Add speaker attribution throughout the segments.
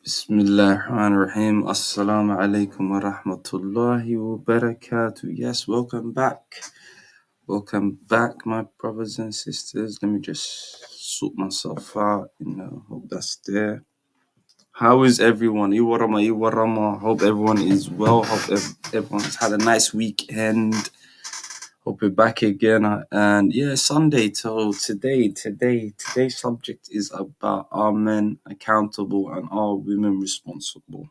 Speaker 1: Bismillahirrahmanirrahim. Assalamu alaikum wa rahmatullahi wa barakatuh. Yes, welcome back. Welcome back, my brothers and sisters. Let me just sort myself out, hope that's there. How is everyone? Iwarama. Hope everyone is well. Hope everyone's had a nice weekend. Hope we're back again. And yeah, Sunday. So today's subject is about are men accountable and are women responsible?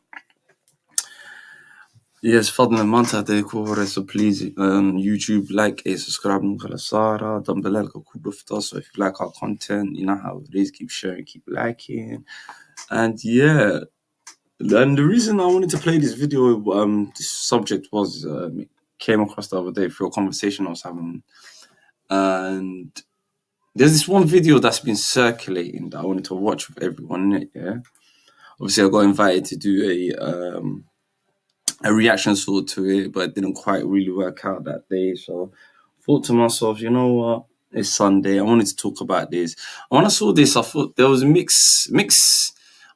Speaker 1: Yes, fadlan maanta hadday ku horeyso please YouTube like and subscribe kala saara dambalelka ku dhufta. So if you like our content, you know how it is, keep sharing, keep liking. And yeah, and the reason I wanted to play this video, this subject was came across the other day through a conversation I was having, and there's this one video that's been circulating that I wanted to watch with everyone in it. Yeah, obviously I got invited to do a reaction sort to it, but it didn't quite really work out that day. So I thought to myself, you know what? It's Sunday. I wanted to talk about this. And when I saw this, I thought there was a mix.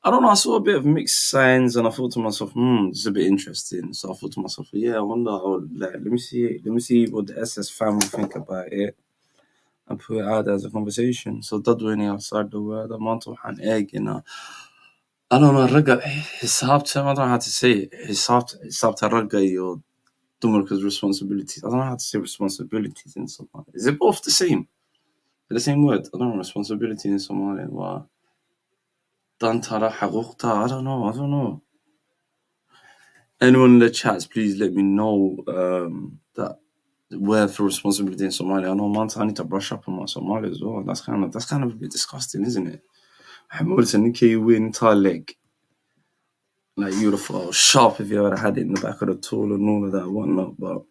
Speaker 1: I don't know. I saw a bit of mixed signs, and I thought to myself, this is a bit interesting. So I thought to myself, yeah, I wonder how. Let me see what the SS family think about it, and put it out as a conversation. So that way, outside the world, I'm on to an egg, I don't know, ragga, I don't know how to say it. Hisabta ragga iyo dumarka's responsibilities. I don't know how to say responsibilities in Somali. Is it both the same? The same word? I don't know, responsibility in Somali. Dantara haquqta. I don't know. Anyone in the chats, please let me know that word for responsibility in Somali. I know, man, I need to brush up on my Somali as well. That's kind of a bit disgusting, isn't it? حمولت انك وين leg. Like you would have thought I was sharp if you ever had it in the back of the tool and all of that and whatnot. But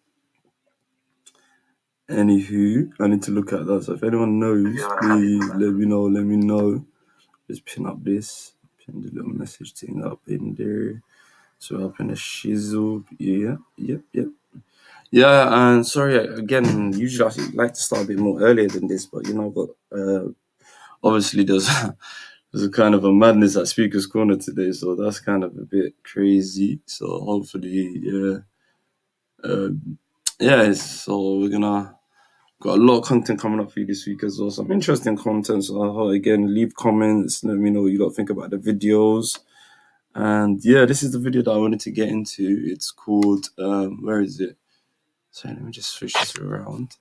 Speaker 1: anywho, I need to look at that. So if anyone knows, please let me know. Just pin up this, pin the little message thing up in there. So up in the shizzle. Yeah. Yeah, and sorry again, usually I like to start a bit more earlier than this, but obviously there's a kind of a madness at Speaker's Corner today, so that's kind of a bit crazy. So hopefully, so we're got a lot of content coming up for you this week as well. Some interesting content. So again, leave comments, let me know what you lot think about the videos. And yeah, this is the video that I wanted to get into. It's called where is it? Sorry, let me just switch this around.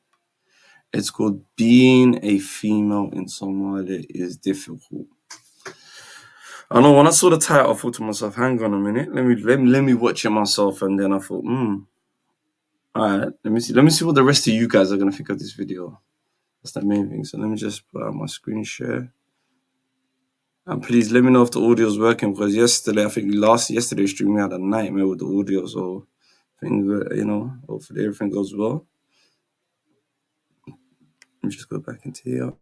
Speaker 1: It's called Being a Female in Somalia is Difficult. I know when I saw the title, I thought to myself, hang on a minute, let me watch it myself, and then I thought, alright, let me see what the rest of you guys are gonna think of this video. That's the main thing. So let me just put out my screen share. And please let me know if the audio is working, because yesterday's stream we had a nightmare with the audio, so I think hopefully everything goes well. Let me just go back into here.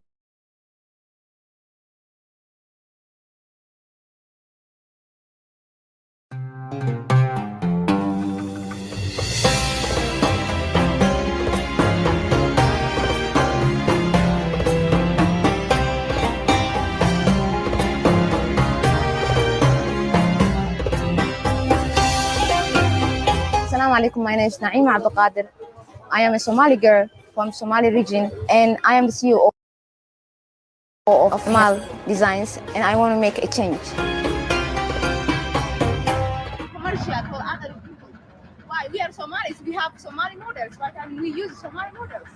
Speaker 2: Assalamu alaikum, my name is Naima Abdelkader. I am a Somali girl from Somali region, and I am the CEO of Mal Designs, and I want to make a change.
Speaker 3: Commercial for other people. Why? We are Somalis. We have Somali models, but we use Somali models.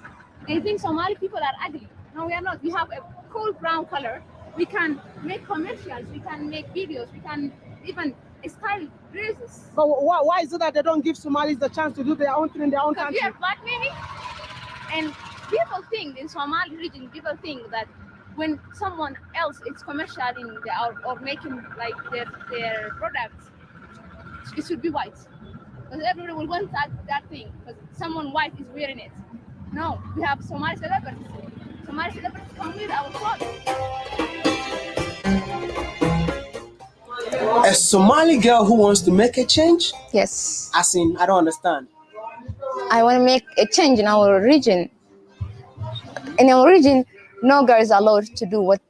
Speaker 3: They think Somali people are ugly. No, we are not. We have a cool brown color. We can make commercials. We can make videos. We can even style dresses.
Speaker 4: But why is it that they don't give Somalis the chance to do their own thing in their own country?
Speaker 3: We are black, maybe. And people think in Somali region, people think that when someone else is commercializing or making like their products, it should be white. Because everyone will want that thing because someone white is wearing it. No, we have Somali celebrities. Somali celebrities come with our clothes.
Speaker 4: A Somali girl who wants to make a change?
Speaker 2: Yes.
Speaker 4: As in, I don't understand.
Speaker 2: I want to make a change in our region. In our region, no girl is allowed to do what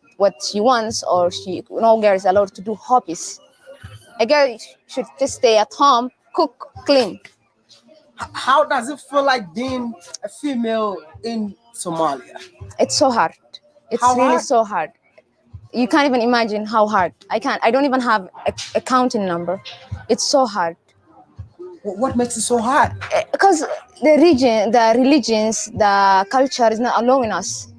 Speaker 2: she wants, or no girl is allowed to do hobbies. A girl should just stay at home, cook, clean.
Speaker 4: How does it feel like being a female in Somalia?
Speaker 2: It's so hard. It's
Speaker 4: How
Speaker 2: really
Speaker 4: hard?
Speaker 2: so hard. You can't even imagine how hard. I don't even have a counting number. It's so hard.
Speaker 4: What makes it so hard?
Speaker 2: Because the religions, the culture is not allowing us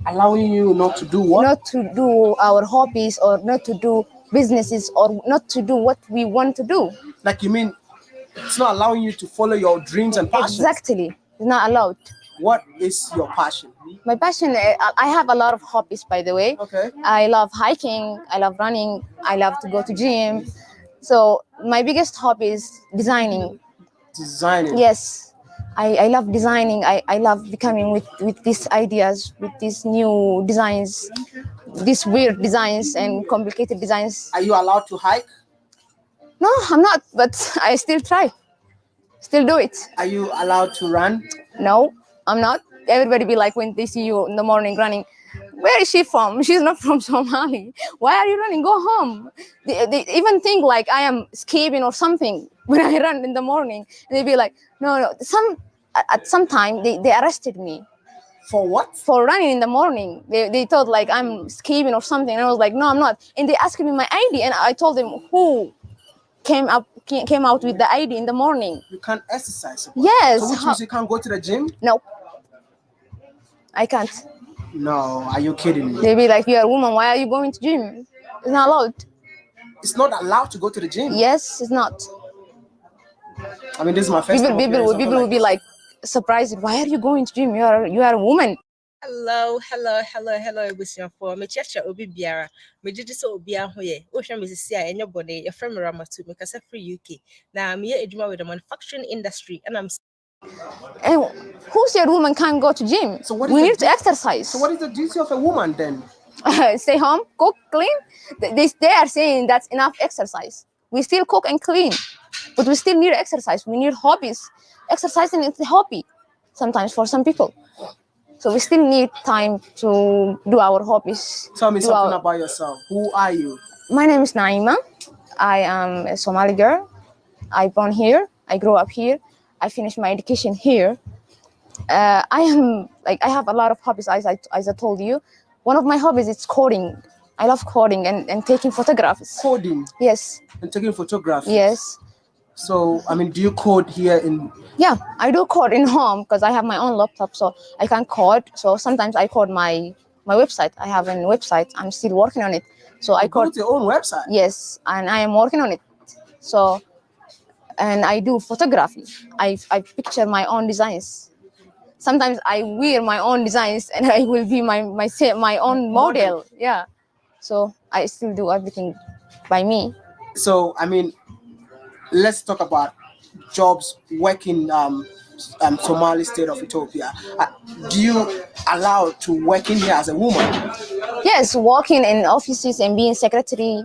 Speaker 4: Allowing you not to do what?
Speaker 2: not to do our hobbies or not to do businesses or not to do what we want to do.
Speaker 4: Like you mean it's not allowing you to follow your dreams and passions?
Speaker 2: Exactly. It's not allowed.
Speaker 4: What is your passion?
Speaker 2: My passion, I have a lot of hobbies, by the way.
Speaker 4: Okay.
Speaker 2: I love hiking, I love running, I love to go to gym. So my biggest hobby is designing.
Speaker 4: Designing.
Speaker 2: Yes, I love designing. I love becoming with these ideas, with these new designs, these weird designs and complicated designs.
Speaker 4: Are you allowed to hike?
Speaker 2: No, I'm not, but I still try. Still do it.
Speaker 4: Are you allowed to run?
Speaker 2: No, I'm not. Everybody be like when they see you in the morning running, where is she from? She's not from Somali. Why are you running? Go home. They even think like I am escaping or something when I run in the morning. And they be like, no. At some time they arrested me
Speaker 4: For what?
Speaker 2: for running in the morning. They thought like I'm escaping or something. And I was like, no, I'm not. And they asked me my ID, and I told them who came out with the ID in the morning.
Speaker 4: You can't exercise.
Speaker 2: Yes.
Speaker 4: So which means you can't go to the gym?
Speaker 2: No, I can't.
Speaker 4: No, are you kidding me?
Speaker 2: They be like, you're a woman, why are you going to gym? It's not allowed.
Speaker 4: It's not allowed to go to the gym.
Speaker 2: Yes, it's not.
Speaker 4: I mean, this is my first time.
Speaker 2: People will be like surprised. Why are you going to gym? You are a woman.
Speaker 5: Hello, ebusiafo. Me checha obi biara. Me jiji so obi ahoye. O hwe me sisi a enyo bone. Your friend Ramatu, me kasa free UK. Na me ye edwuma with the manufacturing industry, and I'm
Speaker 2: And who said women can't go to gym?
Speaker 4: So what is
Speaker 2: we
Speaker 4: the
Speaker 2: need to exercise.
Speaker 4: So what is the duty of a woman then?
Speaker 2: Stay home, cook, clean. They are saying that's enough exercise. We still cook and clean, but we still need exercise. We need hobbies. Exercising is a hobby sometimes for some people. So we still need time to do our hobbies.
Speaker 4: Tell me something about yourself. Who are you?
Speaker 2: My name is Naima. I am a Somali girl. I born here. I grew up here. I finished my education here. I have a lot of hobbies, as I told you. One of my hobbies is coding. I love coding and taking photographs.
Speaker 4: Coding
Speaker 2: Yes.
Speaker 4: and taking photographs.
Speaker 2: Yes.
Speaker 4: So, I mean, do you code here in?
Speaker 2: Yeah, I do code in home because I have my own laptop, so I can code. So sometimes I code my website. I have a website. I'm still working on it. So I code
Speaker 4: your own website.
Speaker 2: Yes, and I am working on it. So, and I do photography. I picture my own designs. Sometimes I wear my own designs, and I will be my own model. Yeah. So I still do everything by me.
Speaker 4: So, I mean, let's talk about jobs working Somali state of Ethiopia. Do you allow to work in here as a woman?
Speaker 2: Yes, working in offices and being secretary,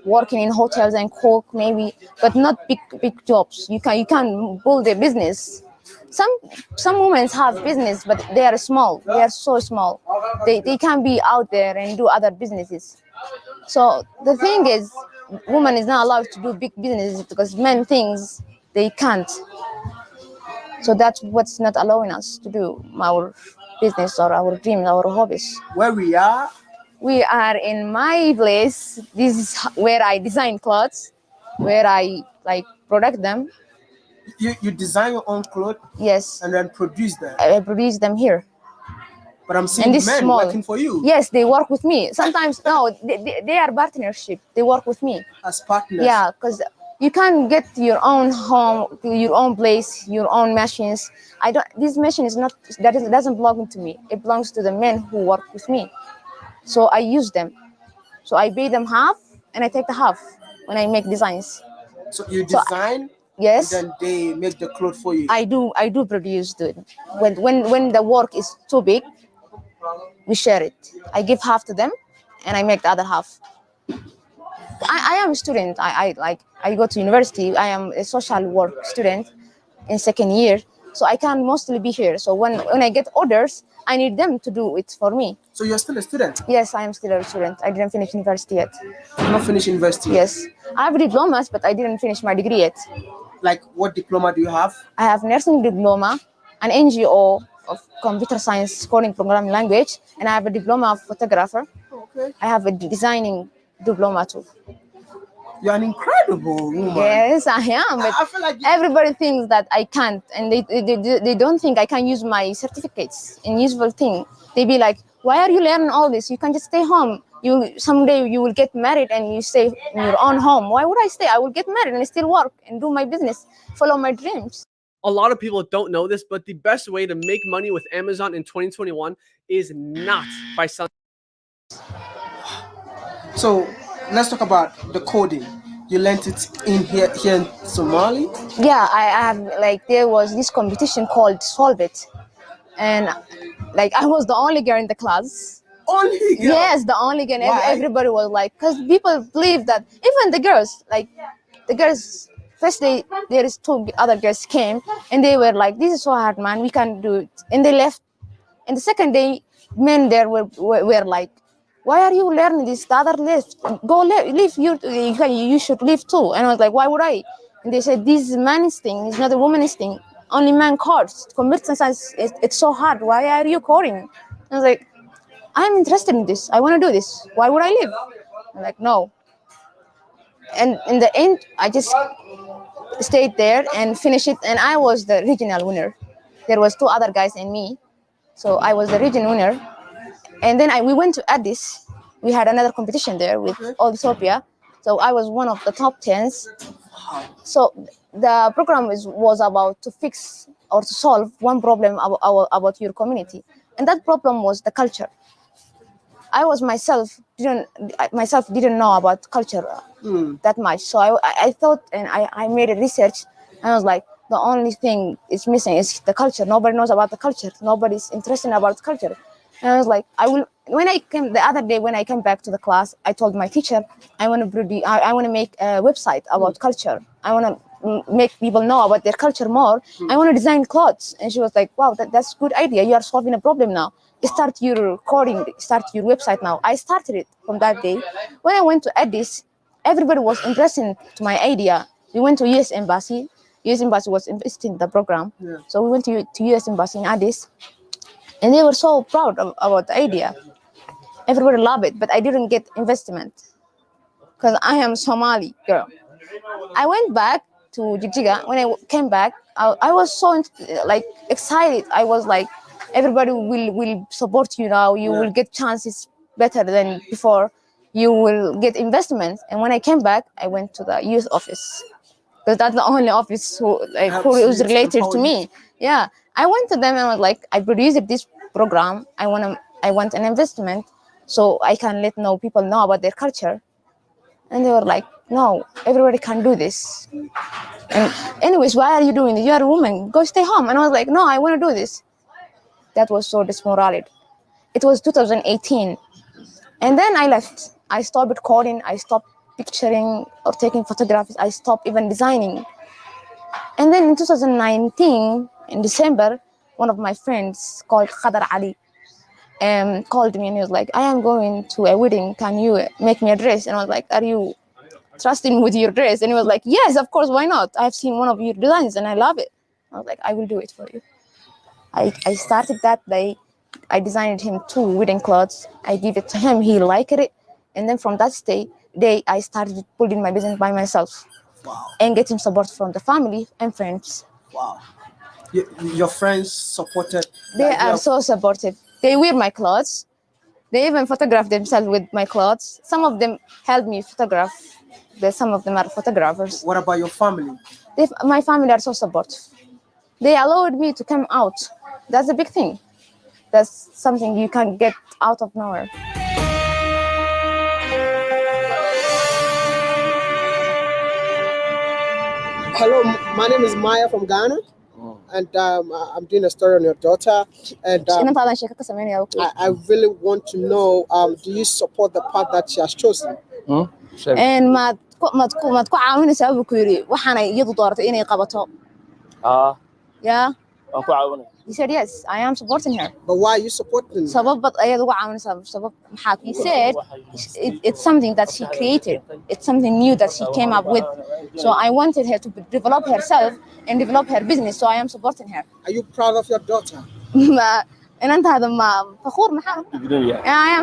Speaker 2: working in hotels and cook maybe, but not big jobs. You can build a business. Some women have business, but they are small. They are so small. They can't be out there and do other businesses. So the thing is, woman is not allowed to do big businesses because men thinks they can't. So that's what's not allowing us to do our business or our dreams, our hobbies.
Speaker 4: Where we are?
Speaker 2: We are in my place. This is where I design clothes, where I product them.
Speaker 4: You design your own clothes?
Speaker 2: Yes.
Speaker 4: And then produce them?
Speaker 2: I produce them here.
Speaker 4: But I'm seeing men working for you.
Speaker 2: Yes, they work with me. Sometimes, no, they are partnership. They work with me.
Speaker 4: As partners?
Speaker 2: Yeah, because you can get your own home, your own place, your own machines. This machine doesn't belong to me. It belongs to the men who work with me. So I use them. So I pay them half, and I take the half when I make designs.
Speaker 4: So you design?
Speaker 2: Yes.
Speaker 4: And then they make the clothes for you? I
Speaker 2: do produce them. When the work is too big, we share it. I give half to them, and I make the other half. I am a student. I go to university. I am a social work student in second year. so I can mostly be here. So when I get orders, I need them to do it for me.
Speaker 4: So you're still a student?
Speaker 2: Yes, I am still a student. I didn't finish university yet.
Speaker 4: You've not finished university?
Speaker 2: Yes, I have diplomas, but I didn't finish my degree yet.
Speaker 4: Like, what diploma do you have?
Speaker 2: I have nursing diploma, an NGO of computer science coding programming language, and I have a diploma of photographer.
Speaker 4: Okay.
Speaker 2: I have a designing diploma too.
Speaker 4: You're an incredible woman.
Speaker 2: Yes, I am. But
Speaker 4: I feel like
Speaker 2: everybody thinks that I can't, and they don't think I can use my certificates in useful thing. They be like, "Why are you learning all this? You can just stay home. Someday you will get married and you stay in your own home. Why would I stay? I will get married and still work and do my business, follow my dreams."
Speaker 6: A lot of people don't know this, but the best way to make money with Amazon in 2021 is not by selling.
Speaker 4: So let's talk about the coding. You learned it here in Somali?
Speaker 2: Yeah, I have, like, there was this competition called Solve It, and like I was the only girl in the class.
Speaker 4: Only girl?
Speaker 2: Yes, the only girl.
Speaker 4: Why?
Speaker 2: Everybody was like, because people believe that even the girls, like the girls, first there is two other girls came and they were like, "This is so hard, man. We can't do it," and they left. And the second day, men there were like, "Why are you learning this? The other left. Go leave. You should leave too." And I was like, "Why would I?" And they said, "This is a man's thing. It's not a woman's thing. Only man codes. Computer science, it's so hard. Why are you coding?" I was like, "I'm interested in this. I want to do this. Why would I leave?" I'm like, "No." And in the end, I just stayed there and finished it. And I was the regional winner. There was two other guys and me. So I was the region winner. And then we went to Addis. We had another competition there with all Ethiopia. So I was one of the top 10s. So the program was about to fix or to solve one problem about your community. And that problem was the culture. I myself didn't know about culture that much. So I thought, and I made a research, and I was like, the only thing is missing is the culture. Nobody knows about the culture. Nobody's interested about culture. And I was like, the other day when I came back to the class, I told my teacher, I want to make a website about culture. I want to make people know about their culture more. I want to design clothes. And she was like, "Wow, that's a good idea. You are solving a problem now. Start your coding, start your website now." I started it from that day. When I went to Addis, everybody was interested to my idea. We went to US Embassy. US Embassy was invested in the program.
Speaker 4: Yeah.
Speaker 2: So we went to US Embassy in Addis, and they were so proud about the idea. Everybody loved it, but I didn't get investment because I am Somali girl. I went back to Jigjiga. When I came back, I was so excited. I was like, everybody will support you now. You will get chances better than before. You will get investments. And when I came back, I went to the youth office because that's the only office who is related to me. Yeah, I went to them and was like, "I produced this program. I want an investment so I can let people know about their culture." And they were like, "No, everybody can do this. And anyways, why are you doing this? You are a woman. Go stay home." And I was like, "No, I want to do this." That was so dismoralized. It was 2018. And then I left. I stopped coding. I stopped picturing or taking photographs. I stopped even designing. And then in 2019, in December, one of my friends called Khadar Ali called me and he was like, "I am going to a wedding. Can you make me a dress?" And I was like, "Are you trusting with your dress?" And he was like, "Yes, of course. Why not? I've seen one of your designs and I love it." I was like, "I will do it for you." I started that day. I designed him 2 wedding clothes. I gave it to him. He liked it. And then from that day, I started building my business by myself.
Speaker 4: Wow.
Speaker 2: And getting support from the family and friends.
Speaker 4: Wow. Your friends supported?
Speaker 2: They are so supportive. They wear my clothes. They even photograph themselves with my clothes. Some of them help me photograph. Some of them are photographers.
Speaker 4: What about your family?
Speaker 2: My family are so supportive. They allowed me to come out. That's a big thing. That's something you can get out of nowhere.
Speaker 4: Hello, my name is Maya from Ghana, and I'm doing a story on your daughter. And I really want to know, do you support the path that she has chosen?
Speaker 2: And ما تكون caawinaysaa buu ku yiri waxaana iyadu dooratay inay qabato. Yeah. He said, yes, I am supporting her.
Speaker 4: But why are you supporting her?
Speaker 2: He said it's something that she created. It's something new that she came up with. So I wanted her to develop herself and develop her business. So I am supporting her.
Speaker 4: Are you proud of your daughter?
Speaker 2: I am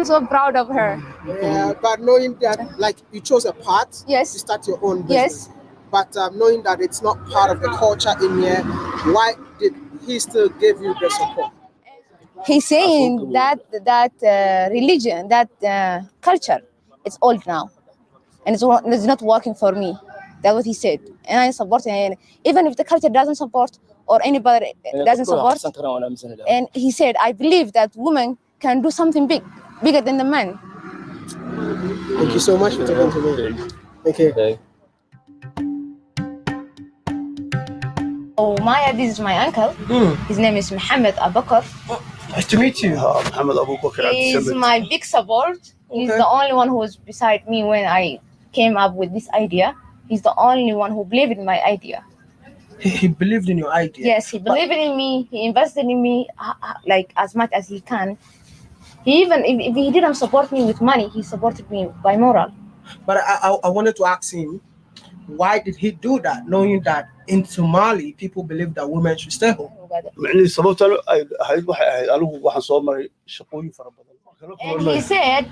Speaker 2: so proud of her.
Speaker 4: Yeah, but knowing that, like, you chose a path
Speaker 2: Yes.
Speaker 4: to start your own business.
Speaker 2: Yes.
Speaker 4: But knowing that it's not part of the culture in here, why did he still give you the support?
Speaker 2: He's saying that religion, that culture, it's old now, and it's not working for me. That's what he said, and I support him. Even if the culture doesn't support or anybody doesn't support, and he said, I believe that women can do something bigger than the men.
Speaker 4: Thank you so much for talking to me. Thank you.
Speaker 2: Oh, Maya, this is my uncle. His name is Mohammed Abakar.
Speaker 4: Nice to meet you.
Speaker 2: He's my big support. He's the only one who was beside me when I came up with this idea. He's the only one who believed in my idea.
Speaker 4: He believed in your idea.
Speaker 2: Yes, he believed in me. He invested in me like as much as he can. He even if he didn't support me with money, he supported me by moral.
Speaker 4: But I wanted to ask him, why did he do that, knowing that in Somali people believe that women should stay home?
Speaker 2: And he said,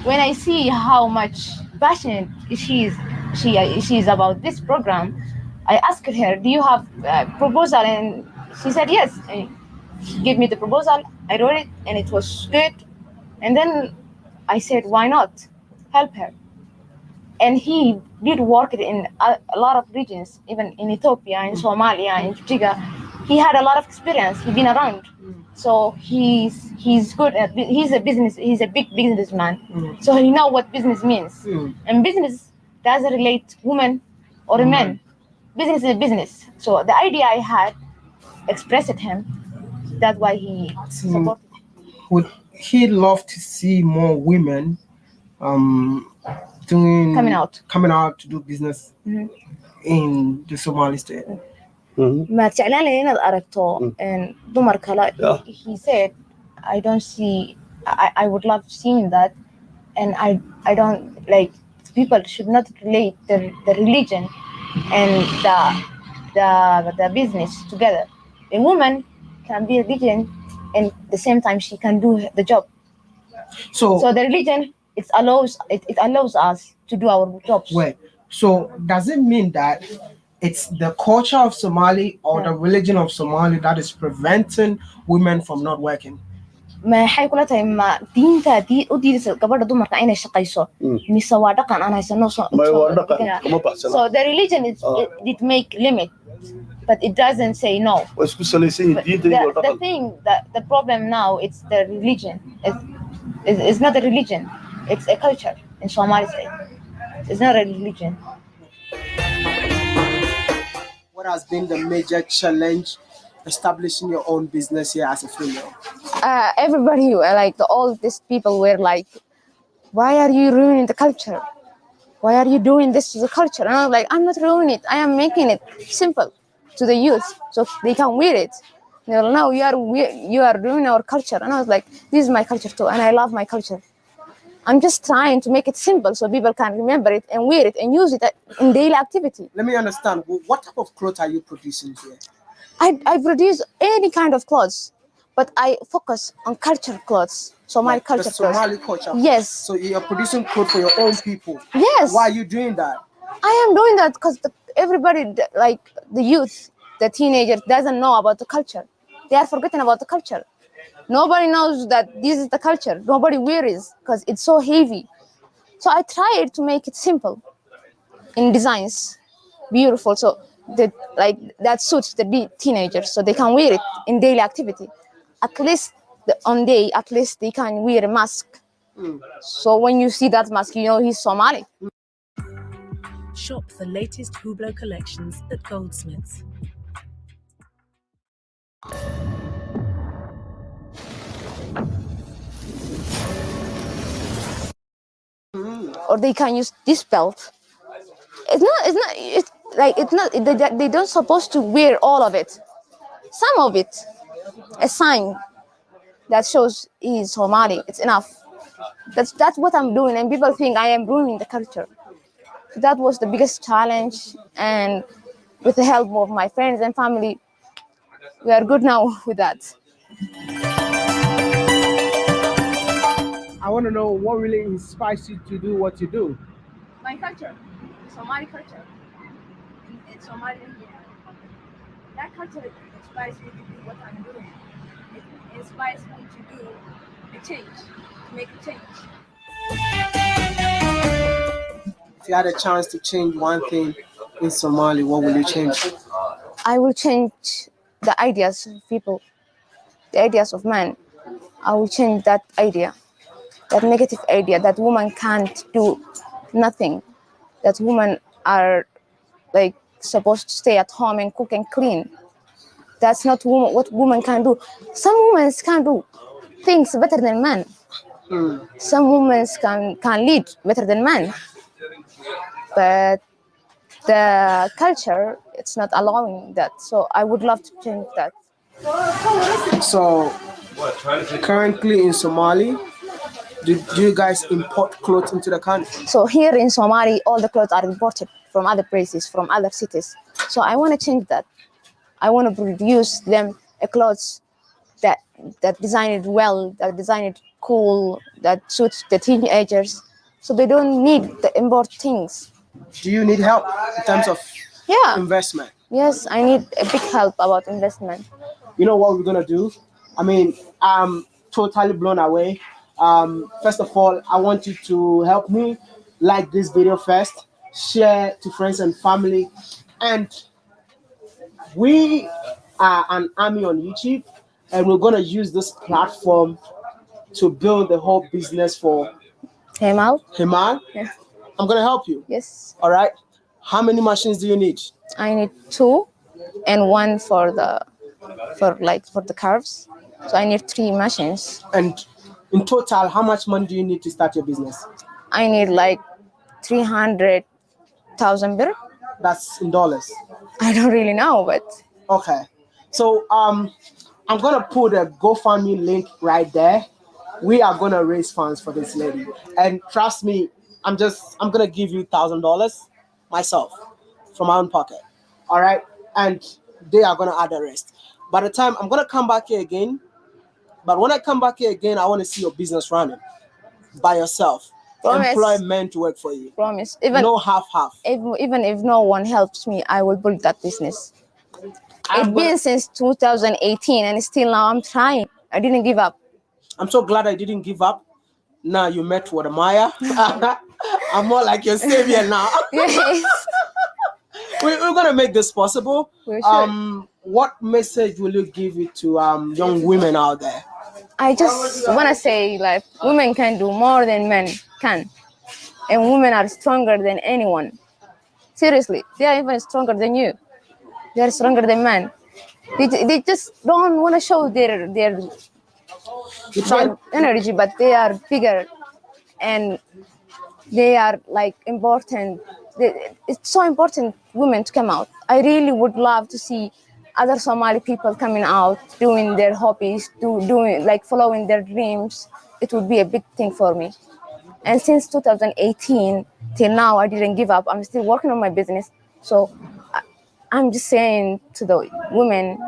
Speaker 2: when I see how much passionate she is about this program, I asked her, do you have a proposal? And she said yes. And she gave me the proposal. I wrote it, and it was good. And then I said, why not help her? And he did work in a lot of regions, even in Ethiopia, in Somalia, in Jiga. He had a lot of experience. He's been around, so he's good at. He's a big businessman, so he knows what business means. And business doesn't relate women or men. Business is business. So the idea I had expressed him. That's why he supported.
Speaker 4: Would he love to see more women coming out to do business in the Somali state?
Speaker 2: ما تجعلان لي inaad aragto dumar kale. He said, I don't see. I would love seeing that, and I don't like. People should not relate the religion and the business together. A woman can be a religion, and at the same time she can do the job. So the religion it allows us to do our jobs.
Speaker 4: Wait, so does it mean that it's the culture of Somali or the religion of Somali that is preventing women from not working?
Speaker 2: ما حي كلها تاي ما دينتا دي ودي قبل دمر كأنه شقيسو مسوا دقن أنا يسنو so the religion it make limit, but it doesn't say no. The thing that the problem now it's the religion. It's not a religion. It's a culture in Somali state. It's not a religion.
Speaker 4: What has been the major challenge establishing your own business here as a female?
Speaker 2: Everybody, like all these people were like, why are you ruining the culture? Why are you doing this to the culture? And I was like, I'm not ruining it. I am making it simple to the youth so they can wear it. They were, no, you are ruining our culture. And I was like, this is my culture too, and I love my culture. I'm just trying to make it simple so people can remember it and wear it and use it in daily activity.
Speaker 4: Let me understand. What type of clothes are you producing here?
Speaker 2: I produce any kind of clothes, but I focus on culture clothes, Somali culture clothes.
Speaker 4: Somali culture.
Speaker 2: Yes.
Speaker 4: So you're producing clothes for your own people.
Speaker 2: Yes.
Speaker 4: Why are you doing that?
Speaker 2: I am doing that because everybody, like the youth, the teenagers, doesn't know about the culture. They are forgetting about the culture. Nobody knows that this is the culture. Nobody wears because it's so heavy. So I tried to make it simple in designs, beautiful. So that suits the teenagers, so they can wear it in daily activity. At least at least they can wear a mask. So when you see that mask, you know he's Somali.
Speaker 7: Shop the latest Hublot collections at Goldsmiths.
Speaker 2: Or they can use this belt. They don't supposed to wear all of it. some of it, a sign that shows he is Somali. It's enough. That's what I'm doing, and people think I am ruining the culture. That was the biggest challenge, and with the help of my friends and family, we are good now with that.
Speaker 4: I want to know what really inspires you to do what you do.
Speaker 3: My culture, Somali culture, in Somaliland. That culture inspires me to do what I'm doing. It inspires me to do a change, to make a change.
Speaker 4: If you had a chance to change one thing in Somali, what will you change?
Speaker 2: I will change the ideas of people, the ideas of men. I will change that idea, that negative idea that women can't do nothing, that women are like supposed to stay at home and cook and clean. That's not what women can do. Some women can do things better than men. Some women can lead better than men. But the culture, it's not allowing that. So I would love to change that.
Speaker 4: So, currently in Somali, do you guys import clothes into the country?
Speaker 2: So here in Somali, all the clothes are imported from other places, from other cities. So I want to change that. I want to produce them a clothes that design it well, that design it cool, that suits the teenagers, so they don't need the import things.
Speaker 4: Do you need help in terms of investment?
Speaker 2: Yes, I need a big help about investment.
Speaker 4: You know what we're gonna do? I mean, I'm totally blown away. First of all, I want you to help me like this video first, share to friends and family, and we are an army on YouTube, and we're gonna use this platform to build the whole business for
Speaker 2: Hemal?
Speaker 4: Himal.
Speaker 2: Yeah.
Speaker 4: I'm gonna help you.
Speaker 2: Yes.
Speaker 4: All right. How many machines do you need?
Speaker 2: I need 2 and 1 for the curves. So I need 3 machines.
Speaker 4: And in total, how much money do you need to start your business?
Speaker 2: I need like 300,000 birr.
Speaker 4: That's in dollars.
Speaker 2: I don't really know, but
Speaker 4: okay. So I'm gonna put a GoFundMe link right there. We are gonna raise funds for this lady, and trust me, I'm gonna give you $1,000 myself from my own pocket. All right, and they are gonna add the rest. By the time I'm gonna come back here again, but when I come back here again, I want to see your business running by yourself.
Speaker 2: Promise.
Speaker 4: Employ men to work for you.
Speaker 2: Promise. Even
Speaker 4: no half.
Speaker 2: Even if no one helps me, I will build that business. It's been since 2018, and still now I'm trying. I didn't give up.
Speaker 4: I'm so glad I didn't give up. Now you met Wadamaya. I'm more like your savior now.
Speaker 2: Yes.
Speaker 4: We're gonna make this possible. What message will you give it to young women out there?
Speaker 2: I just wanna say, like, women can do more than men can, and women are stronger than anyone. Seriously, they are even stronger than you. They are stronger than men. They just don't want to show their energy, but they are bigger, and they are like important. It's so important women to come out. I really would love to see other Somali people coming out, doing their hobbies, doing like following their dreams. It would be a big thing for me. And since 2018 till now, I didn't give up. I'm still working on my business. So I'm just saying to the women,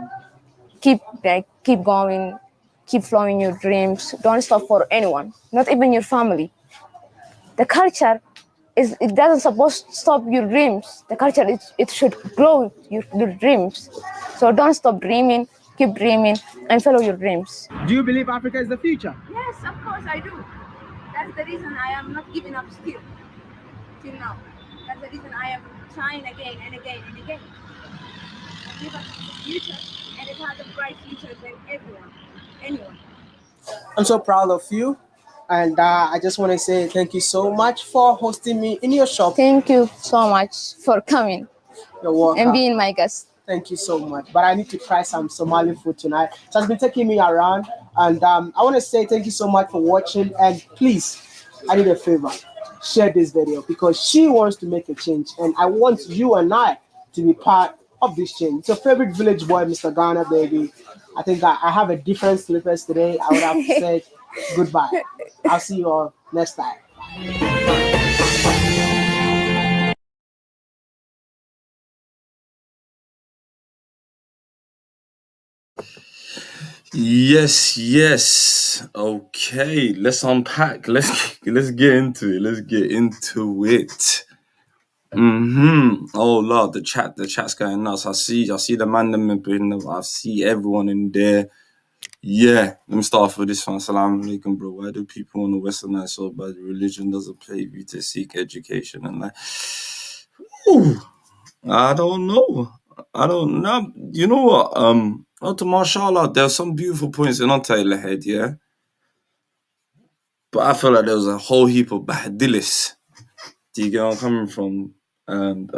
Speaker 2: keep going, keep following your dreams. Don't stop for anyone, not even your family. The culture it doesn't supposed to stop your dreams. The culture it should grow your dreams. So don't stop dreaming, keep dreaming, and follow your dreams.
Speaker 4: Do you believe Africa is the future?
Speaker 3: Yes, of course I do. That's the reason I am not giving up still till now. That's the reason I am trying again and again and again. Give us the future, and it has a bright future than anyone.
Speaker 4: I'm so proud of you, and I just want to say thank you so much for hosting me in your shop.
Speaker 2: Thank you so much for coming.
Speaker 4: You're welcome.
Speaker 2: And being my guest.
Speaker 4: Thank you so much. But I need to try some Somali food tonight. So it's been taking me around, and I want to say thank you so much for watching. And please, I need a favor. Share this video because she wants to make a change, and I want you and I to be part of this change. It's your favorite village boy, Mr. Ghana, baby. I think I have a different slippers today. I would have said goodbye. I'll see you all next time.
Speaker 1: Yes. Okay, let's unpack. Let's get into it. Let's get into it. Oh Lord, the chat's going nuts. I see the man them in the, I see everyone in there. Yeah, let me start off with this one. Assalamu alaikum, bro. Why do people on the Western night so bad? Religion doesn't pay you to seek education and like. Ooh, I don't know. You know what? To mashallah, there's some beautiful points in Taylor head, yeah. But I feel like there was a whole heap of bahdilis. Do you get where I'm coming from? And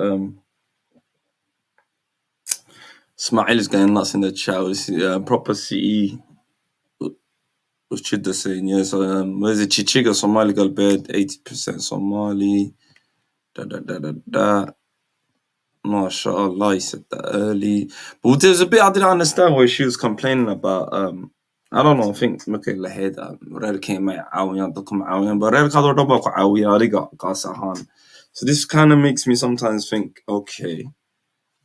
Speaker 1: Ismail is going nuts in the chat. With proper CE with Chidda saying, yeah. So where's it? Chichiga Somali girl bed, 80% Somali. MashaAllah, he said that early. But there's a bit I didn't understand where she was complaining about. I don't know, I think markay lahayd reerkay may caawiyaan dadku ma caawiyaan but reerkaad oo dhan baa ku caawiya adiga qaas ahaan. So this kind of makes me sometimes think, okay,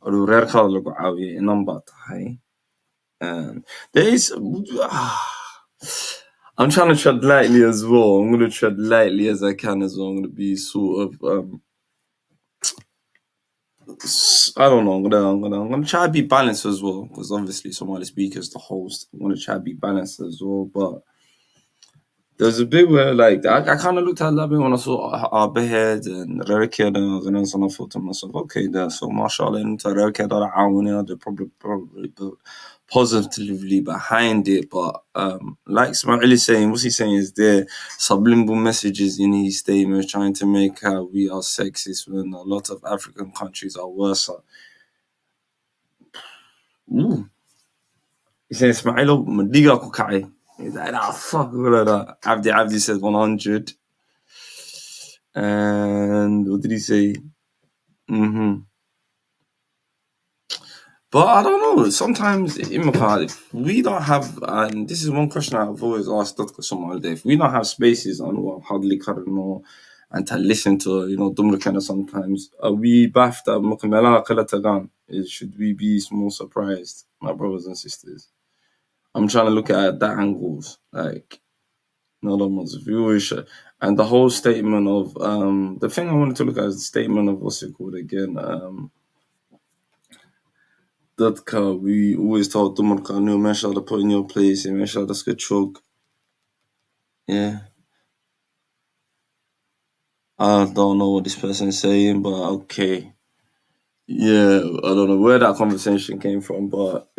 Speaker 1: aduu reerkaada lagu caawiyay inan baa tahay. There is I'm trying to tread lightly as well. I'm going to tread lightly as I can as well. I'm going to be sort of I don't know. I'm gonna try to be balanced as well, because obviously Somali speakers, the host. I'm gonna try to be balanced as well, but there's a bit where like I kind of looked at Labi when I saw Abehead and Rereked, and then I thought to myself, okay, there. So mashallah, into Rereked or Awani, they're probably positively behind it, but like Ismail is saying, what's he saying is there subliminal messages in his statement trying to make out we are sexist when a lot of African countries are worse. Ooh. He's saying Ismail Madiga Kukai. He's like, fuck all of that. Abdi says 100. And what did he say? But I don't know. Sometimes if we don't have, and this is one question I've always asked Dr. Somali, if we don't have spaces on what hardly know and to listen to, Dumrikana sometimes, are we baffed at should we be more surprised, my brothers and sisters? I'm trying to look at that angles, like, if you wish, and the whole statement of the thing I wanted to look at is the statement of what's it called again? That we always told Dumarka, no, make sure to put in your place, and make sure that's good choke. Yeah. I don't know what this person is saying, but okay. Yeah, I don't know where that conversation came from, but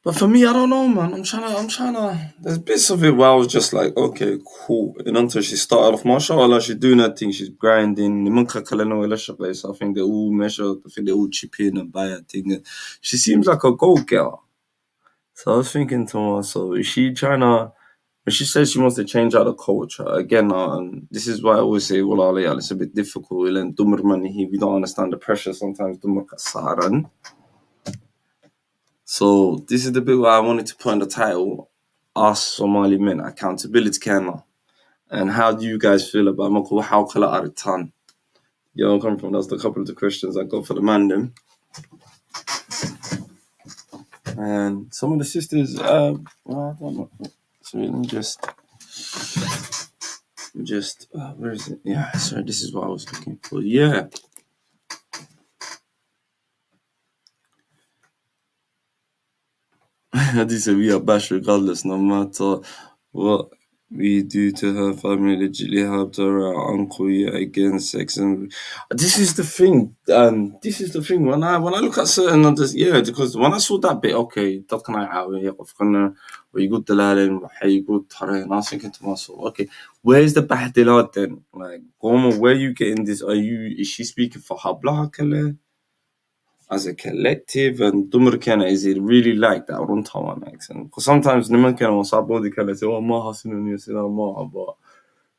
Speaker 1: but for me, I don't know, man. I'm trying to. There's bits of it where I was just like, okay, cool. And until she started off, mashallah, she's doing her thing. She's grinding. So I think they all measure. I think they all chip in and buy her thing. She seems like a go-getter. So I was thinking to myself, is she trying to? When she says she wants to change out the culture again, this is why I always say, well, it's a bit difficult. We don't understand the pressure sometimes. So this is the bit where I wanted to put in the title, Ask Somali Men Accountability Camera. And how do you guys feel about Mako? How kala aritan? You know, I'm coming from. That's a couple of the questions I got for the man them. And some of the sisters, well, I don't know. So let me just where is it? Yeah, sorry, this is what I was looking for. Yeah. This said we are bashed regardless, no matter what we do to her family. Legitly helped her uncle against sex, and this is the thing. This is the thing. When I look at certain others, yeah, because when I saw that bit, okay, that can I ويقول دلال وحيقول ترى, and I was thinking to myself, okay, where's the bahdilat then? Like, Goma, where are you getting this? Is she speaking for her black as a collective, and Dumarkana, is it really like that? Runtawan accent? Because sometimes Nimankana was body can say, oh, but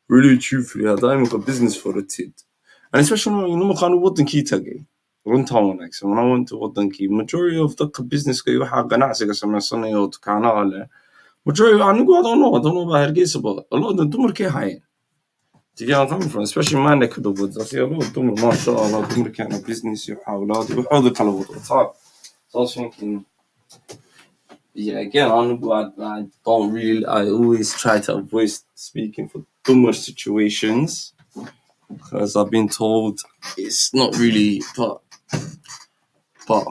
Speaker 1: really truthfully, I don't even got business for the tid. And especially when you كانوا ودنكي تجي runt on like so when I went to ودنكي majority of the business كي واحد قناعسي كسر سنة يوت كان على majority I don't know about Hargeisa but a lot of the dummer كي هاي. Do you get where I'm coming from? Especially my neck of the woods. I see a lot of dummer mashallah dummer kind of business يحاولات ويحاولوا كلا وضع. So I was thinking. Yeah, again, I don't really. I always try to avoid speaking for too much situations because I've been told it's not really. But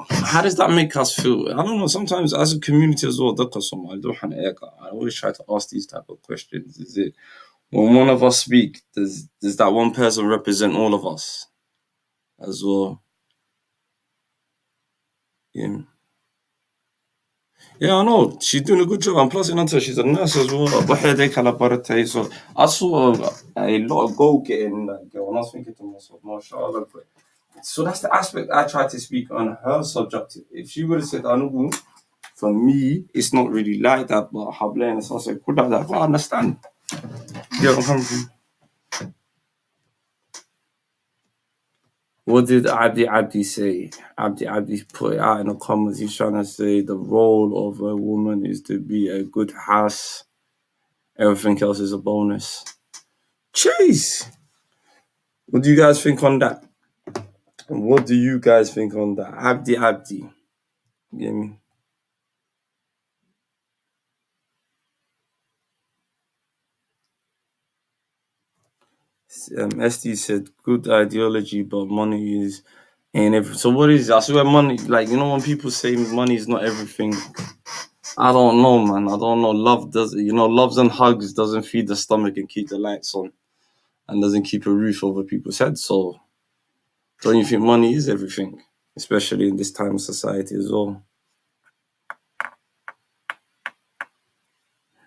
Speaker 1: how does that make us feel? I don't know. Sometimes as a community as well, I always try to ask these type of questions. Is it when one of us speak, does that one person represent all of us as well? Yeah. Yeah, I know. She's doing a good job. And plus, she's a nurse as well. But headache laboratory. So I saw a lot of goal getting that girl. And I was thinking to myself, mashallah. So that's the aspect I try to speak on her subjective. If she would have said, Anubu, for me, it's not really like that. But Hablain, so I said, could I can't understand. Yeah, I'm coming from. What did Abdi say? Abdi put it out in the comments. He's trying to say the role of a woman is to be a good house. Everything else is a bonus. Jeez. What do you guys think on that? What do you guys think on that? Abdi. You get me? SD said good ideology, but money is ain't everything. So what is that? So where money, like when people say money is not everything, I don't know, man. I don't know. Love does, loves and hugs doesn't feed the stomach and keep the lights on, and doesn't keep a roof over people's heads. So don't you think money is everything, especially in this time of society as well?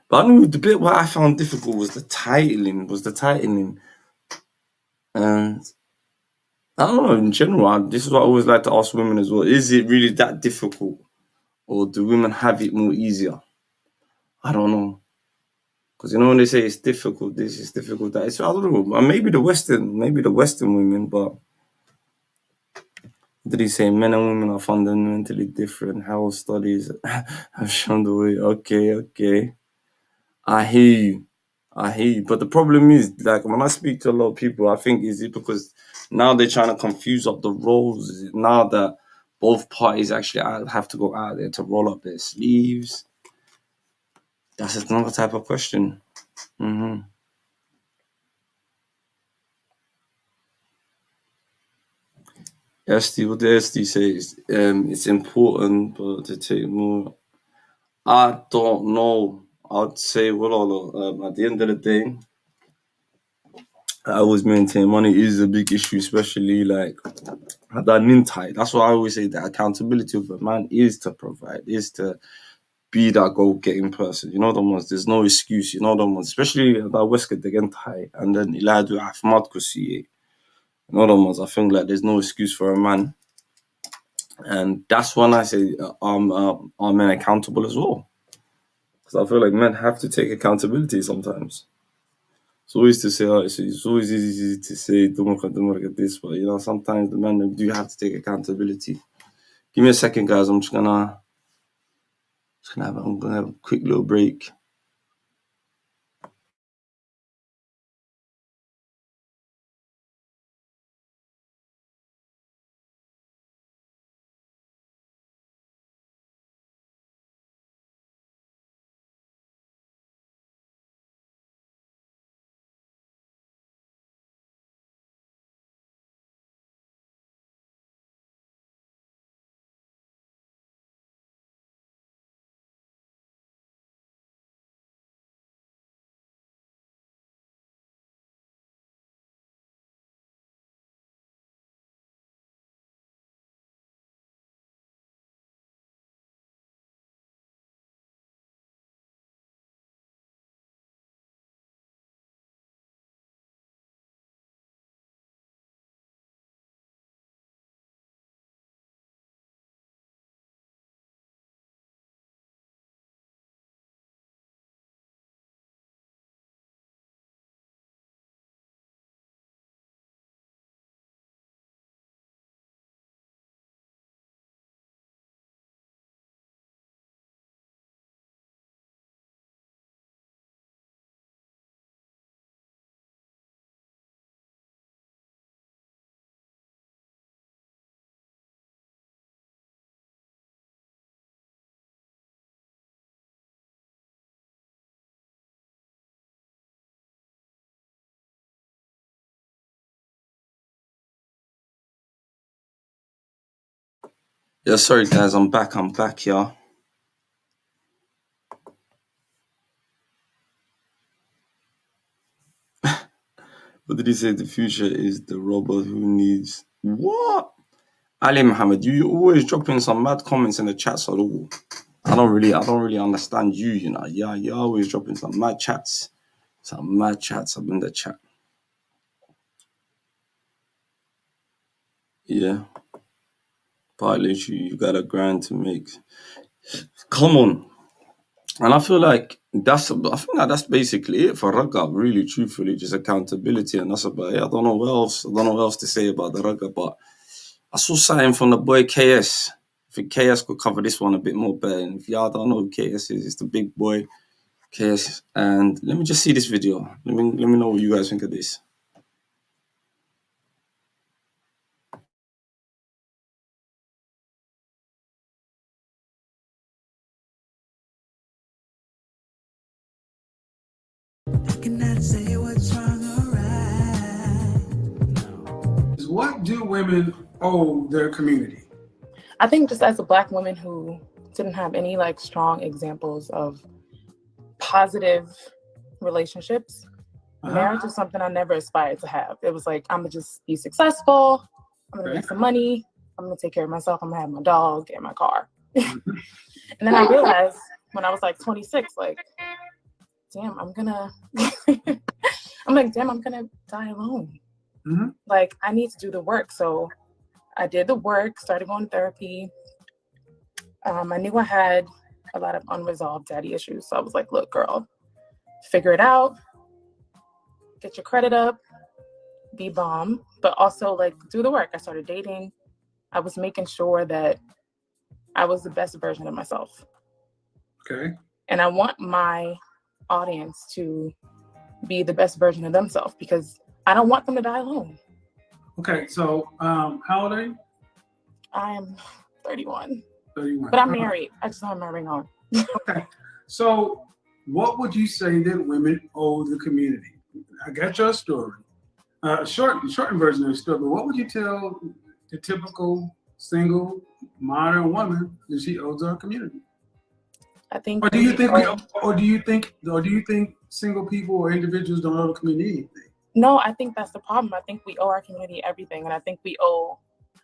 Speaker 1: But I know the bit what I found difficult was the titling. And I don't know, in general, this is what I always like to ask women as well. Is it really that difficult? Or do women have it more easier? I don't know. Because when they say it's difficult, this is difficult, that I don't know. Maybe the Western women, but did he say men and women are fundamentally different? Health studies have shown the way. Okay. I hear you. But the problem is, like, when I speak to a lot of people, I think, is it because now they're trying to confuse up the roles? Is it now that both parties actually have to go out there to roll up their sleeves? That's another type of question. Mm-hmm. What the SD says, it's important, but to take more. I don't know. I'd say, at the end of the day, I always maintain money is a big issue, especially like that nintai. That's why I always say the accountability of a man is to provide, is to be that goal getting person. You know the ones, there's no excuse, you know the ones, especially that West again tie and then Iladu Afmad Kusi. You know the ones, I think like there's no excuse for a man. And that's when I say are men accountable as well. Because I feel like men have to take accountability sometimes. It's always to say, it's always easy to say, don't look at this, but sometimes the men do have to take accountability. Give me a second, guys. I'm gonna have a quick little break. Yeah, sorry guys, I'm back, yeah. What did he say? The future is the robot who needs what? Ali Muhammad, you always dropping some mad comments in the chat, so I don't really understand you, you know. Yeah, you're always dropping some mad chats. Some mad chats up in the chat. Yeah. But literally you got a grind to make. Come on. And I feel like that's basically it for Rugga, really truthfully, just accountability, and that's about it. I don't know what else to say about the Rugga, but I saw something from the boy KS. I think KS could cover this one a bit more better. And if y'all don't know who KS is, it's the big boy KS. And let me just see this video. Let me know what you guys think of this.
Speaker 8: What do women owe their community?
Speaker 9: I think just as a Black woman who didn't have any like strong examples of positive relationships, marriage is something I never aspired to have. It was like, I'm gonna just be successful, I'm gonna make some money, I'm gonna take care of myself, I'm gonna have my dog and my car. And then I realized when I was like 26, like, damn, I'm gonna die alone. Like, I need to do the work. So I did the work, started going to therapy. I knew I had a lot of unresolved daddy issues. So I was like, look, girl, figure it out, get your credit up, be bomb, but also like do the work. I started dating. I was making sure that I was the best version of myself.
Speaker 8: Okay.
Speaker 9: And I want my audience to be the best version of themselves because I don't want them to die alone.
Speaker 8: Okay, so how old are you?
Speaker 9: I am 31.
Speaker 8: 31.
Speaker 9: But I'm married. I just don't have my ring on.
Speaker 8: Okay. So what would you say that women owe the community? I got your story. Shortened version of the story, but what would you tell the typical single modern woman that she owes our community?
Speaker 9: I think
Speaker 8: Or do you think single people or individuals don't owe the community anything?
Speaker 9: No, I think that's the problem. I think we owe our community everything. And I think we owe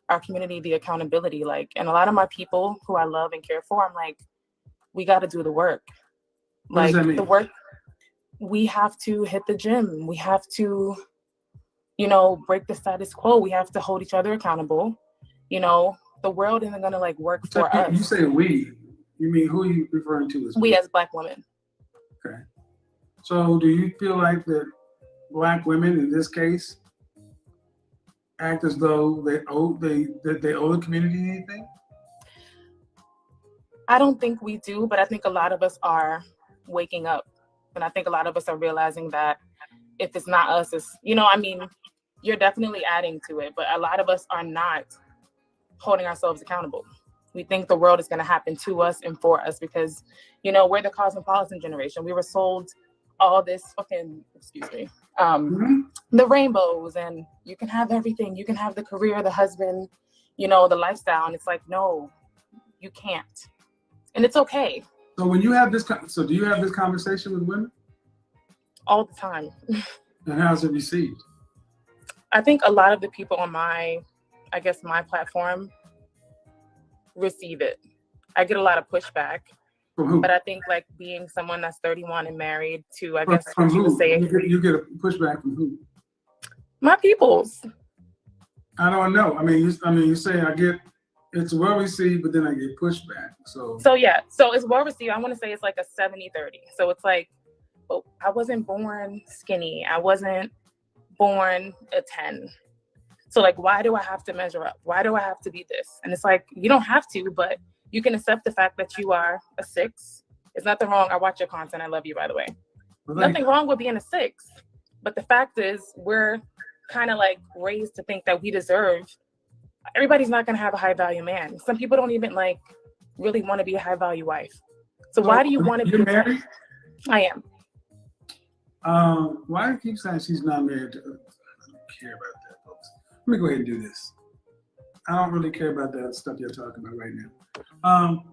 Speaker 9: our community the accountability. Like, and a lot of my people who I love and care for, I'm like, we got to do the work.
Speaker 8: What does that mean?
Speaker 9: The work, we have to hit the gym. We have to, you know, break the status quo. We have to hold each other accountable. You know, the world isn't going to like work for us.
Speaker 8: You say we, you mean who are you referring to as
Speaker 9: we as Black women?
Speaker 8: Okay. So do you feel like that Black women in this case act as though they owe the community anything?
Speaker 9: I don't think we do, but I think a lot of us are waking up. And I think a lot of us are realizing that if it's not us, it's, you know, I mean, you're definitely adding to it, but a lot of us are not holding ourselves accountable. We think the world is going to happen to us and for us because, you know, we're the cosmopolitan generation. We were sold all this fucking, the rainbows, and you can have everything. You can have the career, the husband, you know, the lifestyle. And it's like, no, you can't. And it's okay.
Speaker 8: So when you have this, do you have this conversation with women?
Speaker 9: All the time.
Speaker 8: And how's it received?
Speaker 9: I think a lot of the people on my platform receive it. I get a lot of pushback.
Speaker 8: From who?
Speaker 9: But I think like being someone that's 31 and married to, I guess what you would say.
Speaker 8: You get a pushback from who?
Speaker 9: My peoples.
Speaker 8: I don't know. I mean, you say it's well received, but then I get pushback. So
Speaker 9: yeah. So it's well received. I want to say it's like a 70-30. So it's like, well, I wasn't born skinny. I wasn't born a 10. So like, why do I have to measure up? Why do I have to be this? And it's like, you don't have to, but you can accept the fact that you are a 6. There's nothing wrong. I watch your content. I love you, by the way. Well, nothing wrong with being a 6. But the fact is, we're kind of like raised to think that we deserve. Everybody's not going to have a high value man. Some people don't even like really want to be a high value wife. So why do you want to be
Speaker 8: married?
Speaker 9: I am.
Speaker 8: Why do you keep saying she's not married? I don't care about that, folks. Let me go ahead and do this. I don't really care about that stuff you're talking about right now.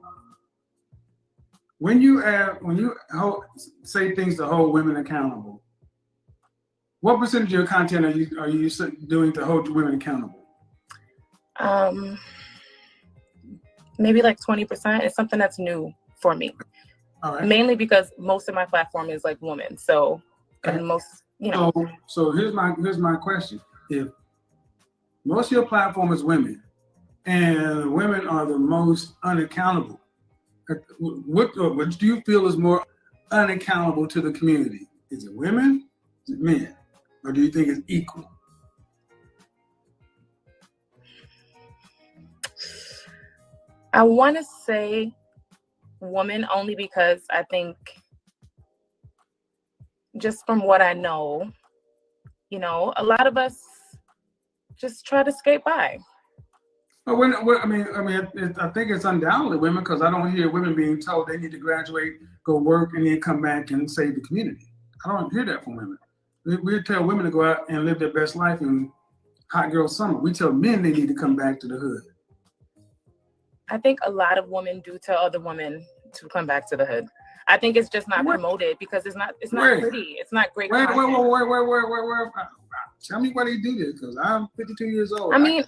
Speaker 8: When you say things to hold women accountable, what percentage of your content are you doing to hold women accountable?
Speaker 9: Maybe like 20%. It's something that's new for me.
Speaker 8: All right.
Speaker 9: Mainly because most of my platform is like women. So,
Speaker 8: okay.
Speaker 9: And most, you know.
Speaker 8: So here's my question. If most of your platform is women, and women are the most unaccountable, what do you feel is more unaccountable to the community? Is it women? Is it men? Or do you think it's equal?
Speaker 9: I want to say woman only because I think just from what I know, you know, a lot of us just try to skate by.
Speaker 8: Well, I think it's undoubtedly women because I don't hear women being told they need to graduate, go work, and then come back and save the community. I don't hear that from women. We tell women to go out and live their best life in hot girl summer. We tell men they need to come back to the hood.
Speaker 9: I think a lot of women do tell other women to come back to the hood. I think it's just not promoted because it's not pretty. It's not great.
Speaker 8: Where? Tell me why they do this because I'm 52 years old.
Speaker 9: I mean,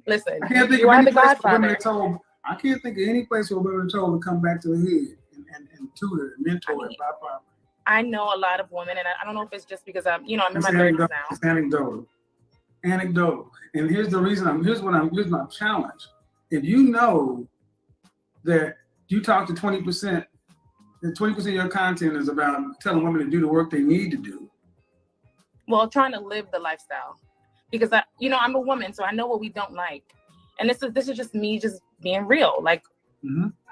Speaker 9: listen,
Speaker 8: I can't think
Speaker 9: you
Speaker 8: of
Speaker 9: are
Speaker 8: any
Speaker 9: the
Speaker 8: place where
Speaker 9: godfather.
Speaker 8: women are told. I can't think of any place where women are told to come back to the hood and tutor and mentor and buy property.
Speaker 9: I know a lot of women, and I don't know if it's just because I'm in my 30s now.
Speaker 8: It's anecdotal. And here's the reason. Here's my challenge. If you know that you talk to 20%, and 20% of your content is about telling women to do the work they need to do.
Speaker 9: Well, trying to live the lifestyle, because I'm a woman, so I know what we don't like, and this is just me just being real. Like,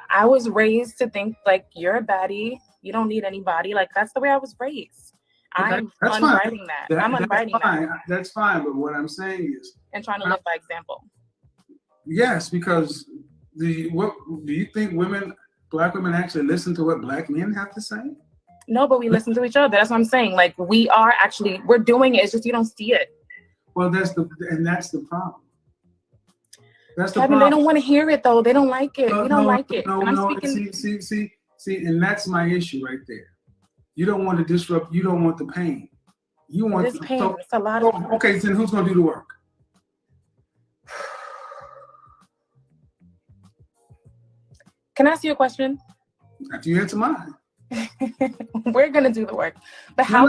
Speaker 9: I was raised to think like you're a baddie, you don't need anybody. Like that's the way I was raised. I'm unwriting that. I'm unwriting that.
Speaker 8: That's fine, but what I'm saying is,
Speaker 9: and trying to live by example.
Speaker 8: Yes, because what do you think black women actually listen to what black men have to say?
Speaker 9: No, but we listen to each other. That's what I'm saying. Like we're doing it. It's just you don't see it.
Speaker 8: Well, that's the problem. That's the
Speaker 9: Kevin,
Speaker 8: problem.
Speaker 9: they don't want to hear it though. They don't like it. We don't like it.
Speaker 8: See, and that's my issue right there. You don't want to disrupt. You don't want the pain. You want
Speaker 9: this pain. It's a lot of.
Speaker 8: Okay, then who's going to do the work?
Speaker 9: Can I ask you a question?
Speaker 8: After you answer mine.
Speaker 9: We're gonna do the work, but how?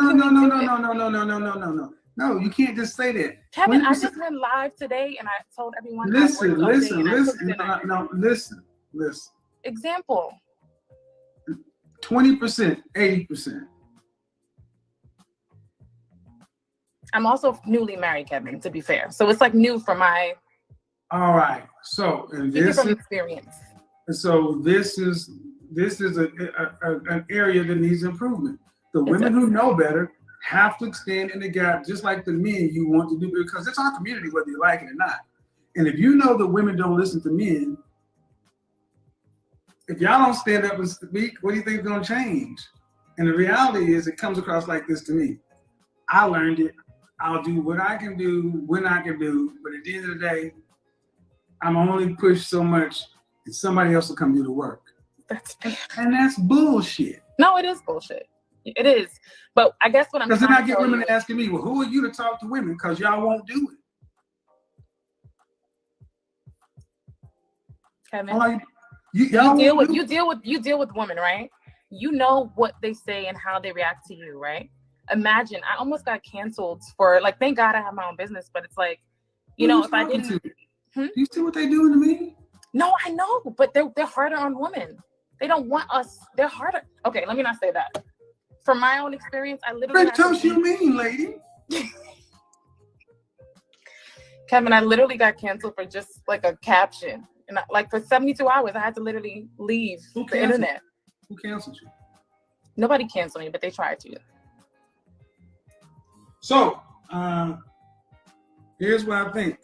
Speaker 8: No, you can't just say that.
Speaker 9: Kevin, I just went live today and I told everyone.
Speaker 8: Listen.
Speaker 9: Example.
Speaker 8: 20%, 80%.
Speaker 9: I'm also newly married, Kevin, to be fair. So it's like new for my.
Speaker 8: All right. So and this
Speaker 9: from experience.
Speaker 8: So this is an area that needs improvement. The women who know better have to stand in the gap, just like the men you want to do, because it's our community, whether you like it or not. And if you know that women don't listen to men, if y'all don't stand up and speak, what do you think is going to change? And the reality is, it comes across like this to me. I learned it. I'll do what I can do when I can do, but at the end of the day, I'm only pushed so much, and somebody else will come do the work. And that's bullshit.
Speaker 9: No, it is bullshit. It is. But I guess what I'm
Speaker 8: because then I get women asking me, well, who are you to talk to women? Because y'all won't do it.
Speaker 9: Kevin, you deal with women, right? You know what they say and how they react to you, right? Imagine, I almost got canceled for like, thank God I have my own business, but it's like, if I didn't.
Speaker 8: Do you see what they're doing to me?
Speaker 9: No, I know, but they're harder on women. They don't want us. They're harder. Okay, let me not say that. From my own experience, I literally.
Speaker 8: What you mean, lady?
Speaker 9: Kevin, I literally got canceled for just like a caption, and like for 72 hours, I had to literally leave the internet.
Speaker 8: Who canceled you?
Speaker 9: Nobody canceled me, but they tried to.
Speaker 8: So, here's what I think.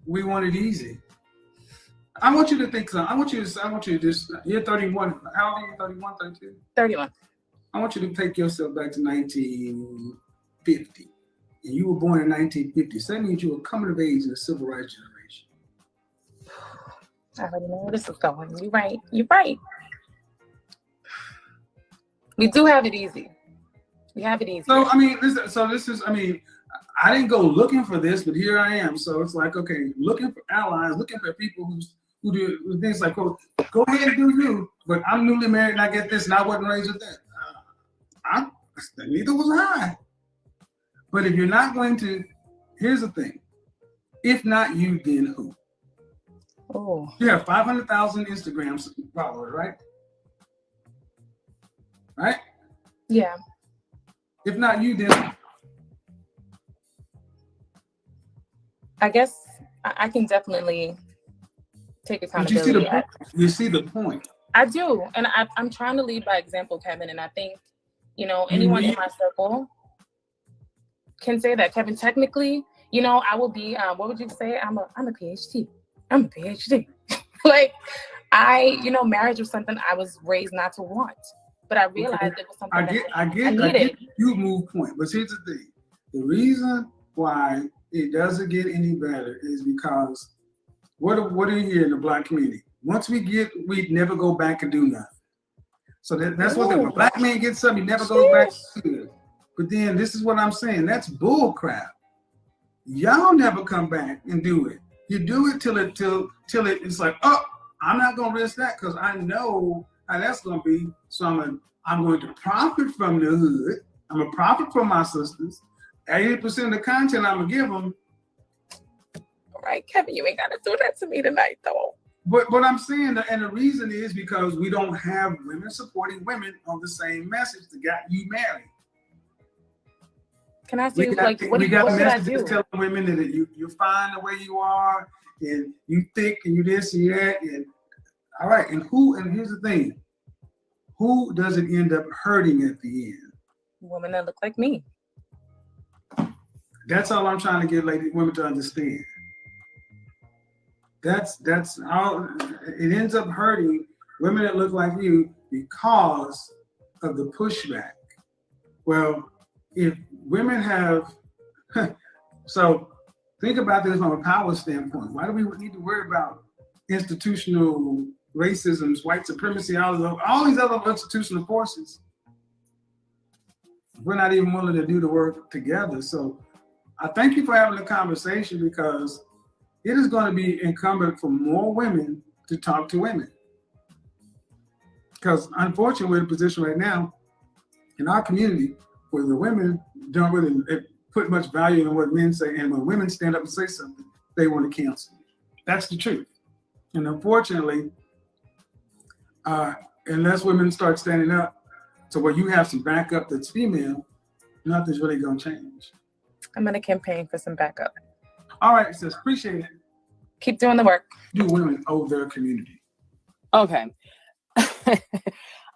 Speaker 8: We want it easy. I want you to think something. I want you to just, you're 31. How old are you? 31, 32?
Speaker 9: 31.
Speaker 8: I want you to take yourself back to 1950. And you were born in 1950. So that means you were coming of age in the civil rights generation.
Speaker 9: I already know where this is going. You're right. You're right. We do have it easy. We have it easy.
Speaker 8: So I mean, this is. I mean, I didn't go looking for this, but here I am. So it's like, okay, looking for allies, looking for people who do things like, oh, go ahead and do you. But I'm newly married and I get this, and I wasn't raised with that. Neither was I. But if you're not going to, here's the thing. If not you, then who?
Speaker 9: Oh.
Speaker 8: You have 500,000 Instagram followers, right? Right?
Speaker 9: Yeah.
Speaker 8: If not you, then
Speaker 9: I guess I can definitely take accountability.
Speaker 8: You see the point.
Speaker 9: I do. And I'm trying to lead by example, Kevin. And I think, anyone in my circle can say that, Kevin. Technically, I will be, what would you say? I'm a PhD. I'm a PhD. Like, marriage was something I was raised not to want. But I realized it was something I needed.
Speaker 8: You move point. But here's the thing. The reason why it doesn't get any better is because what are you here in the Black community? Once we never go back and do nothing. So that's what when a Black man gets something, he never goes back to do it. But then this is what I'm saying. That's bull crap. Y'all never come back and do it. You do it till it's like, oh, I'm not gonna risk that because I know how that's gonna be. So I'm going to profit from the hood. I'm gonna profit from my sisters. 80% of the content I'm gonna give them.
Speaker 9: All right, Kevin, you ain't gotta do that to me tonight, though.
Speaker 8: But what I'm saying, and the reason is because we don't have women supporting women on the same message that got you married.
Speaker 9: Can I ask you, what should I do?
Speaker 8: Telling women that you're fine the way you are, and you thick, and you this and you that, and all right. And here's the thing: who does it end up hurting at the end?
Speaker 9: Women that look like me.
Speaker 8: That's all I'm trying to get women to understand. That's how it ends up hurting women that look like you because of the pushback. Well, if women have, so think about this from a power standpoint. Why do we need to worry about institutional racism, white supremacy, all these other institutional forces? We're not even willing to do the work together. So I thank you for having the conversation because it is going to be incumbent for more women to talk to women. Because unfortunately, we're in a position right now in our community where the women don't really put much value in what men say. And when women stand up and say something, they want to cancel. That's the truth. And unfortunately, unless women start standing up to where you have some backup that's female, nothing's really going to change.
Speaker 9: I'm going to campaign for some backup.
Speaker 8: All right, sis, appreciate it.
Speaker 9: Keep doing the work.
Speaker 8: Do women owe their community?
Speaker 10: Okay.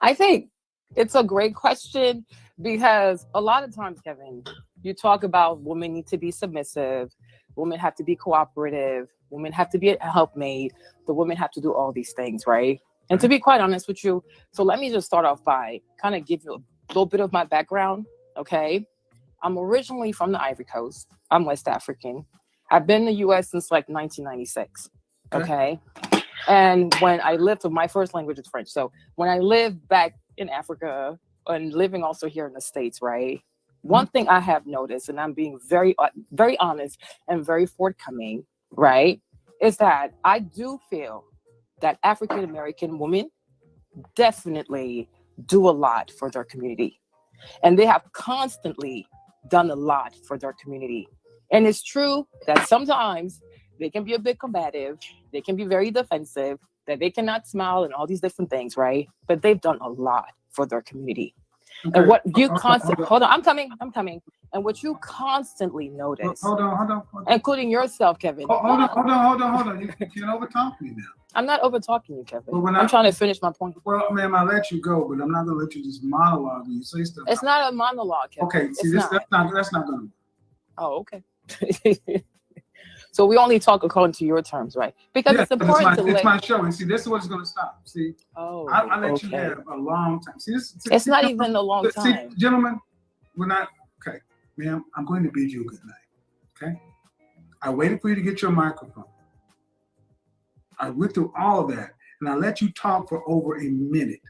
Speaker 10: I think it's a great question because a lot of times, Kevin, you talk about women need to be submissive, women have to be cooperative, women have to be a helpmate, the women have to do all these things, right? And to be quite honest with you, so let me just start off by kind of give you a little bit of my background, okay? I'm originally from the Ivory Coast. I'm West African. I've been in the U.S. since like 1996, okay? And when I lived, so my first language is French. So when I lived back in Africa and living also here in the States, right? One thing I have noticed, and I'm being very, very honest and very forthcoming, right? Is that I do feel that African-American women definitely do a lot for their community. And they have constantly done a lot for their community. And it's true that sometimes they can be a bit combative, they can be very defensive, that they cannot smile and all these different things, right? But they've done a lot for their community. Okay. And what you constantly, hold on, I'm coming. And what you constantly notice, hold on. Including yourself, Kevin.
Speaker 8: Hold on. You can't overtalk me now.
Speaker 10: I'm not overtalking you, Kevin. I'm trying to finish my point.
Speaker 8: Well, ma'am, I'll let you go, but I'm not going to let you just monologue and you say stuff.
Speaker 10: It's not a monologue, Kevin.
Speaker 8: Okay, see, that's not going to.
Speaker 10: Oh, okay. So we only talk according to your terms, right? Because it's important
Speaker 8: it's my show, and see, this is what's going to stop. See, I let you have a long time. See,
Speaker 10: it's not even a long time.
Speaker 8: See, gentlemen, we're not okay, ma'am. I'm going to bid you a good night. Okay, I waited for you to get your microphone. I went through all of that, and I let you talk for over a minute.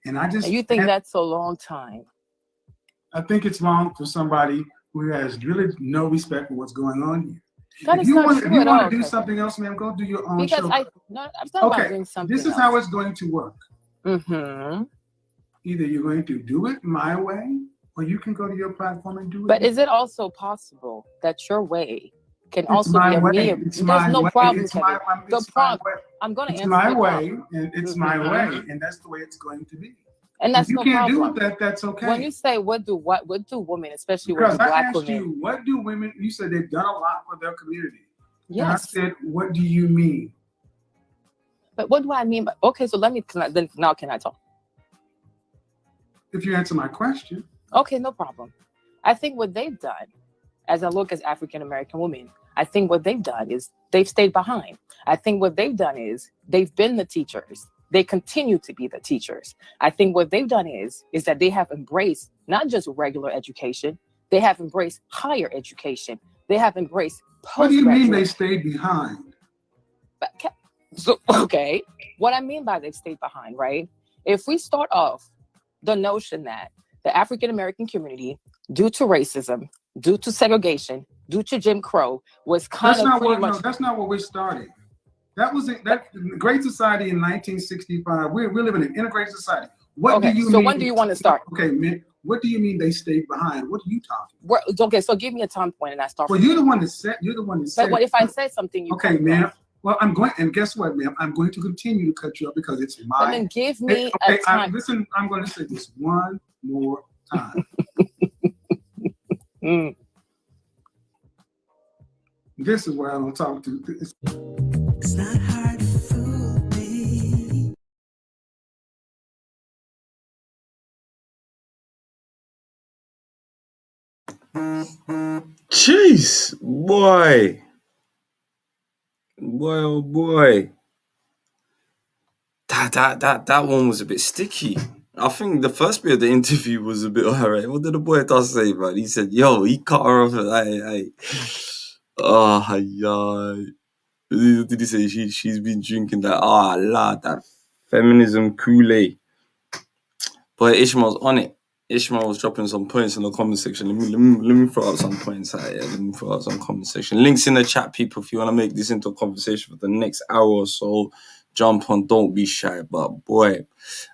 Speaker 8: And
Speaker 10: you think that's a long time?
Speaker 8: I think it's long for somebody who has really no respect for what's going on here.
Speaker 10: If you want
Speaker 8: to do something else, ma'am, go do your own show.
Speaker 10: I'm not about doing something
Speaker 8: this is
Speaker 10: else.
Speaker 8: how it's going to work.
Speaker 10: Mm-hmm.
Speaker 8: Either you're going to do it my way, or you can go to your platform and do it.
Speaker 10: But is it also possible that your way can also be a me?
Speaker 8: There's no
Speaker 10: problem, Kevin. I'm going to answer
Speaker 8: my way, and it's my way, and that's the way it's going to be.
Speaker 10: And that's no problem.
Speaker 8: You can't do with that. That's okay.
Speaker 10: When you say what do women, especially
Speaker 8: because
Speaker 10: what do black
Speaker 8: women?
Speaker 10: You,
Speaker 8: what do women? You said they've done a lot for their community.
Speaker 10: Yes.
Speaker 8: And I said, what do you mean?
Speaker 10: But what do I mean? Okay, so now can I talk?
Speaker 8: If you answer my question.
Speaker 10: Okay, no problem. I think what they've done, as I look as African American women, I think what they've done is they've stayed behind. I think what they've done is they've been the teachers. They continue to be the teachers. I think what they've done is that they have embraced not just regular education, they have embraced higher education. They have embraced postgraduate.
Speaker 8: What do you mean they stayed behind?
Speaker 10: Okay, what I mean by they've stayed behind, right? If we start off the notion that the African American community, due to racism, due to segregation, due to Jim Crow, was
Speaker 8: that's not what we're starting. That was that Great Society in 1965. We're living in an integrated society. What do you mean?
Speaker 10: So when do you want to start?
Speaker 8: Okay, man. What do you mean they stayed behind? What are you talking
Speaker 10: about? Okay, so give me a time point and I start.
Speaker 8: Well, you're the one that said.
Speaker 10: But what if I said something?
Speaker 8: Okay, ma'am. Well, I'm going, and guess what, ma'am? I'm going to continue to cut you up because it's my.
Speaker 10: And then give me a time.
Speaker 8: Listen, I'm going to say this one more time. This is where I'm going to talk to. It's not hard to fool me.
Speaker 1: Jeez, boy. Boy, oh boy. That one was a bit sticky. I think the first bit of the interview was a bit alright. What did the boy say, man? He said, yo, he cut her off. Oh, yeah. Did he say she's been drinking that? Lad, that feminism Kool-Aid. But Ishmael's on it. Ishmael was dropping some points in the comment section. Let me throw out some points out here. Let me throw out some comment section. Links in the chat, people. If you want to make this into a conversation for the next hour or so, jump on. Don't be shy. But boy,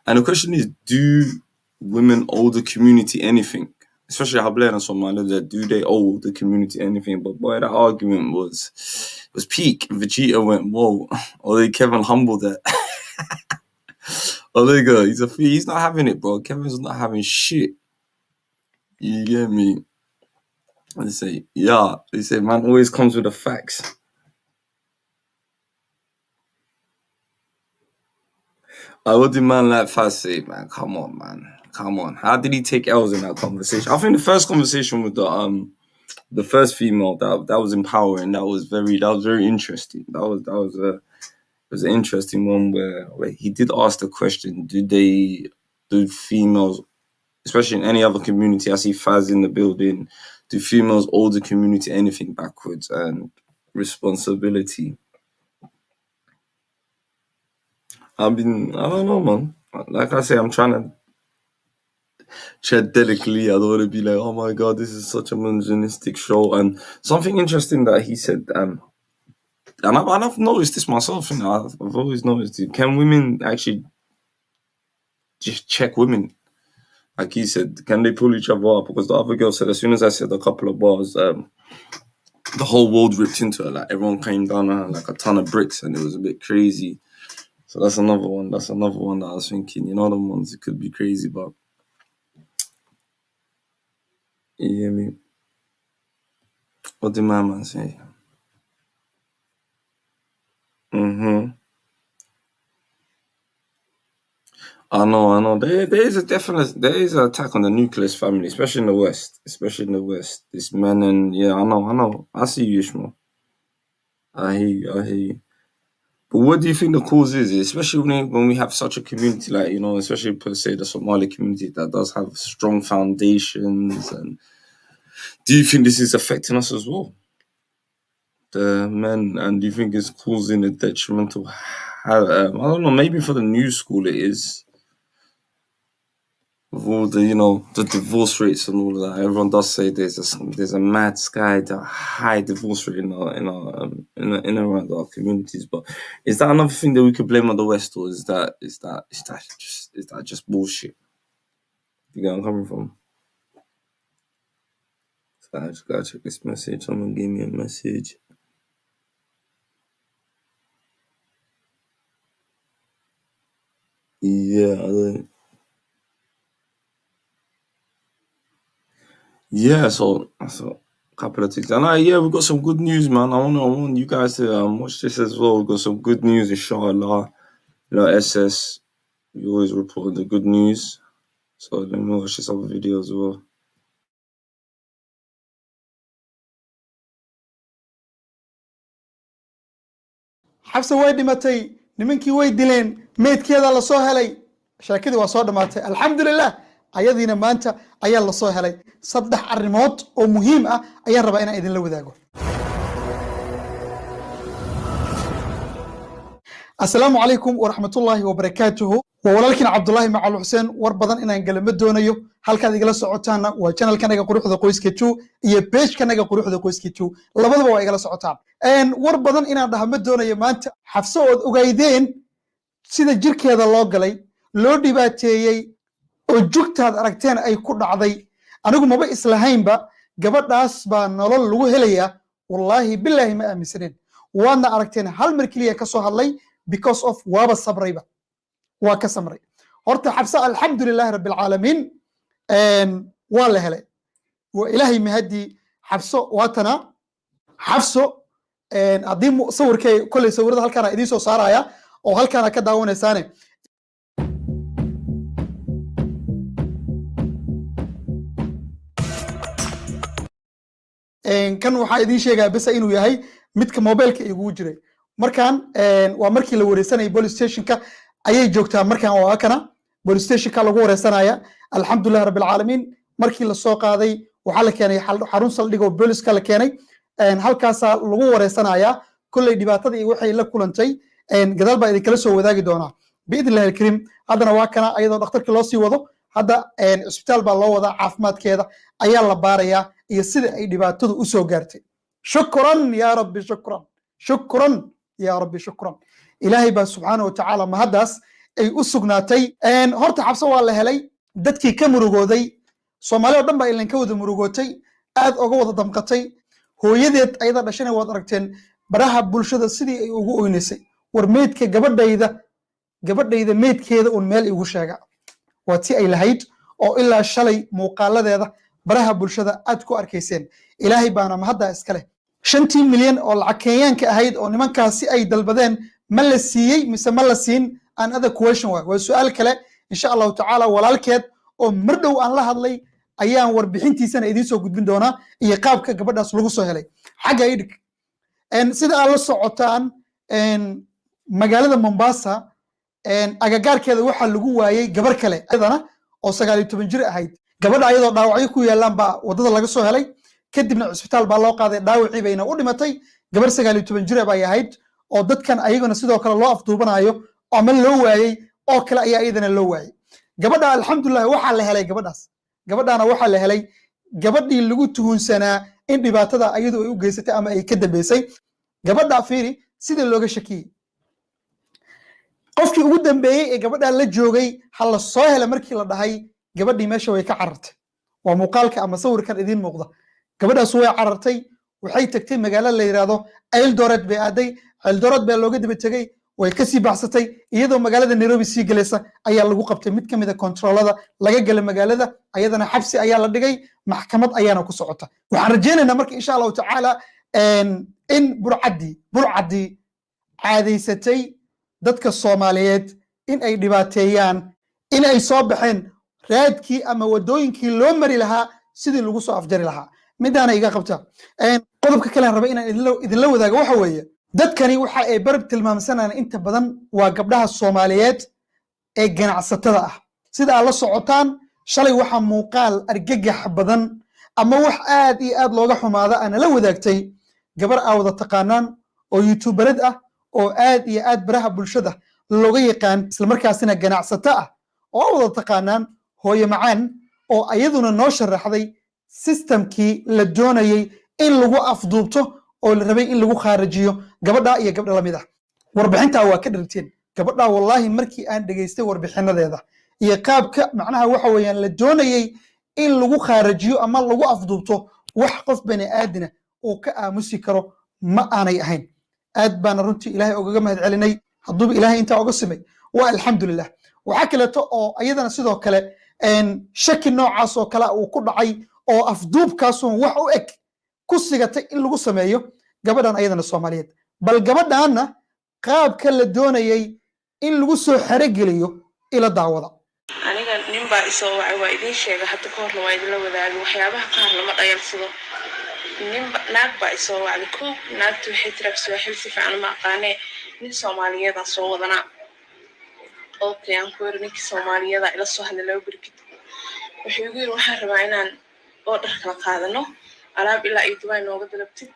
Speaker 1: and the question is, do women owe the community anything? Especially Hablair and Somaliland, do they owe the community anything? But boy, that argument was peak. Vegeta went, whoa. Or Kevin humbled that. Oh, there you go. He's not having it, bro. Kevin's not having shit. You get me? They say, man always comes with the facts. What did man like Faz say, man? Come on, man. Come on. How did he take L's in that conversation? I think the first conversation with the first female that was empowering. That was very interesting. That was an interesting one where he did ask the question: do females, especially in any other community, I see Faz in the building, do females owe the community anything backwards and responsibility? I don't know, man. Like I say, I'm trying to tread delicately. I don't want to be like, oh my God, this is such a misogynistic show. And something interesting that he said, and I've noticed this myself, you know, I've always noticed it. Can women actually just check women? Like he said, can they pull each other up? Because the other girl said, as soon as I said a couple of bars, the whole world ripped into her. Like everyone came down on her like a ton of bricks, and it was a bit crazy. So that's another one. That's another one that I was thinking, you know, the ones it could be crazy, but you hear me? What did my man say? I know. There is an attack on the nucleus family, especially in the West. This men and I know. I see you, Ishmael. I hear you. But what do you think the cause is? Especially when we have such a community, like, you know, especially per se the Somali community that does have strong foundations. And do you think this is affecting us as well? the men, and do you think it's causing a detrimental I don't know, maybe for the new school it is. With all the, the divorce rates and all of that, everyone does say there's a mad sky, the high divorce rate in and around our communities. But is that another thing that we could blame on the West, or is that just bullshit? You get where I'm coming from? So I just gotta check this message. Someone gave me a message. Yeah, so a couple of things. And we've got some good news, man. I want you guys to watch this as well. We've got some good news, inshallah. SS, we always report the good news. So let me watch this other video as well.
Speaker 11: xabsa way dhimatay nimankii way dileen meedkeeda la soo helay sheekadii waa soo dhamaatay alxamdulilah ayadiina maanta ayaa la soo helay 3 arrimood oo muhiim ah ayaan rabaa inaan idin la wadaago assalaamu calaykum waraxmatullaahi wabarakaatuhu walaalkiin cabdullaahi macal xuseen war badan inaan galama doonayo halkaad igala socotaana waa channelkanaga quruxda qoyska 2 iyo page-kanaga quruxda qoyska 2 labadaba waa igala socotaan war badan inaan dhahma doonayo maanta xafso ood ogaydeen sida jirkeeda loo galay loo dhibaateeyay oo jugtaad aragteen ay ku dhacday anigu maba islahaynba gabadhaas baa nolol lagu helayaa wallaahi billaahi ma aaminsaneen waadna aragteen hal mar keliya ka soo hadlay because of waaba sabrayba waa ka samray horta xabsa alxamdulilaahi rabbil caalamiin waa la helay waa ilaahay mahadii xabso waatana xabso haddii sawirkay kolley sawirada halkaana idiin soo saaraya oo halkaana ka daawanaysaane kan waxaa idiin sheegaa besa inuu yahay midka mobilka igu jiray markaan waa markii la wareysanayay police stationka ayay joogtaa markaan waa kana police stationka lagu wareysanaya alxamdulillah rabbil caalamiin markii la soo qaaday waxa la keenay xarun saldhig oo booliska la keenay halkaas lagu wareysanaya kullay dhibaatada iyo waxay la kulantay gadaal baa idin kala soo wadaagi doonaa biidnillahi alkarim haddana waa kana ayadoo dhakhtarkii loo sii wado hadda isbitaal baa loo wadaa caafimaadkeeda ayaa la baarayaa iyo sida ay dhibaatadu u soo gaartay shukran ya rabbi shukran ya rabbi shukran ilaahay baa subxaanahu watacaala mahaddaas ay u sugnaatay horta xabso waa la helay dadkii ka murugooday soomaali oo dhan baa ilan ka wada murugootay aad oga wada damqatay hooyadeed ayada dhashana waad aragteen baraha bulshada sidii ay ugu oynaysay war meydka gabadhayda meydkeeda uun meel igu sheega waa ti ay lahayd oo ilaa shalay muuqaaladeeda baraha bulshada aad ku arkayseen ilaahay baana mahaddaa iska leh 5 milyan oo lacag kenyaanka ahayd oo nimankaasi ay dalbadeen ma la siiyey mise ma la siin another question waa su'aal kale insha allahu tacaala walaalkeed oo mar dhow aan la hadlay ayaan warbixintiisana idiin soo gudbin doonaa iyo qaabka gabadhaas lagu soo helay xagga idhig sida aad la socotaan magaalada Mombasa agagaarkeeda waxaa lagu waayay gabar kale ayadana oo 19 jir ahayd gabadha ayadoo dhaawacyo ku yaalaan baa wadada laga soo helay kadibna isbitaal baa loo qaaday dhaawacii bayna u dhimatay gabar 19 jir bay ahayd oo dadkan ayaguna sidoo kale loo afduubanayo ama loo waayay oo kale ayaa ayadana loo waayay gabadha alxamdulillah waxaa la helay gabadhaana waxaa la helay gabadhii lagu tuhunsanaa in dhibaatada ayadu ay u geysatay ama ay ka dambeysay gabadha fiiri sida looga shakiyay qofkii ugu dambeeyay ee gabadha la joogay hal la soo helay markii la dhahay gabadhii meesha way ka carartay waa muuqaalka ama sawirkan idiin muuqda gabadhaas way carartay waxay tagtay magaalo la yiraahdo Eldoret bay aaday Eldoret baa looga daba tagay way ka sii baxsatay iyadoo magaalada Nairobi sii galaysa ayaa lagu qabtay mid kamid ah controlada laga galay magaalada ayadana xabsi ayaa la dhigay maxkamad ayaana ku socota waxaan rajaynaynaa marka insha Allah tacaala in burcadi caadaysatay dadka Soomaaliyeed in ay dhibaateeyaan in ay soo baxeen raadkii ama wadooyinkii loo mari lahaa sidii lagu soo afjari lahaa midaana iga qabta qodobka kale aan rabay inaan idinla wadaago waxa weeye dadkani waxa ay barab tilmaamsanayaan inta badan waa gabdhaha Soomaaliyeed ee ganacsatada ah sida aad la socotaan shalay waxa muuqaal argagax badan ama wax aad iyo aad looga xumaada ana la wadaagtay gabar aa wada taqaanaan oo youtuberad ah oo aad iyo aad baraha bulshada looga yaqaan isla markaasina ganacsato ah oo wada taqaanaan hooyo macaan oo ayaduna noo sharaxday systemkii la doonayay in lagu afduubto oo la rabay in lagu khaarijiyo gabadha iyo gabdha lamid ah warbixintaa waa ka dharteen gabadha wallahi markii aan dhageystay warbixinadeeda iyo qaabka macnaha waxa weeyaan la doonayay in lagu khaarijiyo ama lagu afduubto wax qof bani aadina oo ka aamusi karo ma aanay ahayn aad baan runtii ilaahay ugaga mahad celinay hadduuba ilaahay intaa uga simay waa alxamdulilah waxaa kaleeto oo ayadana sidoo kale shaki noocaas oo kale uu ku dhacay oo afduubkaasun wax u eg ku sigatay in lagu sameeyo gabadhan ayadana Soomaaliyeed bal gabadhaana qaabka la doonayay in lagu soo xarigeliyo ila daawada
Speaker 12: aniga nin baa isoo wacay waa idin sheegay hadda ka horna waa idinla wadaagay waxyaabaha qaar lama dhayarsado naag baa isoo wacday kow naagtu waxay tiraabs waa xil si fiican ma aqaanee nin Soomaaliyeed aan soo wadanaa okay aan ku yiri ninkii Soomaaliyeed ila soo hadlay laba bari kadib wuxuu igu yiri waxaan rabaa inaan order kala qaadano alaab ilaa ay Dubai nooga dalabtid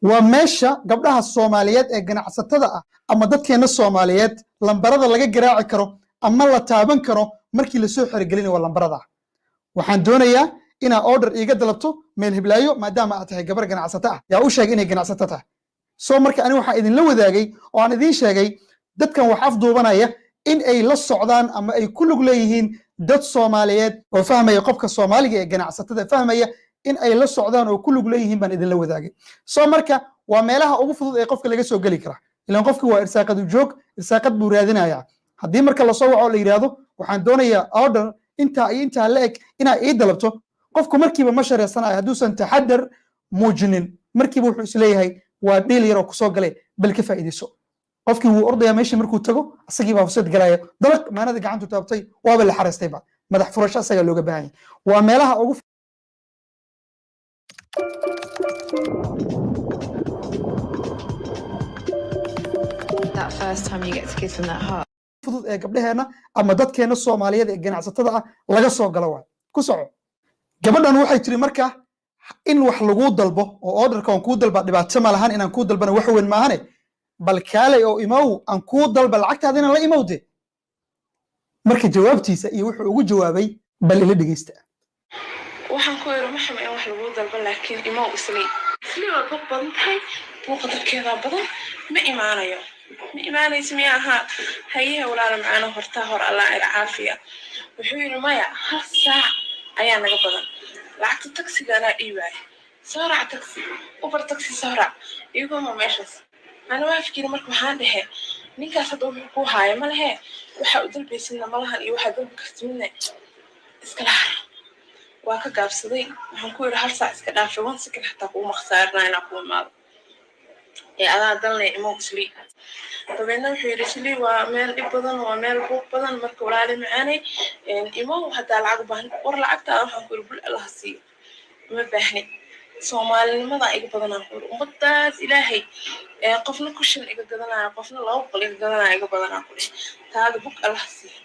Speaker 11: waa meesha gabdhaha Soomaaliyeed ee ganacsatada ah ama dadkeena Soomaaliyeed lambarada laga garaaci karo ama la taaban karo markii la soo xirigelinayo waa lambarada waxaan doonayaa inaa order iiga dalabto meel hiblaayo maadaama aad tahay gabar ganacsato ah yaa u sheegay inay ganacsato tahay soo marka aniga waxaan idinla wadaagay oo aan idiin sheegay dadkan wax afduubanaya in ay la socdaan ama ay ku lug leeyihiin dad Soomaaliyeed oo fahmaya qofka Soomaaliga ee ganacsatada fahmaya in ay la socdaan oo ku lug leeyihiin baan idinla wadaagay soo marka waa meelaha ugu fudud ee qofka laga soo gali kara ilaan qofkii waa irsaaqad u joog irsaaqad buu raadinayaa haddii marka la soo waco la yiraahdo waxaan doonayaa order intaa la eg inaa ii dalabto qofku markiiba ma shareysanayo hadduusan taxadar muujinin markiiba wuxuu isleeyahay waa dhiil yar oo kusoo galay bal ka faa'iidayso qofkii wuu ordayaa meeshii markuu tago asagii baa fursad galaya dalaq maanada gacantu taabtay waaba la xaraystayba madax furasho asagaa looga baahan yahay waa meelaha ugu
Speaker 13: that first time you get to kiss from that heart
Speaker 11: fudud ee gabdhaheena ama dadkeena Soomaaliyeed ee ganacsatada ah laga soo galo waa ku soco gabadhan waxay tiri marka in wax lagu dalbo oo orderka aan ku dalba dhibaato ma lahan inaan ku dalbana wax weyn ma ahane bal kaalay oo imaw aan ku dalba lacagtaadina la imawde marka jawaabtiisa iyo wuxuu ugu jawaabay bal ila dhageysta
Speaker 12: waxaan ku yiri maxay in wax lagu dalba laakiin imaw isli waa dad badan tahay qadarkeeda badan ma imaanayso miyaha hayaha walaalo macana horta hor Allah ila caafiya wuxuu yiri maya hal saac ayaa naga badan lacagta taksiga ana dhiibay soo taksi uber taksi soo iyagu ma meeshas ana waa fikir marka waxaan dhahay ninkaas hadda wuxuu ku haaya ma lahe waxa uu dalbaysiina ma lahan iyo waxa dalbi kartidna iska laha waa ka gaabsaday waxaan ku yiri hal saac iska dhaafay wan si kale xataa kuma khasaarnaa inaan ku imaado ee adaa dalnay imoo isli tabeena wuxuu yiri isli waa meel dhib badan waa meel buuq badan marka walaalo macaanay imoo hadaa lacag baahan war lacagta waxaan ku yiri bul Allah siiyo ma baahni Soomaalinimada iga badan aan ku yiri ummadaas Ilaahay qofna ku shan iga gadanaya qofna laba qol iga gadanaya iga badan aan ku yiri taada bug Allah siiyo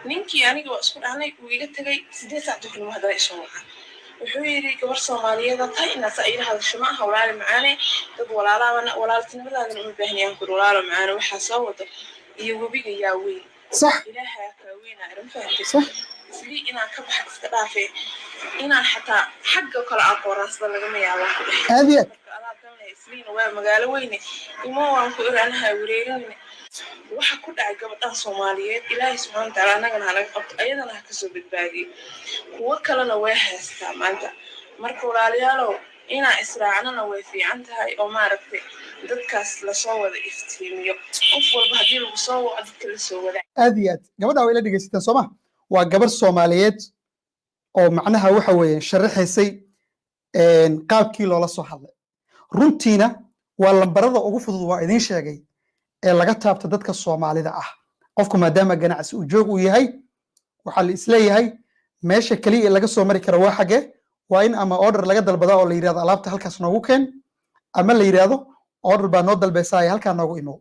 Speaker 12: ninkii aniga waa isku dhaanay uu iga tagay 8 saac duhur ma hadaa isoo waxa wuxuu yiri gabar Soomaaliyeed tahay inaad saayir hadasho ma aha walaalo macaanay dad walaaltinimadaada uma baahniyaan ku walaalo macaanay waxa soo wada iyo wabiga yaa weyn
Speaker 11: صح
Speaker 12: ilaahay ka weynaa arin fahamtay صح isli inaan ka baxo iska dhaafay inaan xataa xagga kala aqoonsada laga yaabo
Speaker 11: هذه
Speaker 12: isliina waa magaalo weyne imoo waan ku iraanahay wareerin waxa ku dhacay gabadhan Soomaaliyeed Ilaahay subhanahu wa ta'ala anagana halaga qabto ayadana ka soo badbaadiyo kuwa kalena way haystaa maanta marka walaalayaalow inaa israacnana way fiican tahay oo maaragtay dadkaas la soo wada iftiimiyo qof walba hadii lagu soo wado dadka la soo wada
Speaker 11: aad gabadha way la dhageysataan Soomaa waa gabar Soomaaliyeed oo macnaha waxa weeye sharaxaysay qaabkii loola soo hadlay runtiina waa lambarada ugu fudud waa idin sheegay ee laga taabto dadka Soomaalida ah qofku maadaama ganacsi uu joog u yahay waxa la isleeyahay meesha kaliya laga soo mari karo waa xagee waa in ama order laga dalbado oo la yiraahdo alaabta halkaas noogu keen ama la yiraahdo order baa noo dalbaysaa halka noogu imo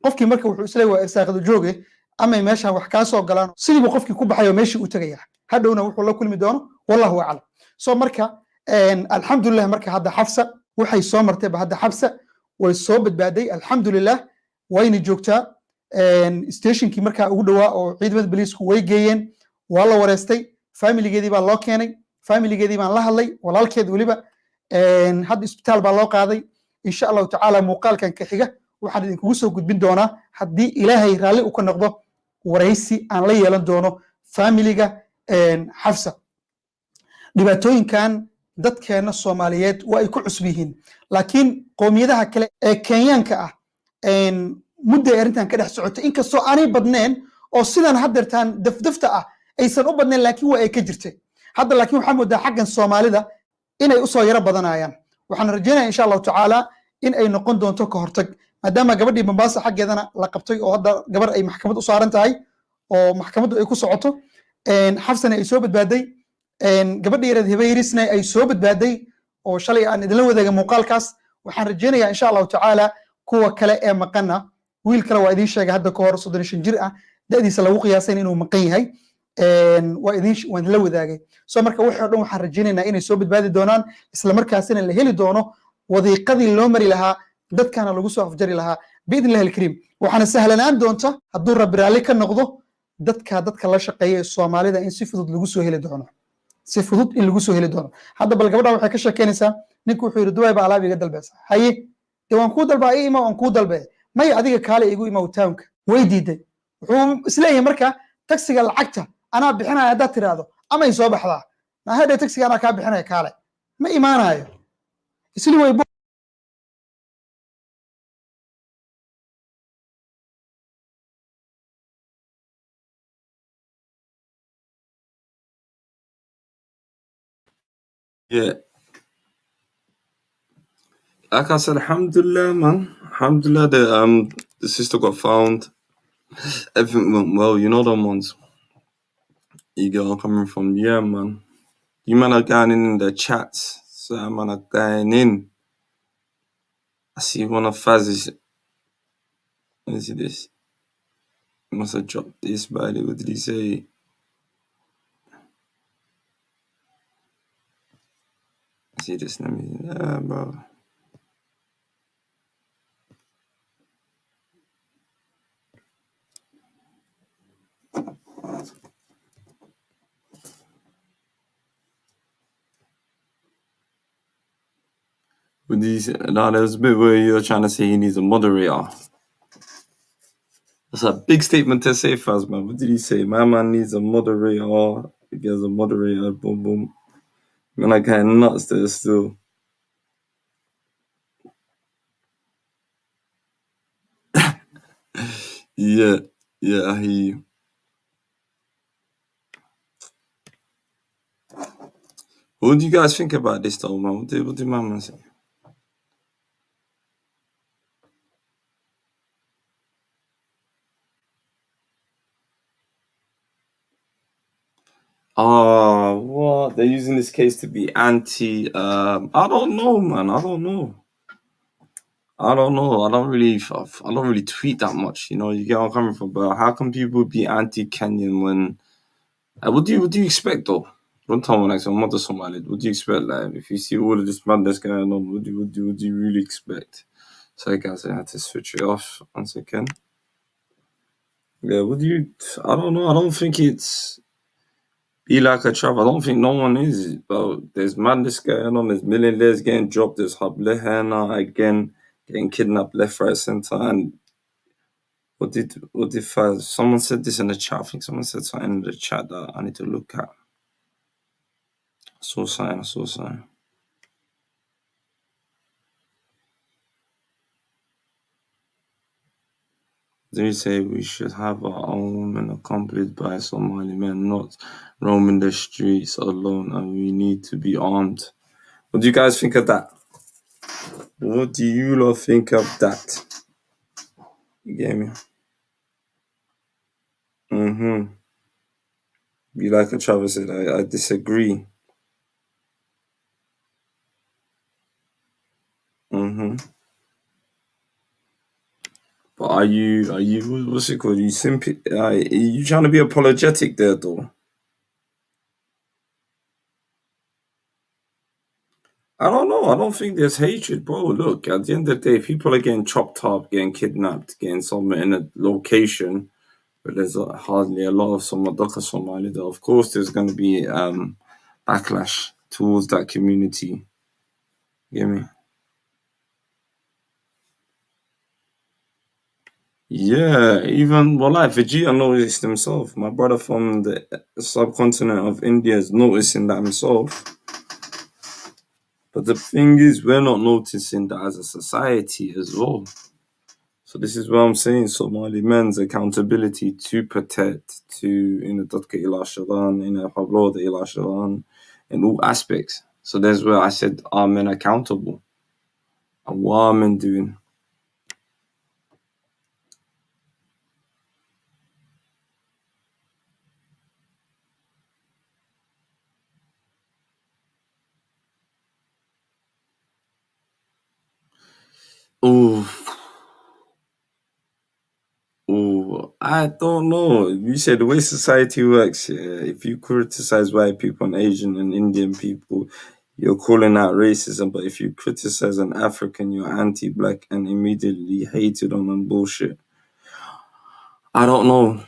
Speaker 11: qofkii marka wuxuu isleeyahay waa irsaaqadu jooge ama meesha wax ka soo galaan sidii qofkii ku baxayo meeshii uu tagayaa hadhowna wuxuu la kulmi doono wallahu a'lam soo marka alxamdulillah marka hadda Xafsa waxay soo martay ba hadda xabsa way soo badbaaday alxamdulilah wayna joogtaa stationkii markaa ugu dhowaa oo ciidamada boliisku way geeyeen waa la wareystay familigeedii baa loo keenay familigeedii baan la hadlay walaalkeed weliba hadda isbitaal baa loo qaaday insha allahu tacaala muuqaalkan ka xiga waxaan idinkugu soo gudbin doonaa haddii ilaahay raalli u ka noqdo waraysi aan la yeelan doono familiga xafsa dhibaatooyinkan dadkeena soomaaliyeed waa ay ku cusub yihiin laakiin qowmiyadaha kale ee kenyaanka ah mudday arrintan ka dhex socotay inkastoo aanay badneen oo sidan haddeertaan dafdafta ah aysan u badnayn laakiin waa ay ka jirtay hadda laakiin waxaa moodaa xaggan soomaalida inay usoo yaro badanayaan waxaan rajeynaya insha allahu tacaala in ay noqon doonto ka hortag maadaama gabadhii Mombasa xaggeedana la qabtay oo hadda gabar ay maxkamad u saaran tahay oo maxkamaddu ay ku socoto xafsana ay soo badbaaday gabadhii yareed Hibayrisna ay soo badbaaday oo shalay aan idinla wadaaga muuqaalkaas waxaan rajeynayaa insha allahu tacaala kuwa kale ee maqana wiil kale waa idin sheegay hadda ka hor 35 jir ah da'diisa lagu qiyaasay inuu maqan yahay waan la wadaagay soo marka wixii oo dhan waxaan rajeynaynaa inay soo badbaadi doonaan isla markaasina la heli doono wadiiqadii loo mari lahaa dadkana lagu soo afjari lahaa biidn illahi alkariim waxaana sahlanaan doonta hadduu rabbi raalli ka noqdo dadka la shaqeeya soomaalida in si fudud lagu soo heli doono si fudud in lagu soo heli doono hadda bal gabadha waxay ka sheekeynaysaa ninku wuxuu yidhi dubai baa alaab iga dalbaysa haye dee waan kuu dalbaa ii ima waan kuu dalbee maya adiga kaale igu ima townka way diiday wuxuu isleeyahay marka taksiga lacagta anaa bixinaya haddaad tiraahdo amay soo baxdaa mahadhe taksiga anaa kaa bixinaya kaale ma imaanayo isli way
Speaker 1: Yeah. Like I said, alhamdulillah, man. Alhamdulillah, the sister got found. Everything went well. You know them ones. You get on coming from, yeah, man. You man are going in the chats. So man are going in. I see one of Faz's. Let me see this. He must have dropped this, by the way. What did he say? See this, let me. Yeah, bro. With these, no, there's a bit where you're trying to say he needs a moderator. That's a big statement to say, Faz, man. What did he say? My man needs a moderator. He gets a moderator. Boom, boom. Man, I kind of nuts there still. Yeah, I hear you. What do you guys think about this, though, man? What did my man say? What? They're using this case to be anti. I don't know, man. I don't know. I don't really tweet that much. You know, you get where I'm coming from. But how can people be anti-Kenyan when? What do you expect, though? Don't tell me like some mother Somali. What do you expect? Like, if you see all of this madness going on, what do you really expect? So, guys, I had to switch it off once again. Yeah, I don't know. I don't think it's be like a trap. I don't think no one is. But there's madness going on. There's millionaires getting dropped. There's Hablehana again getting kidnapped left, right, center. And what did someone said this in the chat? I think someone said something in the chat that I need to look at. I saw something. They say we should have our own women accompanied by Somali men, not roaming the streets alone, and we need to be armed. What do you guys think of that? What do you lot think of that? You get me? Be like a Travis said, I disagree. But are you what's it called? Are you trying to be apologetic there, though? I don't know. I don't think there's hatred, bro. Look, at the end of the day, people are getting chopped up, getting kidnapped, getting somewhere in a location where there's hardly a lot of Somali. Of course, there's going to be backlash towards that community. You get me? Yeah, even like Vegeta noticed himself. My brother from the subcontinent of India is noticing that himself. But the thing is, we're not noticing that as a society as well. So this is what I'm saying. Somali men's accountability to protect, to dadka ilaashadaan, hablooda ilaashadaan, in all aspects. So that's where I said, are men accountable? And what are men doing? Oh, I don't know. You said the way society works, yeah, if you criticize white people and Asian and Indian people, you're calling out racism. But if you criticize an African, you're anti-black and immediately hated on and bullshit. I don't know.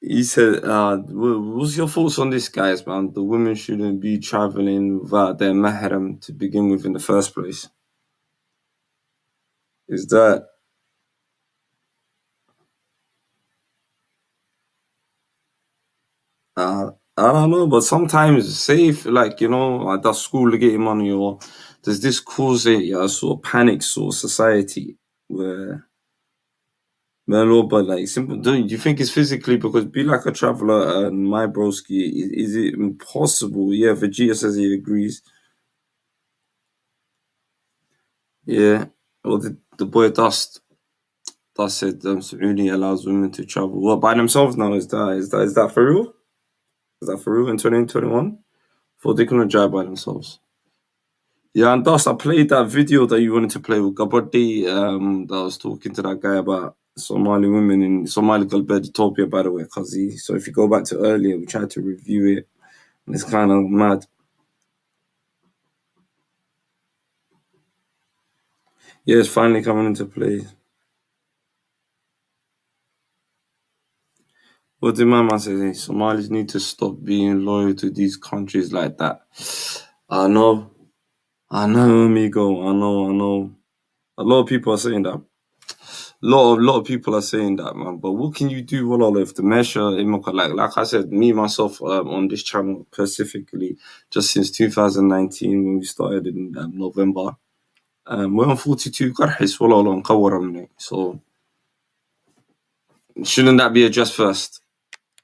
Speaker 1: He said, what's your thoughts on this, guys, man? The women shouldn't be traveling without their mahram to begin with in the first place. Is that... I don't know, but sometimes safe, like, like that school getting money, or does this cause a sort of panic sort of society where... Well, but like simple, do you think it's physically, because be like a traveler and my broski, is it impossible? Yeah, Vegeta says he agrees. Yeah, well, the boy Dust said Saudi allows women to travel what, by themselves now. Is that for real? Is that for real in 2021? For they couldn't drive by themselves. Yeah, and Dust, I played that video that you wanted to play with Gabardie, that was talking to that guy about Somali women in Somali Utopia, by the way, because so if you go back to earlier, we tried to review it, and it's kind of mad. Yeah, it's finally coming into play. What did my man say? Somalis need to stop being loyal to these countries like that. I know, amigo. I know. A lot of people are saying that. A lot of people are saying that, man. But what can you do, Wallah, if the measure, like I said, me myself on this channel specifically, just since 2019 when we started in November, we're on 42 قرحس والله نقور مني. So shouldn't that be addressed first?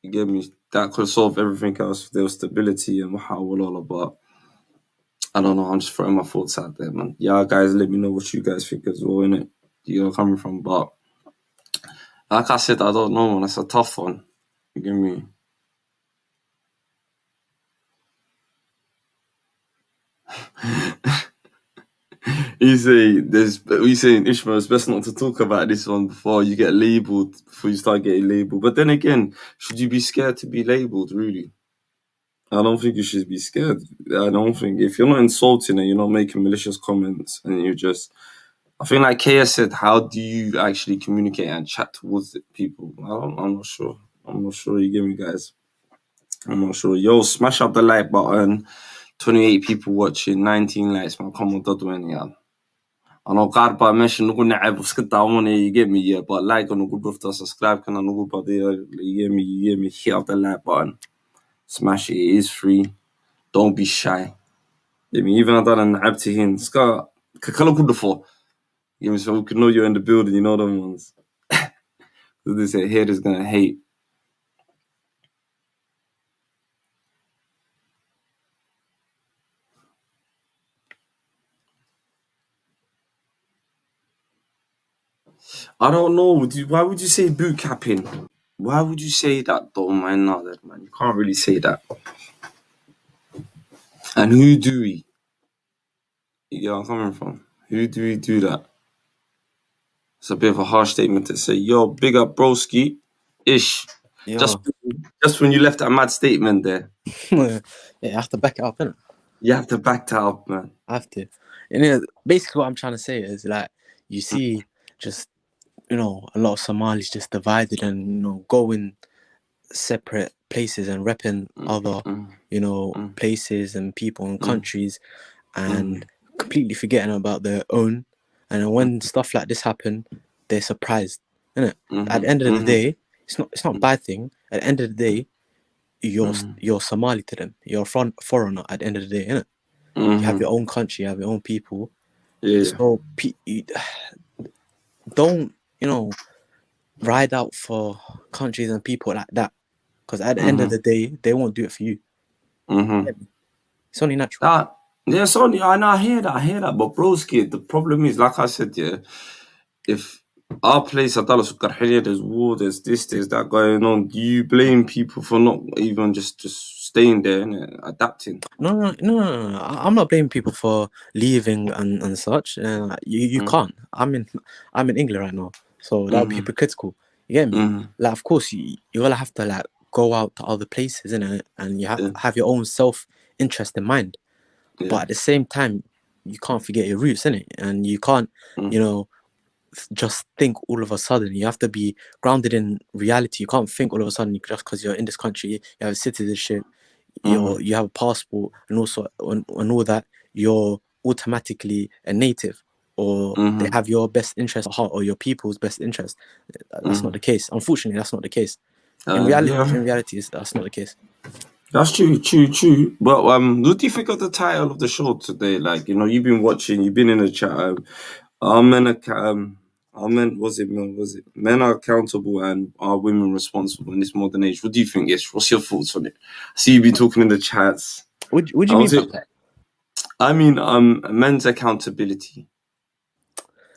Speaker 1: You get me? That could solve everything else if there was stability and wallah, but I don't know. I'm just throwing my thoughts out there, man. Yeah, guys, let me know what you guys think as well, innit? You're coming from, but like I said, I don't know, man. It's a tough one. You get me? He's saying Ishmael, it's best not to talk about this one before you get labelled, before you start getting labelled. But then again, should you be scared to be labelled, really? I don't think you should be scared. I don't think, if you're not insulting and you're not making malicious comments and you're just... I think like Kaya said, how do you actually communicate and chat towards people? I'm not sure. I'm not sure, you get me, guys? I'm not sure. Yo, smash up the like button. 28 people watching, 19 likes, man. Come on, don't yeah. I know Karpa mentioned no نعب وسكت عموني, you get me, yeah. But like on good bufta, subscribe can no good but you get me, hit up the like button. Smash it, it is free. Don't be shy. Yeah, me, even though I'm نعبت هين, ska ككلو كده فوق. You know, so we can know you're in the building, you know them ones. They say haters gonna hate. I don't know. Why would you say boot capping? Why would you say that though, man? Not that, man. You can't really say that. And who do we? You get where I'm coming from? Who do we do that? It's a bit of a harsh statement to say. Yo, big up broski. Ish.
Speaker 14: Yo.
Speaker 1: Just Just when you left a mad statement there.
Speaker 14: Yeah, I have to back it up, innit?
Speaker 1: You have to back that up, man.
Speaker 14: I have to. And basically what I'm trying to say is like, you see just, a lot of Somalis just divided and, going separate places and repping other, places and people and countries and completely forgetting about their own. And then when stuff like this happen, they're surprised, innit? At the end of the day, it's not a bad thing. At the end of the day, you're Somali to them. You're a foreigner at the end of the day, innit? You have your own country, you have your own people.
Speaker 1: Yeah.
Speaker 14: So don't, ride out for countries and people like that. Because at the end of the day, they won't do it for you. It's only natural.
Speaker 1: Yeah, it's only, I hear that. But broski, the problem is, like I said, yeah, if our place at Dallas there's war, there's this, there's that going on, do you blame people for not even just staying there and adapting?
Speaker 14: No. I'm not blaming people for leaving and such. You can't. I'm in England right now, so that would be hypocritical. You get me? Like, of course, you gotta have to like go out to other places, innit? And you have your own self-interest in mind. But at the same time, you can't forget your roots, innit? And you can't, just think all of a sudden. You have to be grounded in reality. You can't think all of a sudden just because you're in this country, you have citizenship, you have a passport, and also and all that, you're automatically a native, or they have your best interest at heart, or your people's best interest. That's not the case. Unfortunately, that's not the case. In reality, that's not the case.
Speaker 1: That's true. But what do you think of the title of the show today? Like, you've been watching, you've been in the chat. Men are accountable and are women responsible in this modern age? What do you think, Ish? What's your thoughts on it? I see you've been talking in the chats.
Speaker 14: What do you mean by that?
Speaker 1: I mean, men's accountability.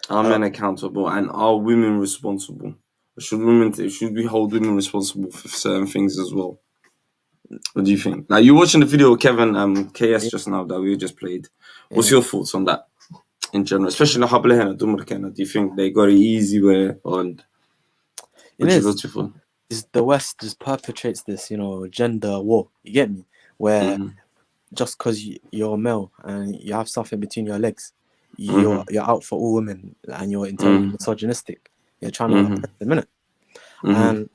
Speaker 1: Are men accountable and are women responsible? Should we hold women responsible for certain things as well? What do you think? Like, you're watching the video of Kevin KS just now that we just played. What's your thoughts on that in general? Especially do you think they got it easy where and
Speaker 14: the West just perpetrates this, gender war. You get me? Where just because you're a male and you have something between your legs, you're out for all women and you're entirely misogynistic. You're trying to oppress them, innit? And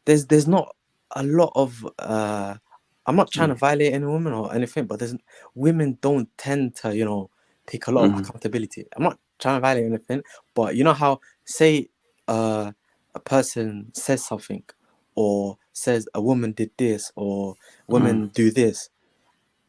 Speaker 14: there's not a lot of I'm not trying to violate any woman or anything, but women don't tend to take a lot of accountability. I'm not trying to violate anything, but you know how, say a person says something or says a woman did this or women do this,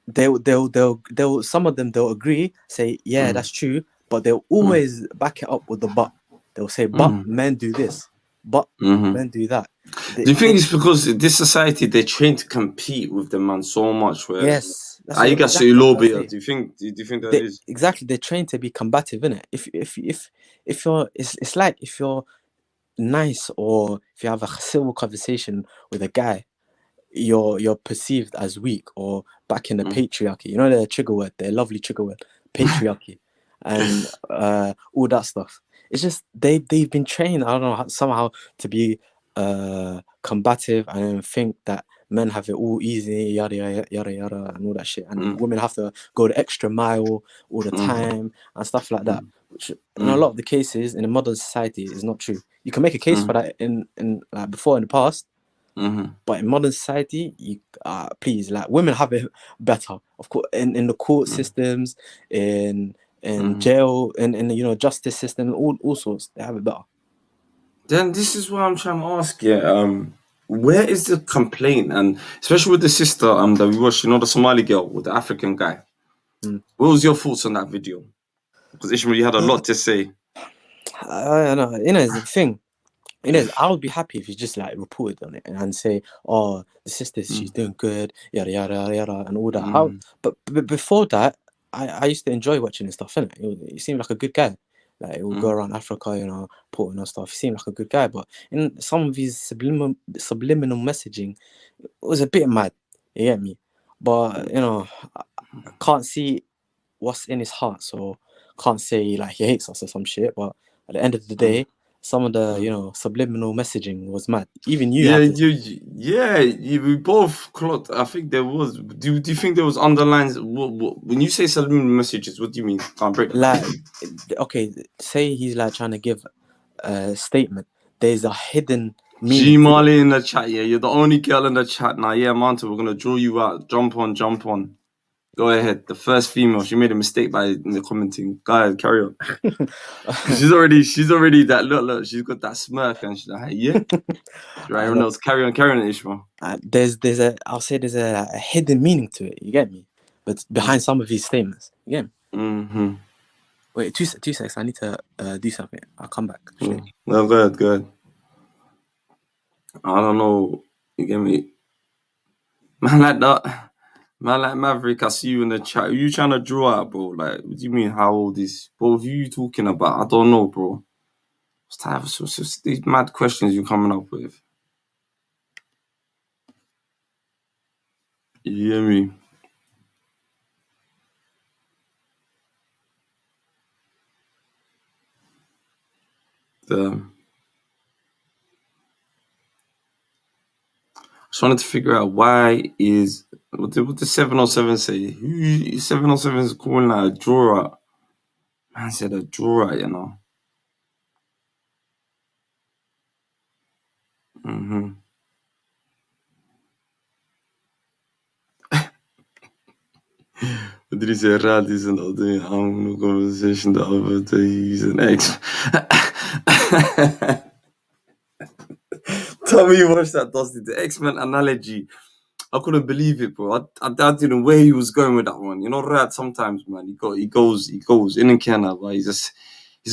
Speaker 14: they'll some of them, they'll agree, say that's true, but they'll always back it up with the but. They'll say but men do this, but men do that.
Speaker 1: Do you think it's because in this society they're trained to compete with the man so much? Where
Speaker 14: yes,
Speaker 1: do you think that is
Speaker 14: exactly? They're trained to be combative, innit? If you're, it's like if you're nice or if you have a civil conversation with a guy, you're perceived as weak or back in the patriarchy. You know, their trigger word, their lovely trigger word, patriarchy, and all that stuff. It's just they've been trained, I don't know, somehow to be combative and think that men have it all easy, yada yada and all that shit, and women have to go the extra mile all the time and stuff like that, which in a lot of the cases in a modern society is not true. You can make a case for that in before in the past, but in modern society, you please, like, women have it better, of course, in the court systems, in jail, in justice system, all sorts, they have it better.
Speaker 1: Then this is what I'm trying to ask you. Where is the complaint? And especially with the sister that we watched, the Somali girl with the African guy. What was your thoughts on that video? Because Ishmael, you had a lot to say.
Speaker 14: I know, it's the thing. I would be happy if you just like reported on it and say, "Oh, the sister, she's doing good, yada yada yada," and all that. But before that, I used to enjoy watching his stuff. Innit? He seemed like a good guy. Like, he would go around Africa, reporting on stuff. He seemed like a good guy, but in some of his subliminal messaging, it was a bit mad. You get me? But I can't see what's in his heart, so can't say like he hates us or some shit. But at the end of the day, some of the subliminal messaging was mad. Even you
Speaker 1: Yeah,
Speaker 14: had to.
Speaker 1: we both clocked. I think there was. Do you think there was underlines? When you say subliminal messages, what do you mean? Can't break them.
Speaker 14: Like, okay, say he's like trying to give a statement. There's a hidden meaning.
Speaker 1: G-Marley in the chat, yeah. You're the only girl in the chat now. Yeah, Manta, we're going to draw you out. Jump on. Go ahead. The first female. She made a mistake by commenting. Go ahead, carry on. she's already that, look. She's got that smirk and she's like, yeah. Right, everyone else, carry on, Ishmael.
Speaker 14: I'll say there's a hidden meaning to it. You get me? But behind some of these statements, you get me?
Speaker 1: Mm-hmm.
Speaker 14: Wait, two seconds. I need to do something. I'll come back.
Speaker 1: No, go ahead. I don't know. You get me? Man like that. Man like Maverick, I see you in the chat. Are you trying to draw out, bro? Like, what do you mean, how old is... Both you talking about? I don't know, bro. What's these mad questions you're coming up with? You hear me? I just wanted to figure out why is... What did 707 say? 707 is calling out a drawer. Man said a drawer, you know. Mm-hmm. What did he say? Rad is an other conversation the other day. He's an ex. Tell me you watched that, Dusty. The X-Men analogy. I couldn't believe it, bro. I didn't know where he was going with that one. You know, Rad sometimes, man. He goes in and can, but he's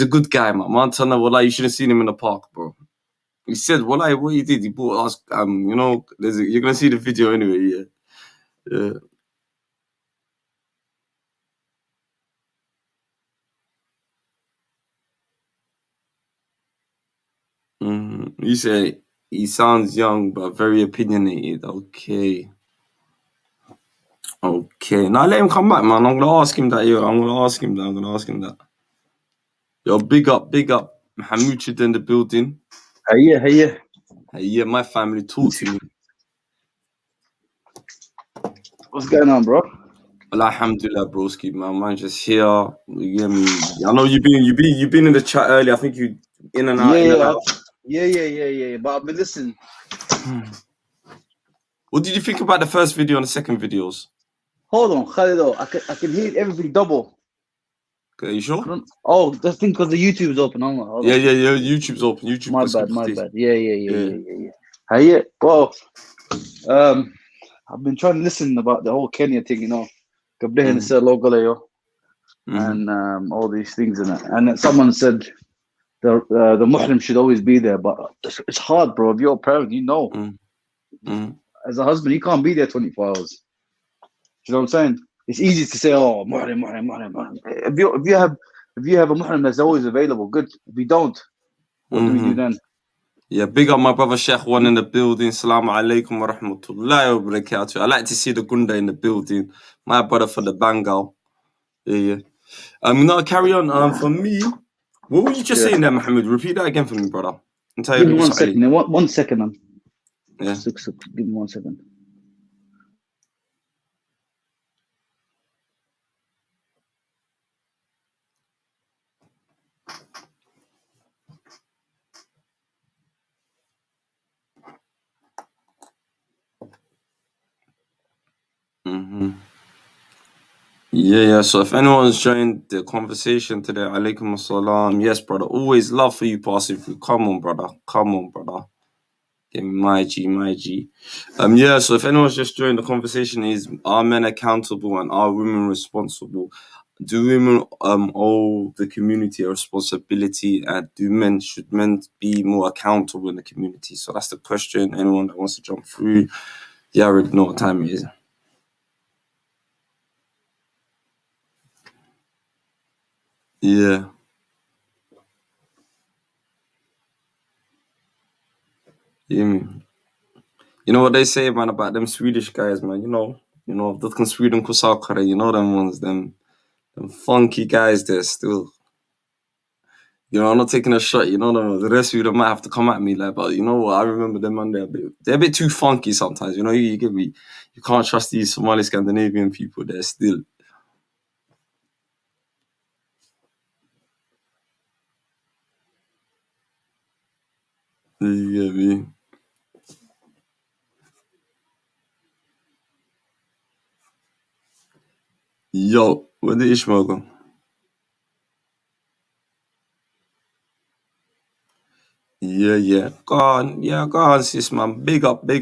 Speaker 1: a good guy, man. Montana, well, you should have seen him in the park, bro. He said, what he did, he bought us, you're gonna see the video anyway, yeah. You say he sounds young but very opinionated. Okay. Now let him come back, man. I'm gonna ask him that. Yo, big up. Hamuchid in the building. Hey, my family, talk to me.
Speaker 15: What's going on, bro?
Speaker 1: Well, alhamdulillah, broski, man. Just here. You get me? I know you've been in the chat earlier. I think you in and out.
Speaker 15: Yeah. But I've been listening.
Speaker 1: What did you think about the first video and the second videos?
Speaker 15: Hold on, Khalid. I can hear everything double.
Speaker 1: Okay, you sure?
Speaker 15: That's thing because the YouTube's open. Hold on.
Speaker 1: Yeah. YouTube's open.
Speaker 15: My bad. Yeah. Well, I've been trying to listen about the whole Kenya thing, you know, and all these things in it. And then someone said the Muslim should always be there, but it's hard, bro. If you're a parent, you know, as a husband, you can't be there 24 hours. You know what I'm saying? It's easy to say, oh, Muslim. If you have a Muslim that's always available, good. If you don't, what do we do then?
Speaker 1: Yeah, big up my brother Sheikh One in the building. Assalamu alaikum wa rahmatullahi wa barakatuh. I like to see the Gunda in the building. My brother for the Bangal. Yeah. Now carry on. For me, what were you just saying there, Mohammed? Repeat that again for me, brother.
Speaker 15: Give me 1 second. 1 second, man.
Speaker 1: Yeah.
Speaker 15: Give me 1 second.
Speaker 1: Yeah. So if anyone's joined the conversation today, alaikum assalam. Yes, brother. Always love for you passing through. Come on, brother. Give me my G. Yeah. So if anyone's just joined the conversation, are men accountable and are women responsible? Do women owe the community a responsibility, and should men be more accountable in the community? So that's the question. Anyone that wants to jump through, I already know what time it is. Yeah. You know what they say, man, about them Swedish guys, man. You know, that can Sweden kusakare. You know them ones, them funky guys. They're still. You know, I'm not taking a shot. You know, the rest of you might have to come at me, like, but you know what? I remember them, man. They're a bit too funky sometimes. You know, you get me. You can't trust these Somali Scandinavian people. They're still. You get me? Yo, where did Ishmael go? Yeah. Go on, sis, man. Big up. Yeah.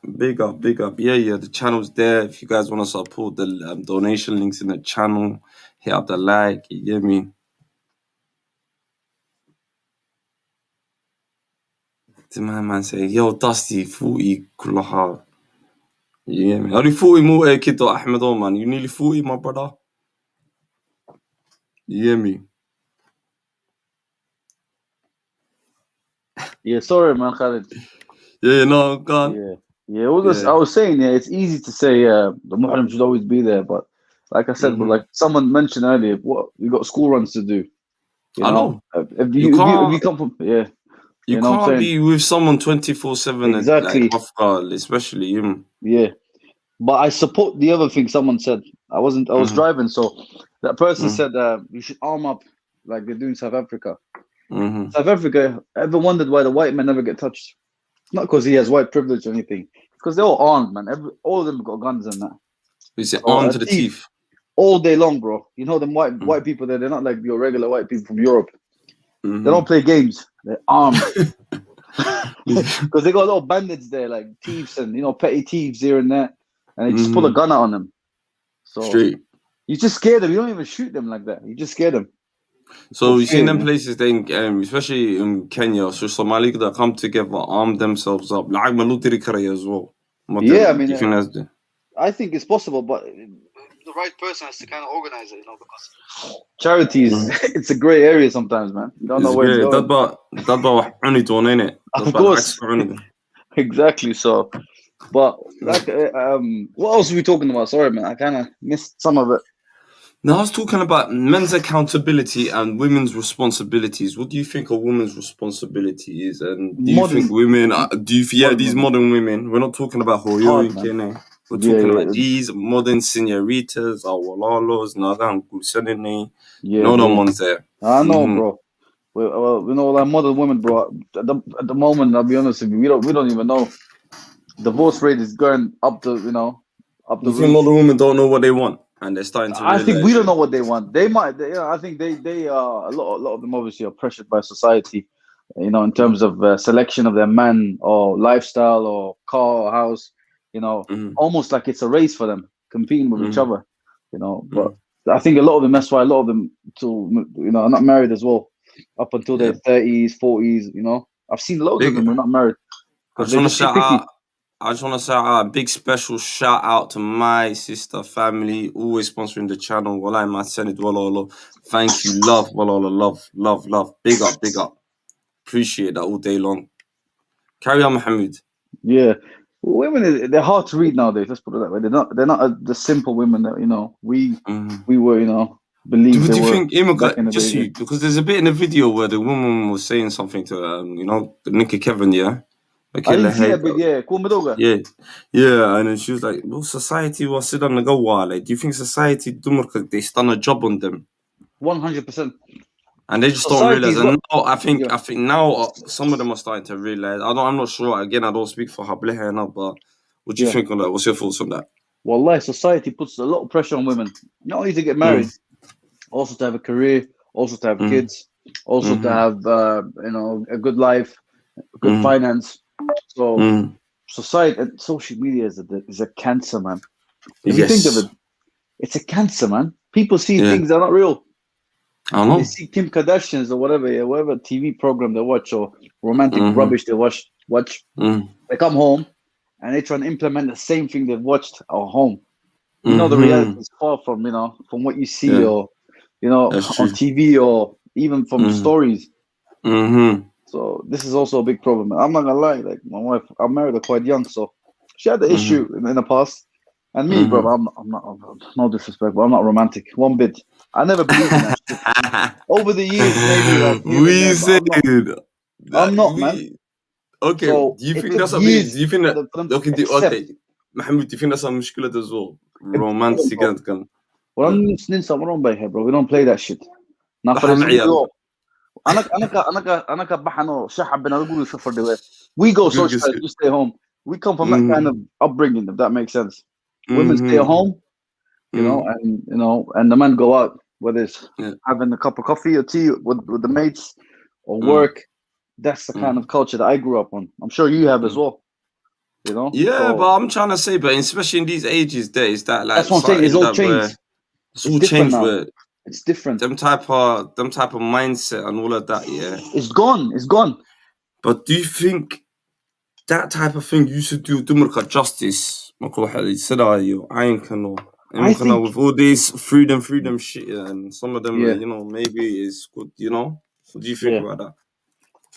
Speaker 1: The channel's there. If you guys want to support, the donation links in the channel. Hit up the like. You get me? The man saying, yo, Dusty, 40 كلها. You get me? Are you 40 مو كده Ahmed, man? You nearly 40, my brother. You get me?
Speaker 15: Yeah, sorry, man, Khalid.
Speaker 1: Yeah, no, go on.
Speaker 15: Yeah. I was saying, it's easy to say the Muhrim should always be there, but like I said, but like someone mentioned earlier, what you got school runs to do. You know, if you come from
Speaker 1: you can't be with someone 24/7
Speaker 15: exactly
Speaker 1: like off guard, especially you.
Speaker 15: Yeah, but I support the other thing someone said. I was driving, so that person said you should arm up like they do in South Africa. South Africa, ever wondered why the white men never get touched? Not because he has white privilege or anything. Because they're all armed, man. All of them got guns and that.
Speaker 1: Is it armed to the teeth?
Speaker 15: All day long, bro. You know them white people there, they're not like your regular white people from Europe. They don't play games. They're armed. Because they got little bandits there, like thieves and petty thieves here and there. And they just pull a gun out on them. So you just scare them. You don't even shoot them like that. You just scare them.
Speaker 1: So you see in them places, especially in Kenya, so Somali that come together, arm themselves up. Like as well.
Speaker 15: Yeah, I mean, I think it's possible, but the right person has to kind of organize it, because charities, it's a gray area sometimes, man. You don't know where it's going. Of course. Exactly. So, but like, what else are we talking about? Sorry, man, I kind of missed some of it.
Speaker 1: Now, I was talking about men's accountability and women's responsibilities. What do you think a woman's responsibility is? And do you think women, these modern women, we're not talking about Hoyo, we're talking about these modern senoritas, our walalos, Nagan Gulsanini, no one's there.
Speaker 15: I know, bro. Well, like modern women, bro. At the moment, I'll be honest with you, we don't even know. Divorce rate is going up to, up the roof.
Speaker 1: You think modern women don't know what they want? And they're starting to realize.
Speaker 15: I think we don't know what they want. They might. I think they are a lot of them obviously are pressured by society, in terms of selection of their man or lifestyle or car or house. Almost like it's a race for them, competing with each other. But I think a lot of them. That's why a lot of them, are not married as well, up until their 30s, 40s. I've seen loads of them who are not married.
Speaker 1: I just want to say a big special shout out to my sister family, always sponsoring the channel. Walai ma senid walala. Thank you, love, walala, love. Big up. Appreciate that all day long. Carry on, Mohammed.
Speaker 15: Yeah, women, they're hard to read nowadays. Let's put it that way. They're not the simple women that we were believe.
Speaker 1: Do you think because there's a bit in the video where the woman was saying something to the Nicky Kevin, yeah.
Speaker 15: I didn't see that bit,
Speaker 1: yeah, and then she was like, well, society was sit on the go while. Do you think society they done a job on them?
Speaker 15: 100%.
Speaker 1: And they just don't realize. And now I think now some of them are starting to realize. I'm not sure. Again, I don't speak for Hableha now, but what do you think on that? What's your thoughts on that?
Speaker 15: Wallahi, society puts a lot of pressure on women. Not only to get married, also to have a career, also to have kids, also to have a good life, good finance. So society and social media is a cancer, man. If you think of it, it's a cancer, man. People see things that are not real.
Speaker 1: I know.
Speaker 15: They see Kim Kardashians or whatever TV program they watch or romantic rubbish they watch. They come home and they try and implement the same thing they've watched at home. The reality is far from from what you see or on TV or even from stories. So this is also a big problem. I'm not gonna lie, like my wife, I married her quite young, so she had the issue in the past. And me, bro, I'm not no disrespect, but I'm not romantic one bit. I never believed in that Over the years, maybe like here and
Speaker 1: We
Speaker 15: there,
Speaker 1: said
Speaker 15: I'm not, man.
Speaker 1: Okay,
Speaker 15: So
Speaker 1: do you
Speaker 15: it
Speaker 1: think
Speaker 15: took
Speaker 1: that's a bit?
Speaker 15: years
Speaker 1: Do you think that?
Speaker 15: for them to
Speaker 1: Okay,
Speaker 15: accept.
Speaker 1: okay, Mohammed, do you think that's a mushkila as well? Romantic kan.
Speaker 15: Well, I'm ننسى مرون بيها, bro. We don't play that shit. Now, for
Speaker 1: Waxa
Speaker 15: example,
Speaker 1: maciyal.
Speaker 15: أنا بحنو شحب بنا نقول شوف the way. We go socialize, we stay home. We come from that kind of upbringing, if that makes sense. Women stay at home, you know, and the men go out, whether it's having a cup of coffee or tea with the mates or work. That's the kind of culture that I grew up on. I'm sure you have as well. You know?
Speaker 1: Yeah,
Speaker 15: So,
Speaker 1: but I'm trying to say, but especially in these ages, days that like
Speaker 15: that's what I'm saying. It's all changed.
Speaker 1: It's all changed where
Speaker 15: it's different.
Speaker 1: Them type of mindset and all of that, yeah.
Speaker 15: It's gone. It's gone.
Speaker 1: But do you think that type of thing used to do dumarka justice? I think with all this freedom shit, and some of them, you know, maybe is good. You know, what do you think about that?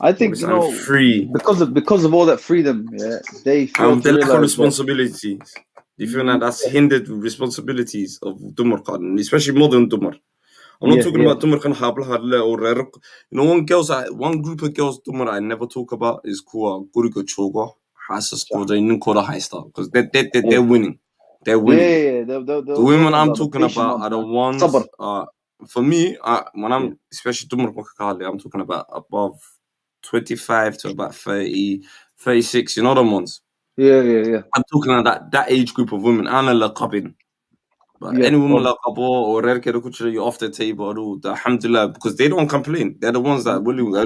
Speaker 15: I think you know,
Speaker 1: free
Speaker 15: because of all that freedom, they feel
Speaker 1: the lack of
Speaker 15: responsibilities.
Speaker 1: Do you feel that that's hindered responsibilities of dumarka, especially modern dumar? I'm not talking about dumar kan hablaha or you know, one group of girls dumar I never talk about is called guriga choga hasaskooda ninkooda haysta because they're winning. They're winning. The women I'm talking about are the ones for me when I'm especially dumar I'm talking about above 25 to about 30, 36, you know them ones.
Speaker 15: Yeah.
Speaker 1: I'm talking about that age group of women. Ana laqabin. But any woman like Abo or Rerke Kuchra, you're off the table, alhamdulillah, because they don't complain. They're the ones that will. It's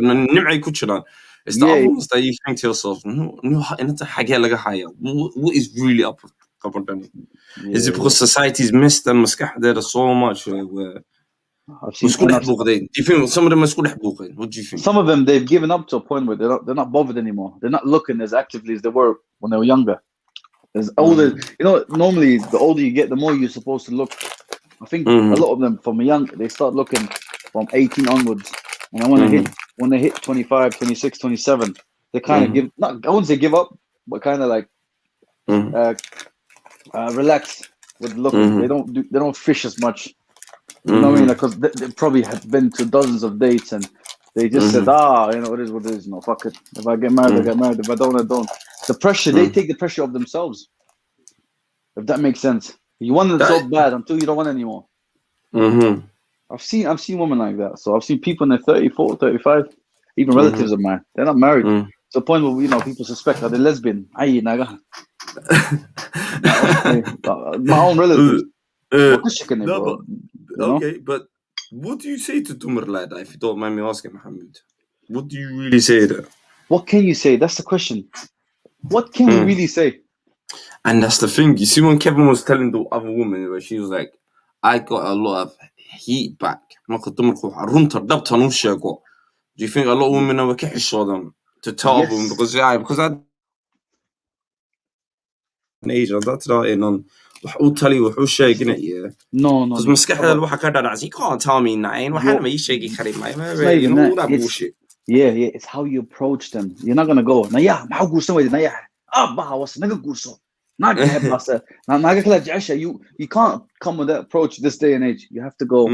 Speaker 1: the other ones that you think to yourself, what is really up with them? Is it because society's missed them there so much? Do you think some of them are what do you think?
Speaker 15: Some of them they've given up to a point where they're not bothered anymore. They're not looking as actively as they were when they were younger. As older, you know, normally the older you get, the more you're supposed to look. I think a lot of them from young, they start looking from 18 onwards. And when they hit 25, 26, 27, they kind of give, not, I wouldn't say give up, but kind of like relax with looking. They don't fish as much. You know what I mean? Because they probably have been to dozens of dates and they just said, you know, it is what it is. No, fuck it. If I get married, I get married. If I don't, I don't. The pressure, they take the pressure off themselves. If that makes sense. You want it so bad until you don't want it anymore. I've seen women like that. So I've seen people in their 34, 35, even relatives of mine. They're not married. To the point where, you know, people suspect, are they lesbian? Aye, naga. My own relatives.
Speaker 1: Okay, but what do you say to Dumar like that, if you don't mind me asking, Mohammed? What do you really say there?
Speaker 15: What can you say? That's the question. What can we really say?
Speaker 1: And that's the thing. You see, when Kevin was telling the other woman, where she was like, I got a lot of heat back. Do you think a lot of women are catching them to tell them because I age that's not in on who tell you who shaking it, yeah.
Speaker 15: No.
Speaker 1: Because مسكحة الواحد كذا you can't tell me nine. وحنا ما يشيكي كريم you know that bullshit.
Speaker 15: Yeah, it's how you approach them. You're not gonna go. Naya, how gusto mo naya? Bah, was naga gusto. Naga hebasa. Naga kala jasha. You can't come with that approach this day and age. You have to go.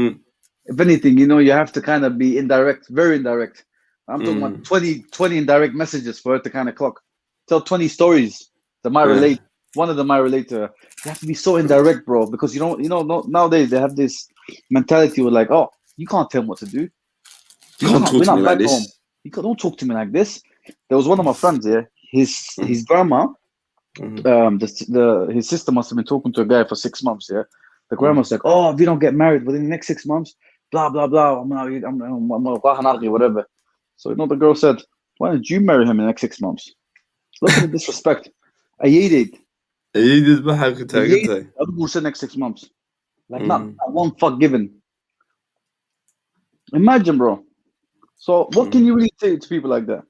Speaker 15: If anything, you know, you have to kind of be indirect, very indirect. I'm talking about 20 indirect messages for her to kind of clock. Tell 20 stories that might relate. One of them might relate to her. You have to be so indirect, bro, because you know, nowadays they have this mentality with like, oh, you can't tell them what to do.
Speaker 1: You can't talk to me like this.
Speaker 15: Don't talk to me like this. There was one of my friends here. His grandma, his sister must have been talking to a guy for 6 months. Yeah, the grandma's like, "Oh, if you don't get married within the next 6 months, blah blah blah, I'm whatever." So you know, the girl said, "Why don't you marry him in the next 6 months?" Look at the disrespect. I hate it. I'll say next 6 months. Like not one fuck given. Imagine, bro. So what can you really say to people like that?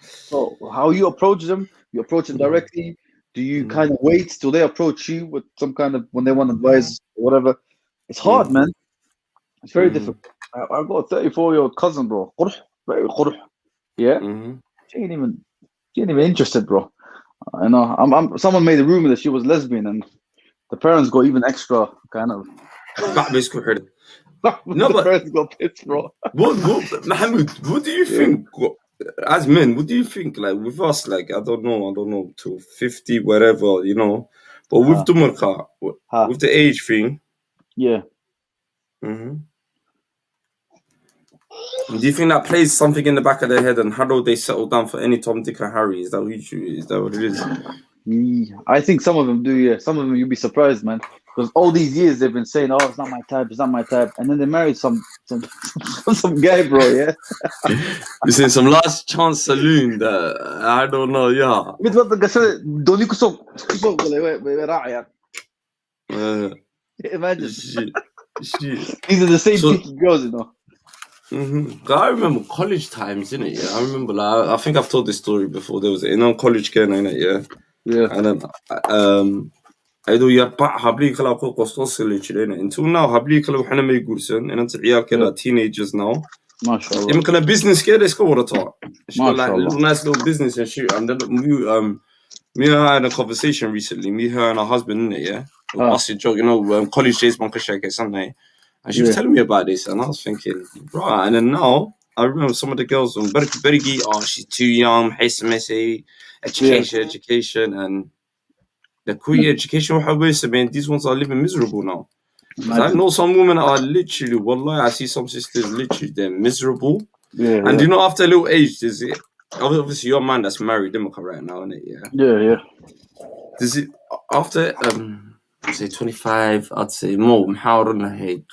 Speaker 15: So how you approach them? You approach them directly. Do you kind of wait till they approach you with some kind of when they want advice or whatever? It's hard, man. It's very difficult. I've got a 34-year-old cousin, bro. Very yeah. She ain't even interested, bro. I know. Someone made a rumor that she was lesbian, and the parents go even extra kind of.
Speaker 1: No, but
Speaker 15: parents got pissed, bro.
Speaker 1: what, Mahmoud? What do you think? As men, what do you think? Like with us, like I don't know, to 50, whatever, you know. But with the marka, with the age thing,
Speaker 15: yeah.
Speaker 1: Do you think that plays something in the back of their head, and how do they settle down for any Tom, Dick, and Harry? Is that what it is?
Speaker 15: I think some of them do. Yeah, some of them you'd be surprised, man. Because all these years they've been saying, "Oh, it's not my type, it's not my type," and then they married some guy, bro. Yeah.
Speaker 1: It's in some last chance saloon that I don't know. Yeah.
Speaker 15: Imagine.
Speaker 1: Shit.
Speaker 15: These are the same picky girls, you know.
Speaker 1: I remember college times, innit? Yeah, I remember. Like, I think I've told this story before. There was college care, innit? Yeah.
Speaker 15: Yeah.
Speaker 1: And then I do يا بع هبلي كلا كل قصص اللي كذا until now هبلي كلا وحنا ما يقولسن أنت عيال كلا teenagers now.
Speaker 15: ما شاء الله.
Speaker 1: يمكن business كده يسكوا ورطة.
Speaker 15: ما شاء الله.
Speaker 1: Little nice little business and shit. And then me and her had a conversation recently. Me, her, and her husband, yeah. Busted joke, you know, college days, something. And she was telling me about this, and I was thinking, right. And then now, I remember some of the girls on Berigi, she's too young, education, and the queer education, these ones are living miserable now. I know some women are literally, wallah, I see some sisters literally, they're miserable.
Speaker 15: Yeah.
Speaker 1: And you know, after a little age, does it, obviously you're a man that's married, right now, isn't it? Yeah.
Speaker 15: Yeah.
Speaker 1: Does it, after, say 25, I'd say more, how on the head.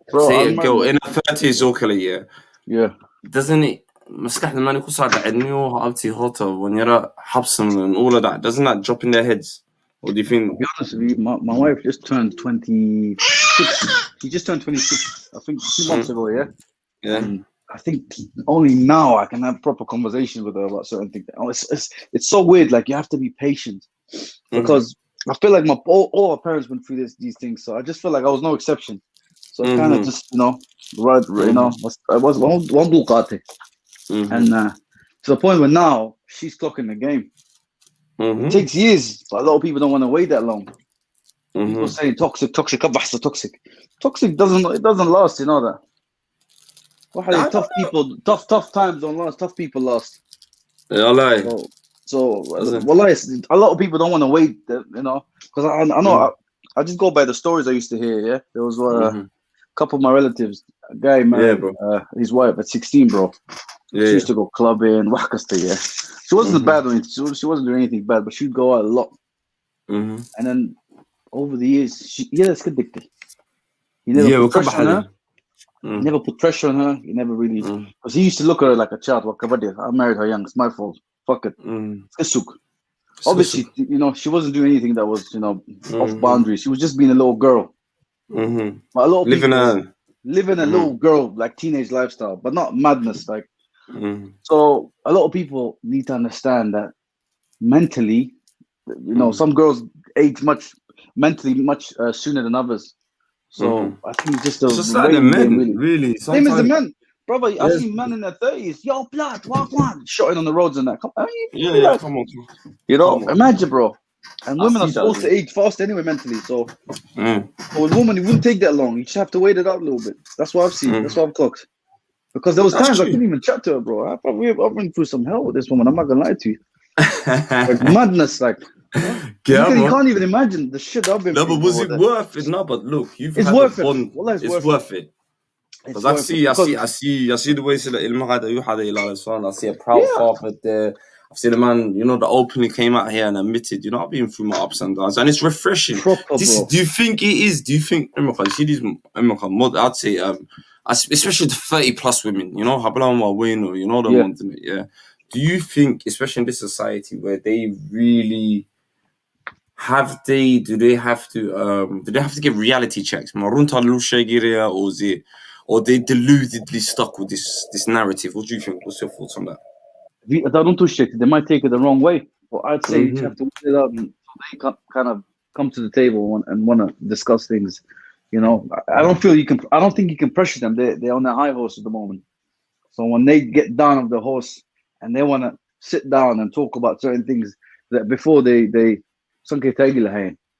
Speaker 1: Say a girl in her 30s, okay,
Speaker 15: yeah.
Speaker 1: Doesn't it, مسكح لما يكون صار عنيو هالتي هوتا when you're حبسم and all of that, doesn't that drop in their heads? What do you think?
Speaker 15: To be honest with you, my wife just turned 26. She just turned 26, I think 2 months ago, yeah?
Speaker 1: Yeah.
Speaker 15: And I think only now I can have proper conversations with her about certain things. It's so weird, like you have to be patient. Because I feel like all our parents went through these things, so I just feel like I was no exception. So I kind of just, you know, I was one Ducati. And to the point where now she's clocking the game. It takes years, but a lot of people don't want to wait that long. People say toxic. Toxic doesn't last, you know that. Tough times don't last. Tough people last.
Speaker 1: Yeah, I lie.
Speaker 15: So a lot of people don't want to wait, you know, because I know I just go by the stories I used to hear. Yeah, there was a couple of my relatives, a guy married his wife at 16, bro.
Speaker 1: Yeah,
Speaker 15: she used to go clubbing, Wakasta, yeah. She wasn't bad when she wasn't doing anything bad, but she'd go out a lot. And then over the years, that's addicted. He never put pressure on her. He never put pressure on her. He never really, because he used to look at her like a child. I married her young. It's my fault. Fuck it. Obviously, you know, she wasn't doing anything that was, you know, off boundaries. She was just being a little girl. But a lot of people living a little girl, like teenage lifestyle, but not madness, like. So a lot of people need to understand that mentally, you know, some girls age mentally much sooner than others. So I think it's just
Speaker 1: it's like the men, really.
Speaker 15: Same as the men, brother. I've seen men in their 30s, yo, blood, walk on, shotting on the roads and that. Come on. You know, imagine, bro. And women are supposed to age fast anyway mentally. So for a woman, it wouldn't take that long. You just have to wait it out a little bit. That's what I've seen. That's what I've clocked. Because there was times I couldn't even chat to her, bro. I've been through some hell with this woman. I'm not gonna lie to you. Like madness, like you can't even imagine the shit I've been through.
Speaker 1: No, but was it worth it? No, but look,
Speaker 15: it's worth it.
Speaker 1: It's worth it. Because I see the way I see a proud father there. I've seen a man, you know, that openly came out here and admitted, you know, I've been through my ups and downs, and it's refreshing. Do you think it is? Do you think? I'd say especially the 30+ women, you know, you know the ones, yeah. Do you think, especially in this society where they really do they have to give reality checks? Or they deludedly stuck with this narrative? What do you think? What's your thoughts on that?
Speaker 15: They might take it the wrong way. But I'd say you have to wait it out and they kind of come to the table and want to discuss things. You know, I don't think you can pressure them. They're on their high horse at the moment. So when they get down off the horse and they want to sit down and talk about certain things that before they you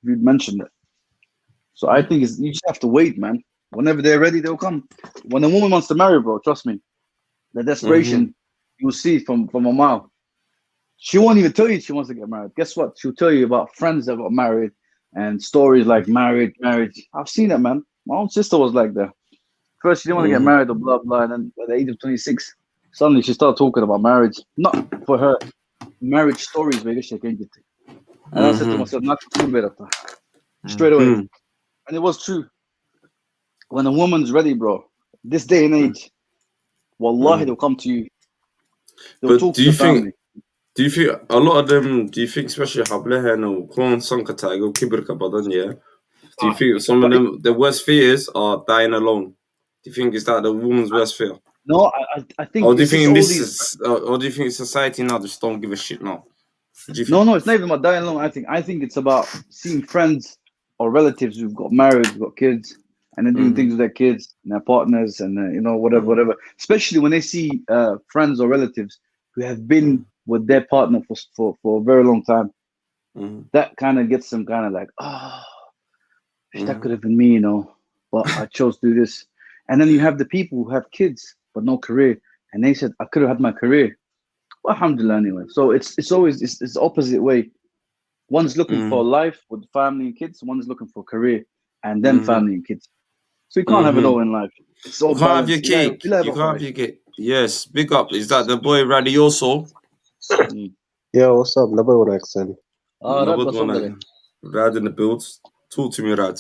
Speaker 15: mentioned it. So I think you just have to wait, man. Whenever they're ready, they'll come. When a woman wants to marry, bro, trust me, the desperation you'll see from a mile. She won't even tell you she wants to get married. Guess what? She'll tell you about friends that got married and stories like marriage. I've seen it, man. My own sister was like that. First, she didn't want to get married or blah, blah. And then at the age of 26, suddenly she started talking about marriage. Not for her marriage stories. And I said to myself, not straight away. And it was true. When a woman's ready, bro, this day and age, wallahi, they'll come to you. They'll talk to the family.
Speaker 1: Do you think a lot of them, do you think, especially Hablehen or Kwan Sankatag or Kibirka Badan, yeah? Do you think some of them, the worst fears are dying alone? Do you think is that the woman's worst fear?
Speaker 15: No, I think.
Speaker 1: Or do you think in this, or do you think society now just don't give a shit now?
Speaker 15: No, it's not even about dying alone. I think it's about seeing friends or relatives who've got married, who've got kids, and they're doing things with their kids and their partners, and whatever. Especially when they see friends or relatives who have been with their partner for a very long time. That kind of gets them kind of like, that could have been me, but I chose to do this. And then you have the people who have kids but no career, and they said I could have had my career. Well, alhamdulillah, anyway. So it's always it's the opposite way. One's looking for life with family and kids. One's looking for career and then family and kids. So you can't have it all in life. It's all
Speaker 1: you can't have your cake. You can't have your cake. Yes, big up. Is that the boy Radioso?
Speaker 16: Yeah, what's up? Number one accent.
Speaker 1: Rad in the builds. Talk to me, Rad.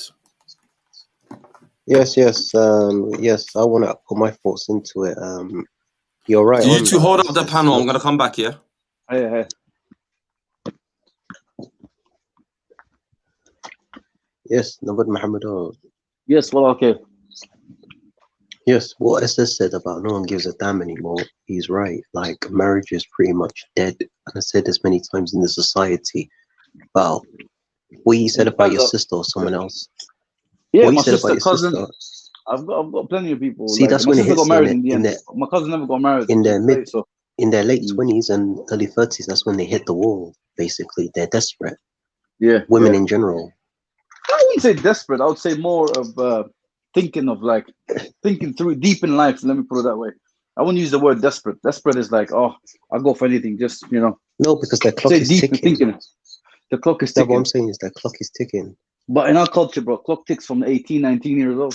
Speaker 16: Yes. Yes, I want to put my thoughts into it. You're right.
Speaker 1: You two hold up the panel. I'm going to come back here.
Speaker 15: Hey.
Speaker 16: Yes, Nabad Muhammad.
Speaker 15: Yes, well, okay.
Speaker 16: Yes, what SS said about no one gives a damn anymore, he's right. Like, marriage is pretty much dead. And I said this many times in the society. Well, what you said about your sister or someone else.
Speaker 15: Yeah, my sister, cousin. I've got plenty of people.
Speaker 16: See, that's when it hits
Speaker 15: my cousin never got married.
Speaker 16: In their late 20s and early 30s, that's when they hit the wall, basically. They're desperate.
Speaker 15: Yeah.
Speaker 16: Women in general.
Speaker 15: I wouldn't say desperate. I would say more of thinking through deep in life. Let me put it that way. I wouldn't use the word desperate. Desperate is like, I'll go for anything. Just,
Speaker 16: No, because their clock is ticking.
Speaker 15: The clock is ticking.
Speaker 16: What I'm saying is their clock is ticking.
Speaker 15: But in our culture, bro, clock ticks from 18, 19 years old.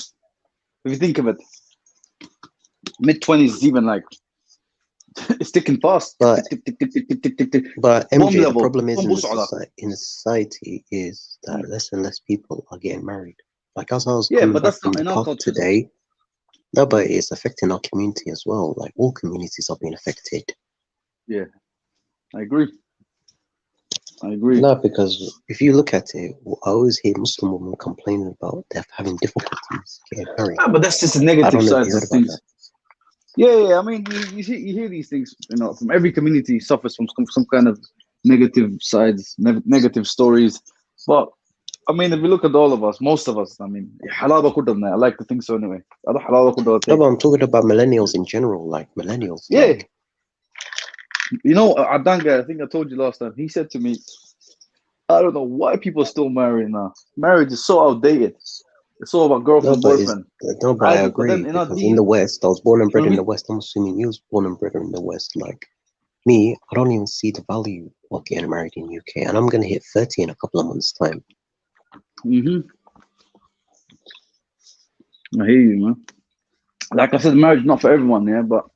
Speaker 15: If you think of it, mid-20s is even like, it's ticking fast.
Speaker 16: But MJ, the problem is in society is that less and less people are getting married. Like as I was coming back from the park today, no, but it's affecting our community as well. Like all communities are being affected.
Speaker 15: Yeah, I agree.
Speaker 16: No, because if you look at it, I always hear Muslim women complaining about they're having difficulties getting married.
Speaker 15: But that's just a negative side of things. Yeah. I mean, you hear these things, from every community suffers from some kind of negative sides, negative stories. But I mean, if you look at all of us, most of us, I mean, I like to think so anyway.
Speaker 16: No, but I'm talking about millennials in general, like millennials.
Speaker 15: Yeah. Like. Adanga, I think I told you last time, he said to me, I don't know why people are still marrying now. Marriage is so outdated. It's all about girlfriend, boyfriend.
Speaker 16: But I agree, because in the West, I was born and bred in the West. I'm assuming you was born and bred in the West. Like me, I don't even see the value of getting married in UK, and I'm going to hit 30 in a couple of months' time.
Speaker 15: I hear you, man. Like I said, marriage is not for everyone, yeah, but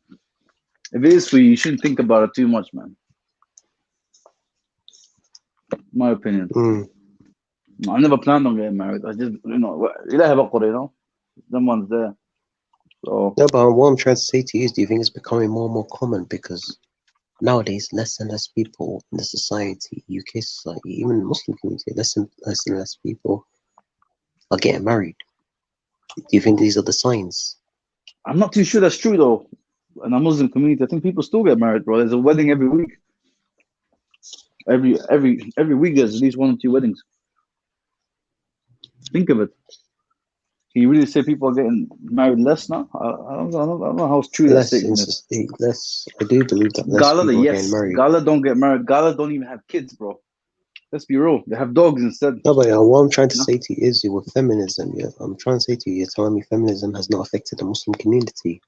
Speaker 15: if it is for you, you shouldn't think about it too much, man. My opinion. I never planned on getting married. I just, someone's there. So.
Speaker 16: No, but what I'm trying to say to you is, do you think it's becoming more and more common? Because nowadays, less and less people in the society, UK society, even Muslim community, less and less people are getting married. Do you think these are the signs?
Speaker 15: I'm not too sure that's true, though. In a Muslim community, I think people still get married, bro. There's a wedding every week. Every week there's at least 1 or 2 weddings. Think of it. Can you really say people are getting married less now? I don't know how true that statement is.
Speaker 16: Less. I do believe that less people are getting married.
Speaker 15: Gala don't get married. Gala don't even have kids, bro. Let's be real. They have dogs instead.
Speaker 16: No, but what I'm trying to say to you is, with feminism, I'm trying to say to you, you're telling me feminism has not affected the Muslim community.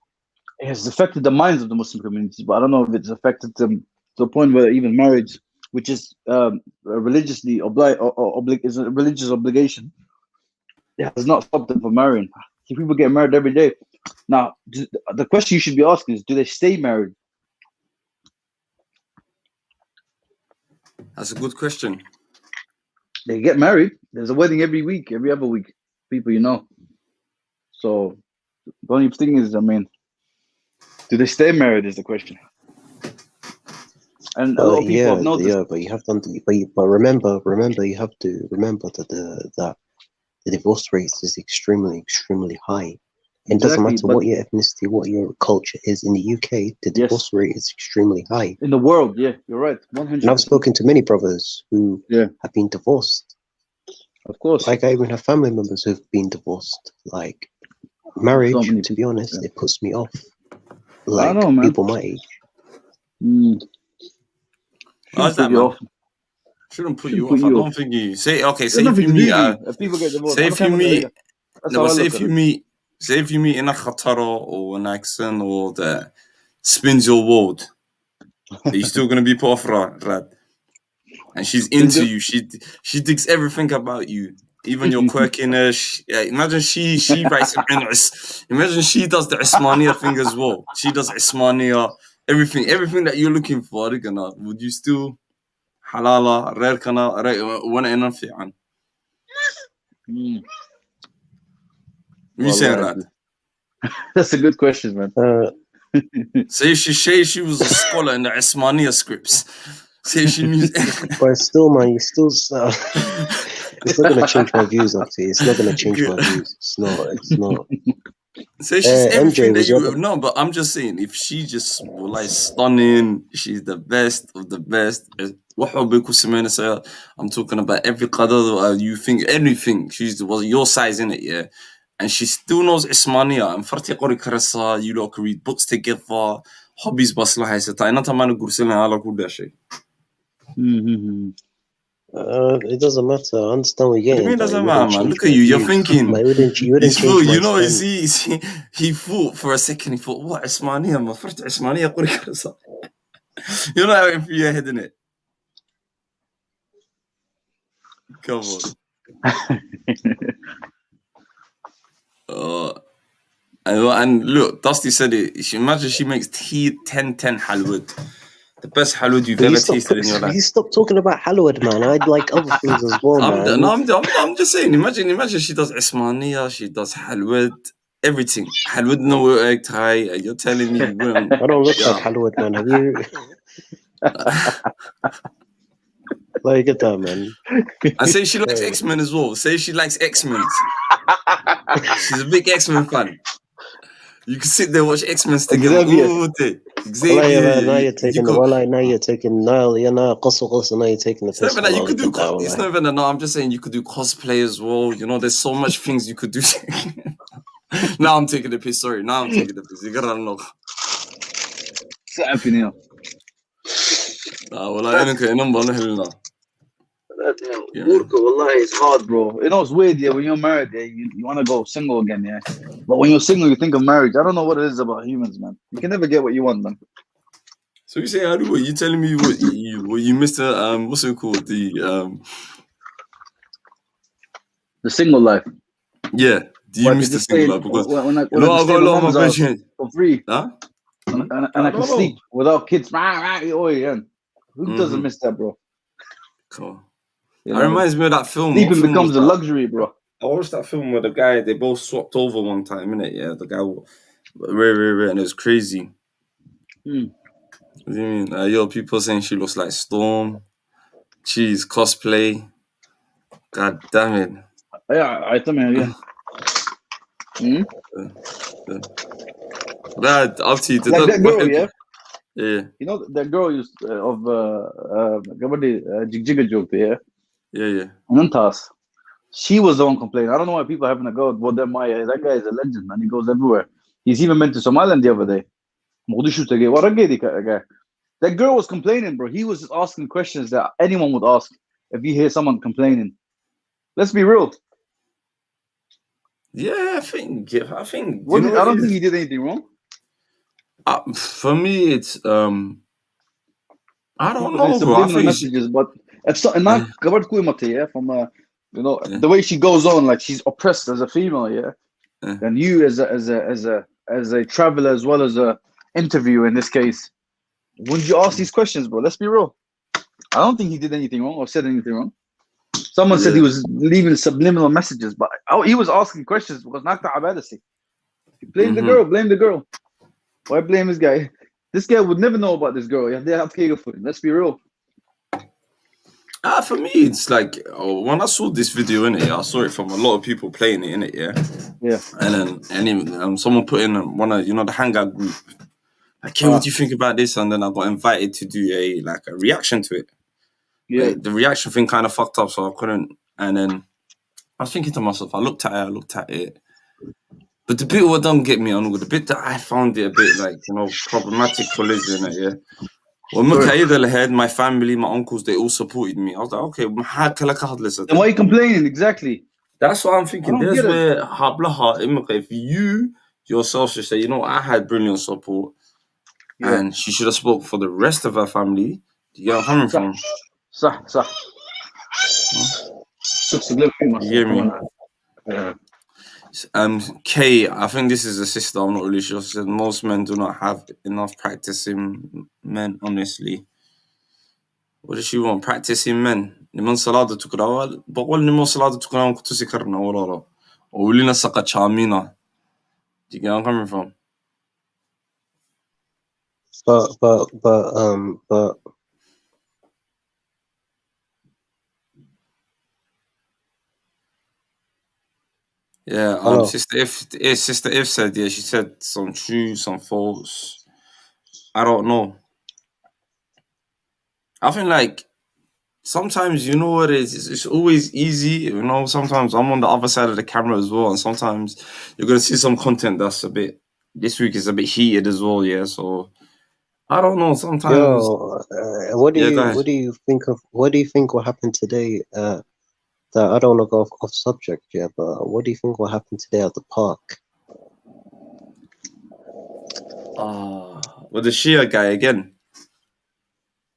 Speaker 15: It has affected the minds of the Muslim community, but I don't know if it's affected them to the point where even marriage, which is religiously is a religious obligation, it has not stopped them from marrying. People get married every day. Now, the question you should be asking is, do they stay married?
Speaker 1: That's a good question.
Speaker 15: They get married. There's a wedding every week, every other week. People, So the only thing is, do they stay married is the question. And a lot of people have noticed.
Speaker 16: Yeah, but you have to. But remember, you have to remember that the divorce rate is extremely high. It doesn't matter what your ethnicity, what your culture is. In the UK, the divorce rate is extremely high.
Speaker 15: In the world, yeah, you're right. 100%.
Speaker 16: And I've spoken to many brothers who have been divorced.
Speaker 15: Of course.
Speaker 16: Like, I even have family members who've been divorced. Like, marriage, to be honest, it puts me off. Like, I don't know, people my age.
Speaker 1: How's that, man? Shouldn't put you off. I don't think you say. Okay, say if you meet.
Speaker 15: People get divorced.
Speaker 1: Say if you meet. No, say if you meet. Say if you meet in a Khatara or an accent or that spins your world, are you still gonna be put off, Rad? And she's into you. She digs everything about you, even your quirkiness. Imagine she writes. Imagine she does the Ismaniya thing as well. She does Ismaniya, everything that you're looking for. Would you still halala rare kana when enough fi'an? You saying that?
Speaker 15: That's a good question, man.
Speaker 1: Say she was a scholar in the Ismaniya scripts. Say she knew.
Speaker 16: But still, man, you still. It's not gonna change my views, actually. It's not gonna change my views. It's not.
Speaker 1: Say she's everything that you know, but I'm just saying, if she just like stunning, she's the best of the best. I'm talking about every qadar you think anything. She's was your size in it, yeah. And she still knows Ismaniya and farti qori karasa, you lot can read books together, hobbies basla haysata. Inanta mana gursina ala kuda shay.
Speaker 16: It doesn't matter. I understand what you're getting.
Speaker 1: It doesn't matter, man. Look at you. You're thinking. He thought for a second. He thought, what Ismaniya? Ma farti Ismaniya qori karasa. You know how it for your head, innit? Come on. And look, Dusty said it. Imagine she makes tea 10-10 halwad. The best halwad you've ever tasted in your life.
Speaker 16: You stop talking about halwad, man. I'd like other things as well, man.
Speaker 1: I'm just saying. Imagine she does Ismaniya, she does halwad, everything. Halwad no egg tie. You're telling me.
Speaker 16: I don't look like halwad, man. Have you? Like, get that, man.
Speaker 1: I say she likes X-Men as well. Say she likes X-Men. She's a big X-Men fan. You can sit there and watch X-Men together.
Speaker 16: Xavier. Now you're taking the piss.
Speaker 1: It's not even that. No, I'm just saying you could do cosplay as well. You know, there's so much things you could do. Now I'm taking the piss. Sorry. Now I'm taking the piss. You gotta know.
Speaker 15: What's happening? It's hard, bro. You know, it's weird, yeah. When you're married, yeah, you want to go single again, yeah. But when you're single, you think of marriage. I don't know what it is about humans, man. You can never get what you want, man.
Speaker 1: So you say, you telling me what you missed? What's it called? The
Speaker 15: single life.
Speaker 1: Yeah. Do you miss the single life? Because when I got a lot of my patients
Speaker 15: for free,
Speaker 1: huh?
Speaker 15: And I can sleep without kids. Who doesn't miss that, bro?
Speaker 1: Cool. It reminds me of that film.
Speaker 15: Sleeping becomes a luxury, bro.
Speaker 1: I watched that film where the guy, they both swapped over one time, innit? Yeah, the guy, rare, and it was crazy. What do you mean? People saying she looks like Storm. Cheese, cosplay. God damn it.
Speaker 15: Yeah, I tell me, yeah.
Speaker 1: That, up to you.
Speaker 15: That girl, yeah?
Speaker 1: Yeah.
Speaker 15: You know, that girl used of Jigjiga joke, yeah?
Speaker 1: Yeah.
Speaker 15: Nantas. She was the one complaining. I don't know why people are having a go at Bodem Maya. That guy is a legend, man. He goes everywhere. He's even been to Somaliland the other day. That girl was complaining, bro. He was just asking questions that anyone would ask. if you hear someone complaining. Let's be real.
Speaker 1: Yeah, I think. I
Speaker 15: don't think he did anything wrong.
Speaker 1: For me, it's I don't know, bro.
Speaker 15: Subliminal messages, but if something like from the way she goes on, like she's oppressed as a female, then you as a traveler as well as a interviewer in this case, wouldn't you ask these questions, bro? Let's be real. I don't think he did anything wrong or said anything wrong. Someone said he was leaving subliminal messages, but he was asking questions because Nakta Abadasi. Blame the girl, blame the girl. Why blame this guy? This guy would never know about this girl. They have to for him. Let's be real.
Speaker 1: For me, it's like when I saw this video in it, I saw it from a lot of people playing it in it,
Speaker 15: yeah.
Speaker 1: And then someone put in one of the hangout group. Like, hey, what do you think about this? And then I got invited to do a reaction to it.
Speaker 15: Yeah,
Speaker 1: like, the reaction thing kind of fucked up, so I couldn't. And then I was thinking to myself, I looked at it. But the bit what don't get me on, the bit that I found it a bit problematic for Liz in it, yeah. Well, my family, my uncles, they all supported me. I was like, okay,
Speaker 15: and why are you complaining? Exactly.
Speaker 1: That's what I'm thinking. There's where if you yourself should say, I had brilliant support, and she should have spoke for the rest of her family. Do you get where I'm coming from?
Speaker 15: صح.
Speaker 1: You hear me? Kay, I think this is a sister, I'm not really sure. She said most men do not have enough practicing men, honestly. What does she want? Practicing men. Niman salada tukra, baqol niman salada tukra kutu sikarna wala. Ulina saqa chamina. Do you get where I'm coming from?
Speaker 16: But
Speaker 1: yeah, Sister If said, she said some true, some false. I don't know. I think sometimes what it is, it's always easy, sometimes I'm on the other side of the camera as well, and sometimes you're gonna see some content that's this week is a bit heated as well, so I don't know, sometimes.
Speaker 16: What do you think will happen today? That I don't want to go off subject, but what do you think will happen today at the park?
Speaker 1: With the Shia guy again.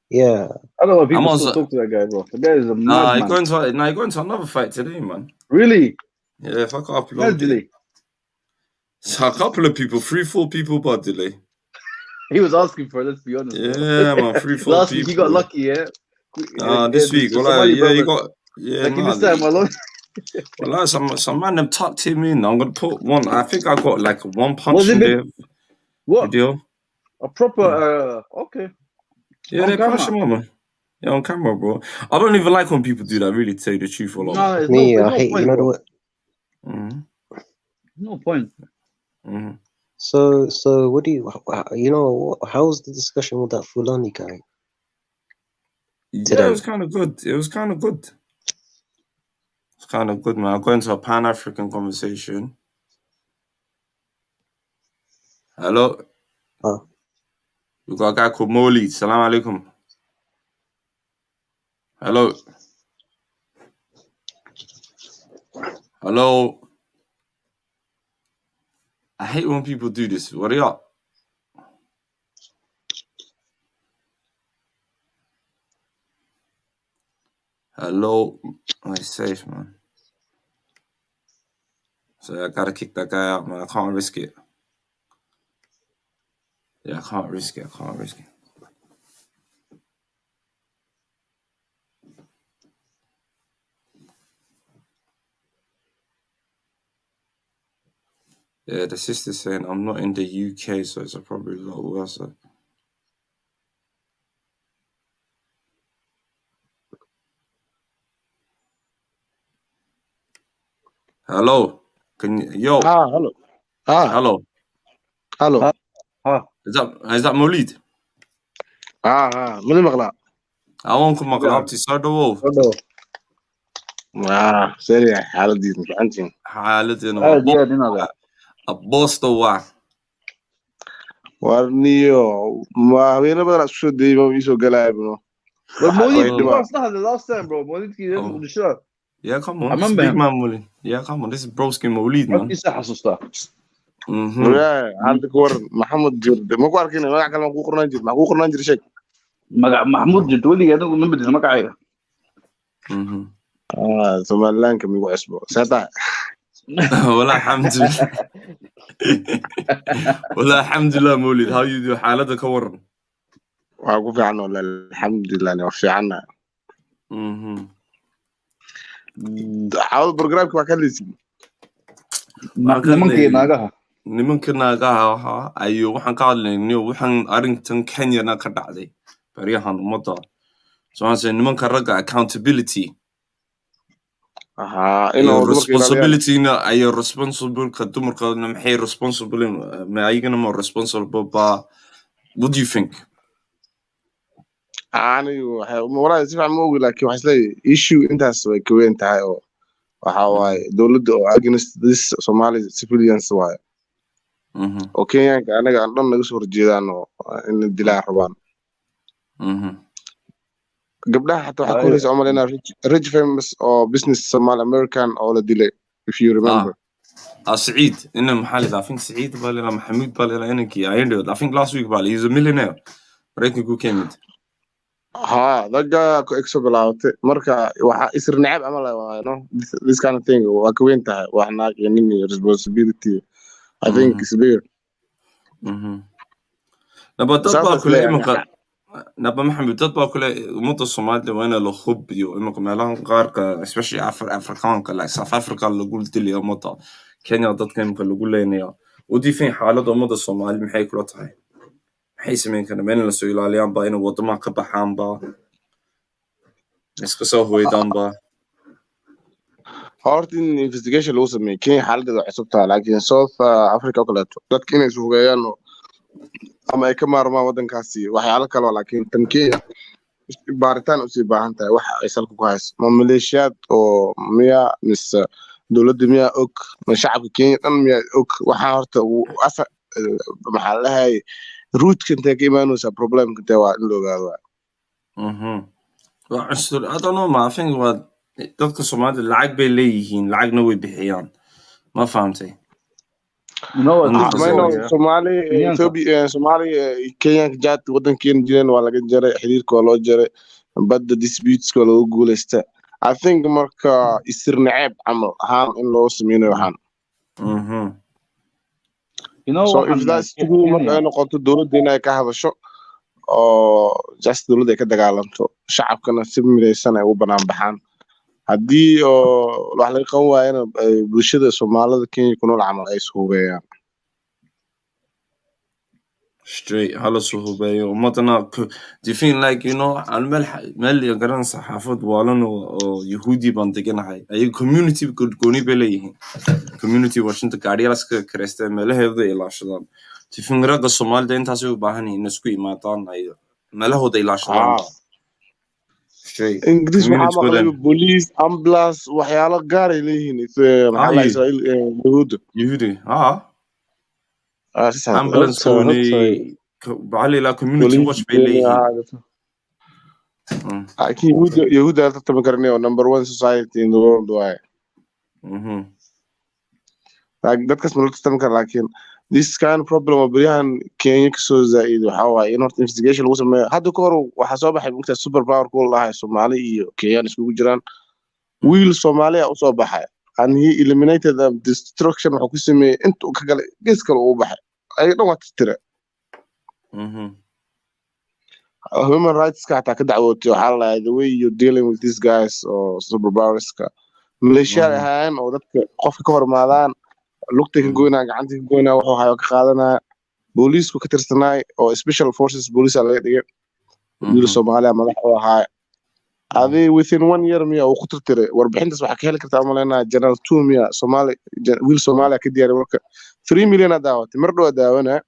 Speaker 16: Yeah.
Speaker 15: I don't know if people still talk to that guy, bro. The guy is a madman.
Speaker 1: He's going to another fight today, man.
Speaker 15: Really?
Speaker 1: Yeah, if I can't upload it. So a couple of people, 3-4 people, but delay.
Speaker 15: He was asking for it, let's be honest.
Speaker 1: Yeah, man, 3-4 people.
Speaker 15: Last week he got lucky, yeah?
Speaker 1: This week, he got...
Speaker 15: Like in this time alone.
Speaker 1: Well, some man them tucked him in. I'm gonna put one. I think I got one punch in there.
Speaker 15: What?
Speaker 1: Video.
Speaker 15: A proper okay.
Speaker 1: Yeah, they punch him on, man. Yeah, on camera, bro. I don't even like when people do that, really, to tell you the truth.
Speaker 16: I hate point, what?
Speaker 15: No point.
Speaker 1: Mm-hmm.
Speaker 16: So what do how's the discussion with that Fulani guy?
Speaker 1: Yeah, it was kind of good. It's kind of good, man. I'm going to a Pan-African conversation. Hello. We got a guy called Molly. Salam alaikum. Hello. I hate when people do this. What are you up? Hello. Nice safe, man. So I gotta kick that guy out, man. I can't risk it. Yeah, I can't risk it. Yeah, the sister's saying I'm not in the UK, so it's probably a lot worse. Hello. Yo.
Speaker 17: Hello.
Speaker 1: Hello.
Speaker 17: Hello.
Speaker 1: Is that Molid?
Speaker 17: من المغلاء.
Speaker 1: أوانكم مغلابتي صدوا.
Speaker 17: سريع حالتي مفعنتين.
Speaker 1: حالتي أنا. أبوستوا.
Speaker 17: warniyo ma habeena badan isku soo deeyay ma soo galay bro
Speaker 15: But Molid was not the last time, bro. Molid
Speaker 1: oh. Yeah, come on. This big man Molid. Yeah, come on. This is broski Molid, man.
Speaker 17: Yeah, عندك ورن محمد جرد ما كو أركينه ما أكلم كو قرنان جرد ما كو قرنان جرد شيء
Speaker 15: محمود جرد ولي هذا ومن بدنا ما كعيه
Speaker 17: Somaliland كم يقول أسبوع ساعة
Speaker 1: ولا الحمد لله ولا الحمد لله مولد how you do حالتك ورن
Speaker 17: وأقول في عنه ولا الحمد لله نوفي عنه حاول برنامج ما كان لسه
Speaker 1: nimanka naagaha ahaa ayuu waxaan ka hadlaynay waxaan arrintan Kenya ka dhacday bariyahan umada soo nimanka ragga accountability responsibility na ay responsible ka dumarka maxay responsible ma ayagana ma responsible ba what do you think
Speaker 17: والله اسمع مو أقول لك وحصل issue أنت سوي كوين تاعه وحاوي دولة against this Somali civilians واي أوكي يعني أنا قاعد نقص ورجيدانه إن الدلاء ربان قبلها حتى حكوا لي عملنا rich famous or business Somali American or delay if you remember
Speaker 1: سعيد إنه محل I think سعيد بالي لا محمود بالي لا إنك I think last week بالي he's a millionaire رأيك يقول كم
Speaker 17: ها ضجة إكسو بلاوتي مركا يصير نعب عمله you know this kind of thing وكوينتها وإحنا يعني responsibility I think it's bigger
Speaker 1: نبى تطبع كل إمك نبى محمد تطبع كل مدة الصومال وين اللي خب يو إمك مالان غارك especially أفريقيان كلا South Africa اللي قلت لي مدة كينيا ضد كم اللي قول لي نيا ودي فين حالة مدة الصومال محي كل طاي حيث من كان من السؤال عليهم با إنه وضع ما كبحان با نسكسه هو يدان با
Speaker 17: هارتين investigation لو سمي كين حالة حسبتها لكن South Africa كلته ضد كين سوغيانو أما كمار ما ودن كاسي وحيالك كلا لكن تنكية بارتان أسي باهنتا وح يسالك كويس ما ميليشيات أو ميا مس دولة ميا أوك من شعب كين أنا ميا أوك وحارت وأف محلها هاي روت كنت كيمانو سا problem كنت وعندو قالوا
Speaker 1: وعشر I don't know ما think what dadka Soomaaliya lacag bay leeyihiin lacagna way bixiyaan ma fahamtay
Speaker 17: Somali Ethiopia Somali Kenya jaad wadankeena jireen waa laga jaray xiriirka waa loo jaray badda disputes waa lagu guuleystay I think marka isir naceeb camal ahaan in loo sameeyo waxaan so if that's true marka ay noqoto dowladda inay ka hadasho oo just dowladda ay ka dagaalanto shacabkana si midaysan ay u banaan baxaan haddii oo wax laga qaban waayana bulshada Soomaalida Kenya ku nool camal ay suubayaan
Speaker 1: straight hala suubayo umadana do you feel like you know aan meel garan saxaafad waalan oo Yahudi baan deganahay ay community gooni bay leeyihiin community Washington gaariyaska Kristen meelaheeda ilaashadaan do you think ragga Soomaalida intaas u baahan yihiin isku imaadaan ay meelahooda ilaashadaan
Speaker 17: English waxaa maqlay police ambulance waxyaalo gaar ay leeyihiin maxaa la Israel Yahudi
Speaker 1: ambulance كوني بعلي لا community watch بيليه
Speaker 17: أكيد يهودا تتبع كرنيه number one society in the world why لكن ده كسر ملوك تتبع لكن this kind of problem بريان كينيا كسر زائد وحواي إنه investigation وصل هذا كورو وحسابه حيبقى super power كلها Somali كينيا نسبة جيران ويل Somali أو صباحه and he eliminated the destruction وحكسمه أنتوا كقال جس كلو بحر أي نوع تسترى human rights كحتى كدعوة حالة the way you're dealing with these guys or super powers كا ميليشيا هان أو ذاك قف كهر مالان لقطة كجونا عندي كجونا وهو هاي كخالنا بوليس وكترسناي أو special forces بوليس على يدي يقول Somalia ما له هاي هذه within 1 year مية وخطر ترى وربحين تسمع حكي لك تعمل لنا جنرال 2 مية Somali ويل Somalia كدي يعني ورك 3 مليون دعوات مرة دعوانا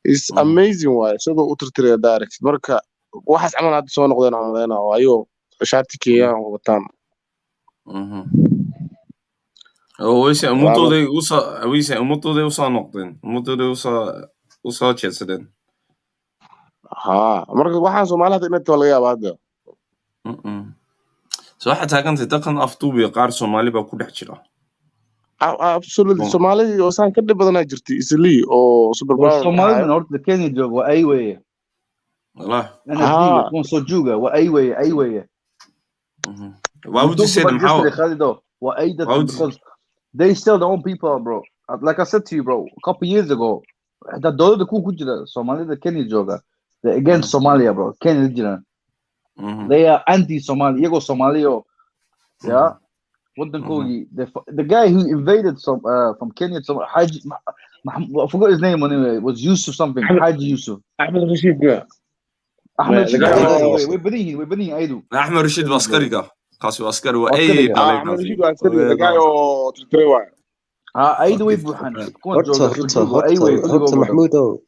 Speaker 17: is amazing واي سوى خطر ترى دايركت مركا واحد عمل هذا سوى نقدر نعملنا وأيوه شاتي كيا وطن
Speaker 1: ويش أمطودي وصا ويش أمطودي وصا نقطين أمطودي وصا تشسدين
Speaker 17: مركا واحد Somali هذا إنت ولا يا بعده
Speaker 1: So waxaad taagantay dadkan afduubiya qaar Soomaali baa ku dhex jira.
Speaker 17: Absolutely. Somali oo saan ka dhib badanaa jirtay isli oo superpower
Speaker 15: Somaliland horta Kenya jooga waa ay weeye.
Speaker 1: Wallah.
Speaker 15: NSD kuwan soo jooga waa ay weeye ay weeye.
Speaker 1: Why would you say them? How?
Speaker 15: Waa ay that because they still their own people, bro. Like I said to you, bro, a couple years ago, that dowladda ku jira Somalida Kenya jooga, they're against Somalia, bro. Kenya jira. They are anti-Somali. Iyagoo Somalio, yeah. Wadankoogii, the guy who invaded from Kenya to Haji, I forgot his name anyway. It was Yusuf something. Haji Yusuf.
Speaker 17: Ahmed Rashid.
Speaker 15: Ahmed Rashid. We're beneath Aidu.
Speaker 1: Ahmed Rashid was askariga. Kaasi was askari waa ay
Speaker 17: Ahmed Rashid was askari. The guy oo Tirtrewa.
Speaker 15: Aidu way buuxan.
Speaker 16: Horta Mahmudo.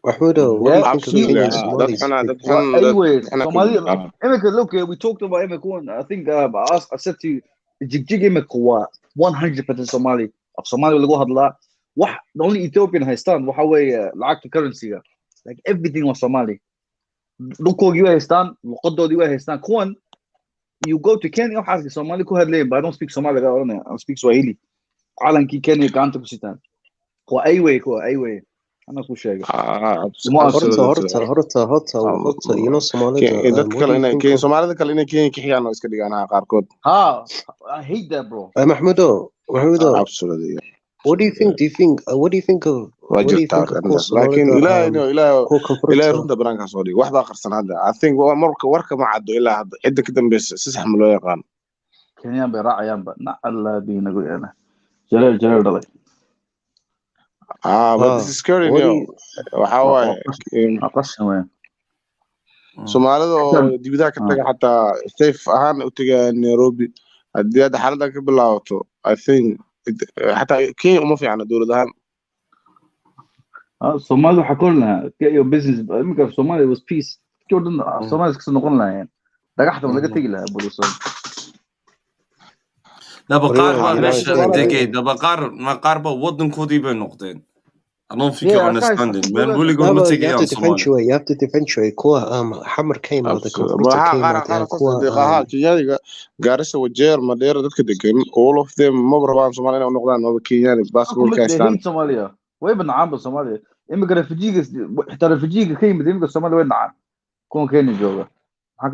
Speaker 16: What do you think of Kenyan Somalis?
Speaker 15: Look, we talked about Emeka. I think I said to you, Jigjig Emeka 100% Somali. Of Somali lagu hadlaa. The only Ethiopian haystaan waxa weeye lacagta currency-ga. Like everything was Somali. Dhulkoogii way haystaan, luqadoodii way haystaan. Kuwan, you go to Kenya, waxaas Somali ku hadlayeen, but I don't speak Somali, I speak Swahili. Calankii Kenya gacanta ku sitaan. Kuwa ay weeye. أنا أقول شيء.
Speaker 16: horta you know Somalida.
Speaker 17: Dadka kale inay Kenya Somalida kale inay Kenya ka xigaan oo iska dhigaan qaarkood.
Speaker 15: I hate that, bro.
Speaker 16: Mahmudo.
Speaker 17: Absolutely.
Speaker 16: What do you think? What do you think of?
Speaker 17: لكن إلى رد برانك صديق واحد آخر سنة هذا. I think ورك ما عدوا إلا هذا عدة كده بس سيسح ملوي يقان.
Speaker 15: كنيان براعي ينبا نعلا بينا قول أنا. جلال ضلي.
Speaker 17: But this is scary now. How Somalida dibida ka taga xataa safe ahaan u taga Nairobi hadii aad xaaladda ka bilaabato I think xataa Kenya uma fiicna dowladahan
Speaker 15: Somalia waxa kulna get your business imika Somalia was peace Jordan Somalia iska noqon lahayn dhagaxda laga tagi lahaa booliso
Speaker 1: بقار ما قاربة وضن كودي بنقطين. I don't think you're understanding, man. Really good.
Speaker 16: You have to differentiate. Kuwa Hammer came out. The conflict came out.
Speaker 17: Kuwa Garissa Wajeer Madeira dadka degan all of them ma rabaan Soomaaliya oo noqdaan oo Kenyan passport ka haystaan.
Speaker 15: Soomaaliya way banacaan Soomaaliya imika refugees xitaa refugees ka yimid imika Soomaaliya way nacaan kuwa Kenya jooga. And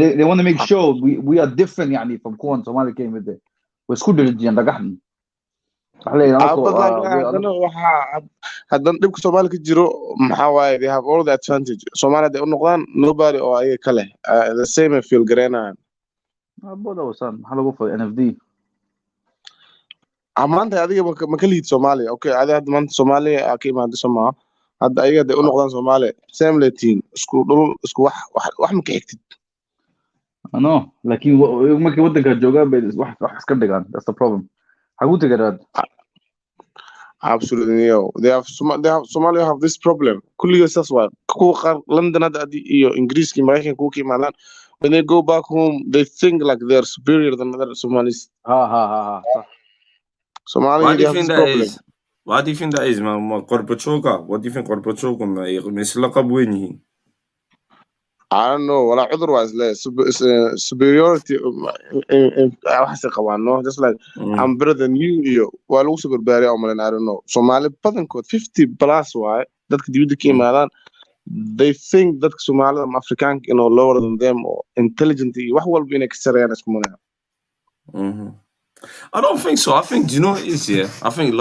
Speaker 15: they want to make sure we are different يعني from kuwan Somali came with it. واسكو دلجين دغحن.
Speaker 17: haddana dhibka Soomaaliya ka jiro maxaa waaye they have all the advantage. Soomaaliya ay u noqdaan nobody oo ay kale the same feel garanayaan.
Speaker 15: Boda wasan maxaa lagu fay NFD.
Speaker 17: Amaanta adiga ma ka liid Soomaaliya. Okay, adiga maanta Soomaaliya ka imaado Soomaa. Hadda ayaga ay u noqdaan Soomaaliya same leetiin isku dhul isku wax ma ka xigtid.
Speaker 15: No, laakiin markii wadanka joogaa bay wax iska dhigaan. That's the problem. How to get that?
Speaker 17: Absolutely, they have Somalia have this problem. Kulli that's why. London iyo English ki American ku kiimaadaan. When they go back home, they think like they're superior than other Somalis. Somalia.
Speaker 1: Why do you think that is? What do you think that is? What do you think Gorbachev mislaqab weyn yihiin?
Speaker 17: I don't know. Well, otherwise, superiority. Just like I'm better than you. Well, also I don't know. Somali padan code 50 plus. Why? That could came out. They think that Somali African, lower than them or intelligent. What will be an extra?
Speaker 1: I don't think so. I think what it is here. I think I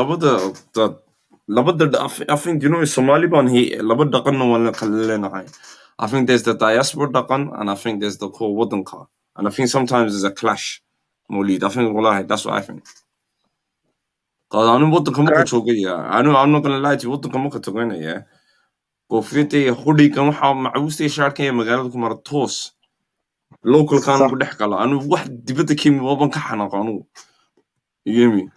Speaker 1: think Somali ban he labada qanna wala qalleena. I think there's the diaspora daqan and I think there's the core wadanka. And I think sometimes there's a clash. Molid. I think that's what I think. Because I know wadanka ma ka joogaya. I'm not gonna lie to you, wadanka ma ka joogana. Koofiyada hoodie kan waxa macawustay shaarkay magaalada ku mara toos. Local kan ku dhex gala. Anu wax dibadda ka waban ka xanaaqo anu. You hear me?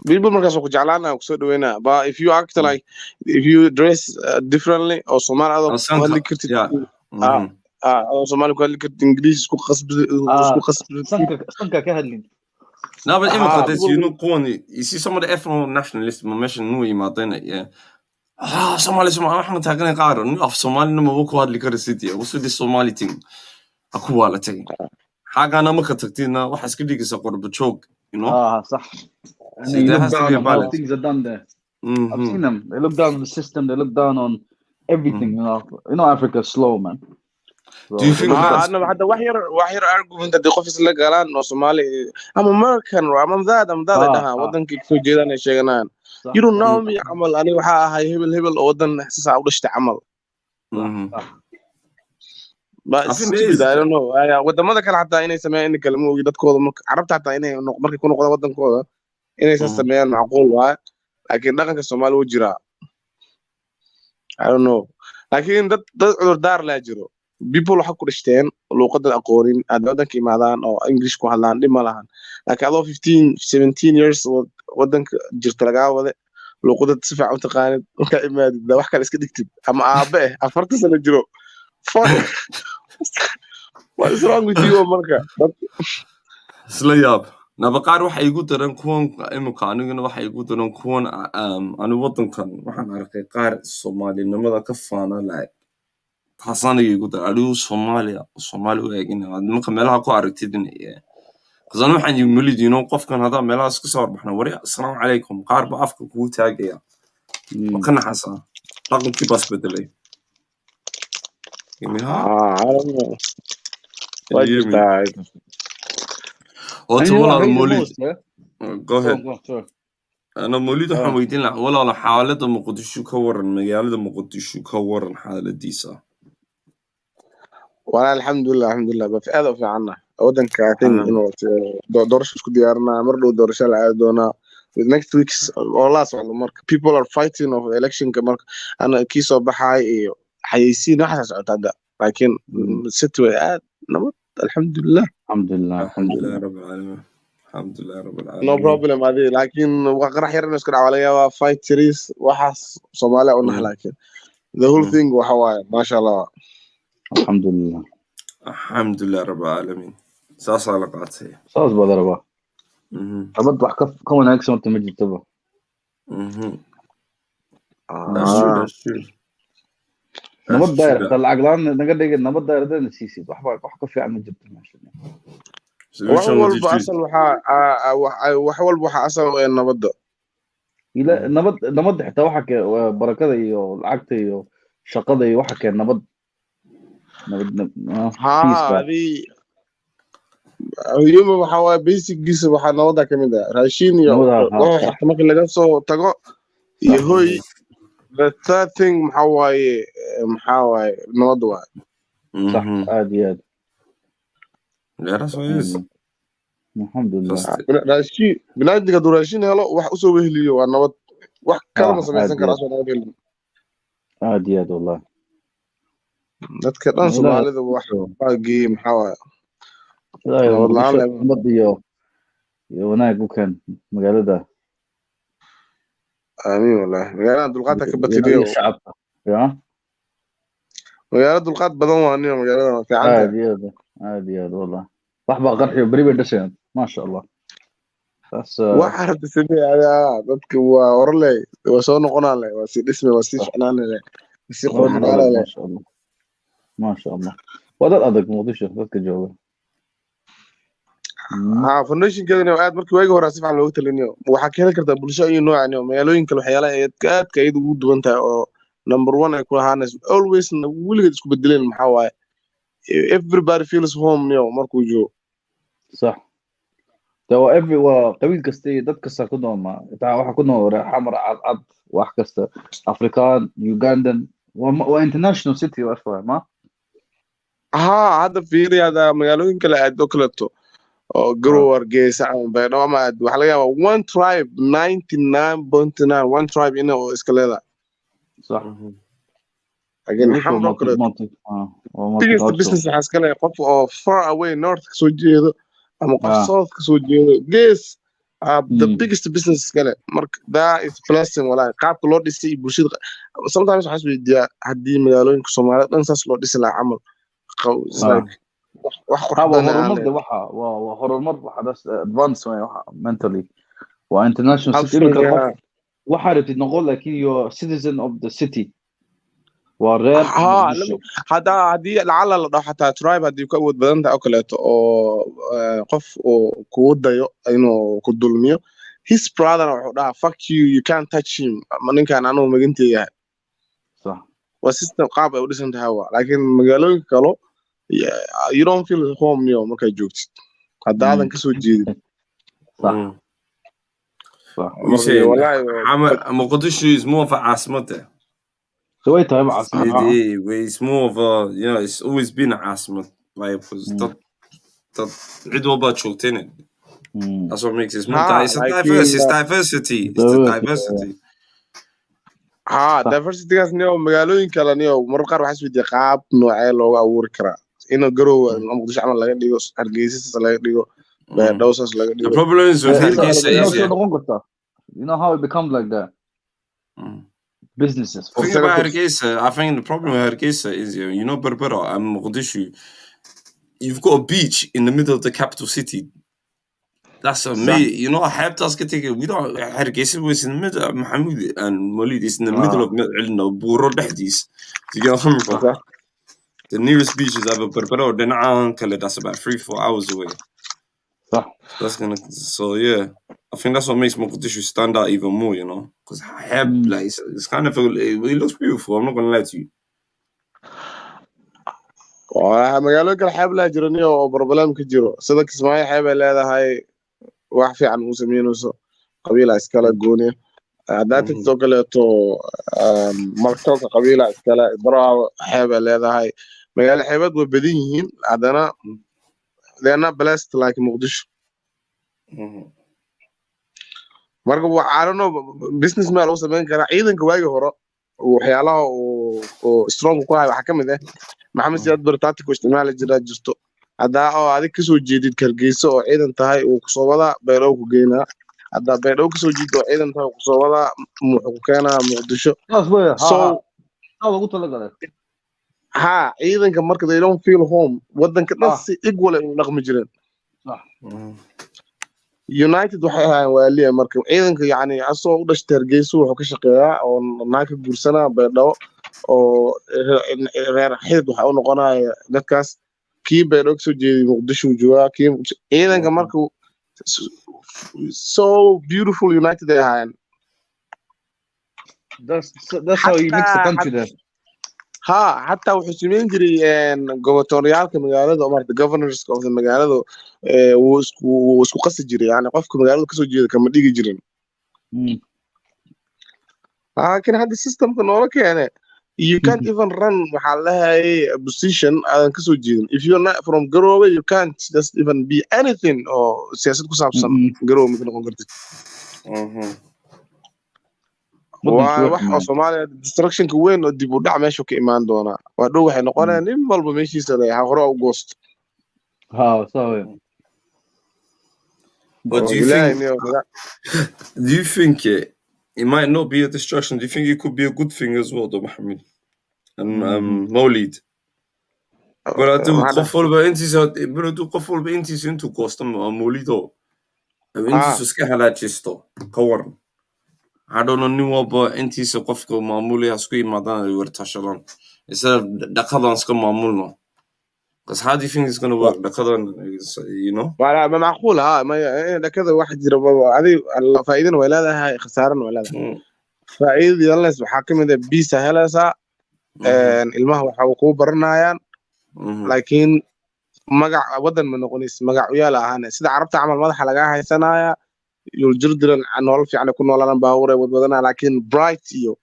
Speaker 17: People markaas ku jeclaana ku soo dhaweena but if you act like if you dress differently or Somali ku hadli kartid Somali ku hadli kartid English ku qasbi
Speaker 15: sanka ka hadlin
Speaker 1: no but this you see some of the ethno nationalists mention no imaadeen Somali waxaan taagan qaar af Somali ma ku hadli karo city what's this Somali thing aku waa la tagay xaagana marka tagtidna waxa iska dhigaysa qurba joog you know
Speaker 15: صح. And
Speaker 1: so
Speaker 15: you
Speaker 1: there
Speaker 15: look
Speaker 1: has to
Speaker 15: down
Speaker 1: be a
Speaker 15: on how
Speaker 1: balance
Speaker 15: things are done there. I've seen them. They look down on the system. They look down on everything. You know, Africa's slow, man. So
Speaker 1: do you think that's
Speaker 17: أنا حتى وحير argument دي قفز اللي قالان إنه Somali I'm American I'm that ده ودن كيف جيران يشيغنان you don't know me عمل أنا وحا هاي هبل ودن إحساس عودش تعمل بس stupid I don't know ودمada kale حتى inay sameeyaan in kalmo dadkooda marka carabta حتى inay markay ku noqdaan wadankooda inay sameeyaan macquul waa laakiin dhaqanka Soomaali wuu jiraa I don't know laakiin dad cudur daar la jiro people waxa ku dhashteen luqadda aqoonin aad wadanka imaadaan oo English ku hadlaan dhib ma lahan laakiin adoo 15 17 years wadanka jirta laga wada luqadda si fiican u taqaanid inta imaadid wax kale iska dhigtid ama aabe 40 sano jiro what is wrong with you marka
Speaker 1: isla yaab nabaqaar waxa igu daran kuwan imika aniguna waxa igu daran kuwan anu wadankan waxaan arkay qaar Soomaalinimada ka faana lahayd taasana igu daran adigu Soomaali u eegin marka meelaha ku aragtid in qasana waxaan yimid inuu qofkan hada meelaha iska soo baxna wari assalaamu calaykum qaar ba afka kugu taagaya kana xasan dhaqankii bas bedelay
Speaker 17: I don't know what is that
Speaker 1: ولا المولد go ahead أنا مولد waxaan weydiin lahaa walaal xaaladda Muqdisho ka waran magaalada Muqdisho ka waran xaaladiisa
Speaker 17: والله الحمد لله بس هذا في عنا ودن كاتين إنه دورش كل ديارنا مرة دورش على دونا with next weeks or last one people are fighting of election كمرك أنا كيسو بحاي حيسين أحسن هذا لكن ست وقت نمط الحمد لله
Speaker 1: رب العالمين الحمد لله رب العالمين
Speaker 17: no problem هذه لكن وقرح يرنا نسكر عليها fight series وحس صومالي ونح لكن the whole thing وحواي ما شاء الله
Speaker 1: الحمد لله رب العالمين ساس على قاتي
Speaker 15: ساس بدربا أبد وحكف كون أكسون تمجد تبا
Speaker 1: that's true
Speaker 15: نبض داير طلع عقلان نقدر نبض داير ده نسيسي وحكف في عم جبت ماشي
Speaker 17: وحول بأصل وحول بأصل وين نبض
Speaker 15: لا نبض حتى وحك بركة العقد شقة وحك نبض
Speaker 17: هذه يوم وحوا بيسك جيس وحنا نوضع كمدا راشين يو وح ما كنا جالسوا تجا يهوي the third thing محواي نوضع
Speaker 15: صح عادي
Speaker 1: لا رسول
Speaker 15: الحمد لله
Speaker 17: راشين بنادي قدر راشين هلا وح أسوي هليو أنا نوض وح كلام سمعت كلام سمعت
Speaker 15: عادي والله
Speaker 17: dadka dhan Soomaalida wax baaqi maxaa
Speaker 15: iyo wanaag u kan magaalada
Speaker 17: amiin wallahi magaalada dulqaad ka batiriyo
Speaker 15: shacabka ya
Speaker 17: magaalada dulqaad badan waa nin magaalada fiican
Speaker 15: عادي والله wax ba qarxiyo bari bay dhasheen ma sha Allah
Speaker 17: wax aragti sidii dadka waa orley waa soo noqonaan waa si dhisme waa si ficnaan leh si qurxan leh
Speaker 15: ما شاء الله وهذا أدق مقدشة ذاتك جوابه
Speaker 17: فنشين كذا نوعات مركي واجه وراسف على الوقت اللي نيو وحكي لك كده بلشة أي نوع يعني ما يلوين كل حياة كايد وود وانت number one يكون هانس always ولا تسكب الدليل المحاوى everybody feels home نيو مركو جو
Speaker 15: صح تو every وقبيل كستي ضد كسر كلهم ما تاع واحد كنا حمر عض واحد كسر أفريقيان يوغندن وانترناشونال سيتي وأشوى ما
Speaker 17: هذا فيري هذا مقالوين كلا عدو كلتو جروور جيس عم بينما ما وحلاقي one tribe 99.9 one tribe إنه إسكاليلا
Speaker 15: صح
Speaker 17: أجن حمر كلتو biggest business حسكالي قف far away north كسوجيه أما قف south كسوجيه جيس the biggest business إسكالي مرك that is blessing ولا قاب كلود يسي بوشيد sometimes حسب يدي هدي مقالوين كسومالات ننسى لود يسي لعمل
Speaker 15: هرمرد waxa das advance mentally wa international city waxa rabtid noqon laakiin you citizen of the city ورير
Speaker 17: هذه لعل لو حتى ترايب هذه كود بدن او كليته او قف او كودايو انه كدلميو his brother wuxuu dhahaa fuck you can't touch him ninkan anuu magantii yahay
Speaker 15: صح
Speaker 17: waa system qaab ay u dhisan tahay waa laakiin magaalooyinka kale you don't feel home niyo markaad joogtid haddaadan kasoo jeedin
Speaker 15: صح صح
Speaker 1: Mogadishu is more of a عاصمته.
Speaker 15: سويت طيب عاصمة
Speaker 1: it's more of a it's always been an عاصمة like because that عدوا باتشولتين. That's what makes it more. It's diversity. It's the diversity.
Speaker 17: diversity gaas niyo magaalooyin kale niyo marka qaar waxaa isweydiiya qaab noocee looga abuuri karaa inuu garowa muqdisho camal laga dhigo hargeysa laga dhigo beerdhowsas laga dhigo
Speaker 1: the problem is with Hargeysa is
Speaker 15: you know how it becomes like that businesses
Speaker 1: think about Hargeysa. I think the problem with Hargeysa is you know Berbera and Mogadishu you've got a beach in the middle of the capital city. That's amazing. You know, Habtas get taken. We don't. Hargeysa was in the middle of Mohammed and Molid is in the middle of Buro Dahdis. Do you get what I'm saying? The nearest beach is either Berbera or Dena'an. That's about 3-4 hours away. That's gonna. So yeah, I think that's what makes Mogadishu stand out even more. You know, because Hab like it's kind of it looks beautiful. I'm not gonna lie to you.
Speaker 17: magaalooyinka xeeb laa jirani oo problem ka jiro sida Kismaayo xeeb ay leedahay wax fiican uu sameynayso qabiila iskala gooniya haddaad tagto kaleeto markabka qabiila iskala Baraawo xeeb ay leedahay magaalo xeebad way badan yihiin haddana they are not blessed like Mogadishu marka I don't know business man loo sameyn karaa ciidanka waagi hore waxyaalaha oo strong ku ah waxa kamid ah maxamed siyaad bartaati ku isticmaali jiraa jirto haddaa oo adig kasoo jeedid Hargeysa oo ciidan tahay uu kusoo wadaa beerow ku geynaa haddaa beerow kasoo jeedid oo ciidan tahay kusoo wadaa muxuu ku keenaa Muqdisho so
Speaker 15: ugu talagalay
Speaker 17: ciidanka marka they don't feel home wadanka dhan si equal ay u dhaqmi jireen United waxay ahaayeen waaliya marka ciidanka yani asoo u dhashtay Hargeysa wuxuu ka shaqeeyaa oo naaka guursanaa beedhaw oo reer xid waxa uu noqonaya dadkaas kii beedhaw kasoo jeeday Muqdisho joogaa kii ciidanka marka so beautiful United ay ahaayeen
Speaker 15: that's how you mix the country there
Speaker 17: حتى wuxuu sameyn jiray gobornooryaalka magaalada oo marta governors of the magaalada uu isku qasi jiray yani qofka magaalada kasoo jeeda kama dhigi jirin laakiin hadda systemka noola keenay you can't even run waxa lahaye position aadan kasoo jeedin if you're not from Garowe you can't just even be anything oo siyaasad ku saabsan Garowe ma noqon kartid wax oo Soomaaliya destructionka weyn oo dib u dhac meesha ka imaan doona waa dhow waxay noqonayaan nin walba meeshiisa leeyahay hore u goost
Speaker 1: But do you think it might not be a destruction? Do you think it could be a good thing as well, though, Mohammed? And Maulid. But I do قفل بإنتي سنتو كوستم موليدو. إنتي سكحلا جستو كورن. I don't know about إنتي سقفك معمولي هسكوي مادان يورتاشلون. instead of دكادان سكو معمولنا. Because how do you think it's gonna work? دكادان, you know?
Speaker 17: ولا معقول ما ده كذا واحد يربى هذه الفائدة ولا ده خسارة ولا ده. فائدة يلا حاكم ده بيسه هلا سا. المه وحوقه برنايان. لكن مجا ودن من نقوليس مجا ويالا هنا سيد عربت عمل ماذا حلقة هاي سنة يلجردن عن والله في عنا كنا ولا نباورة ودنا لكن برايت يو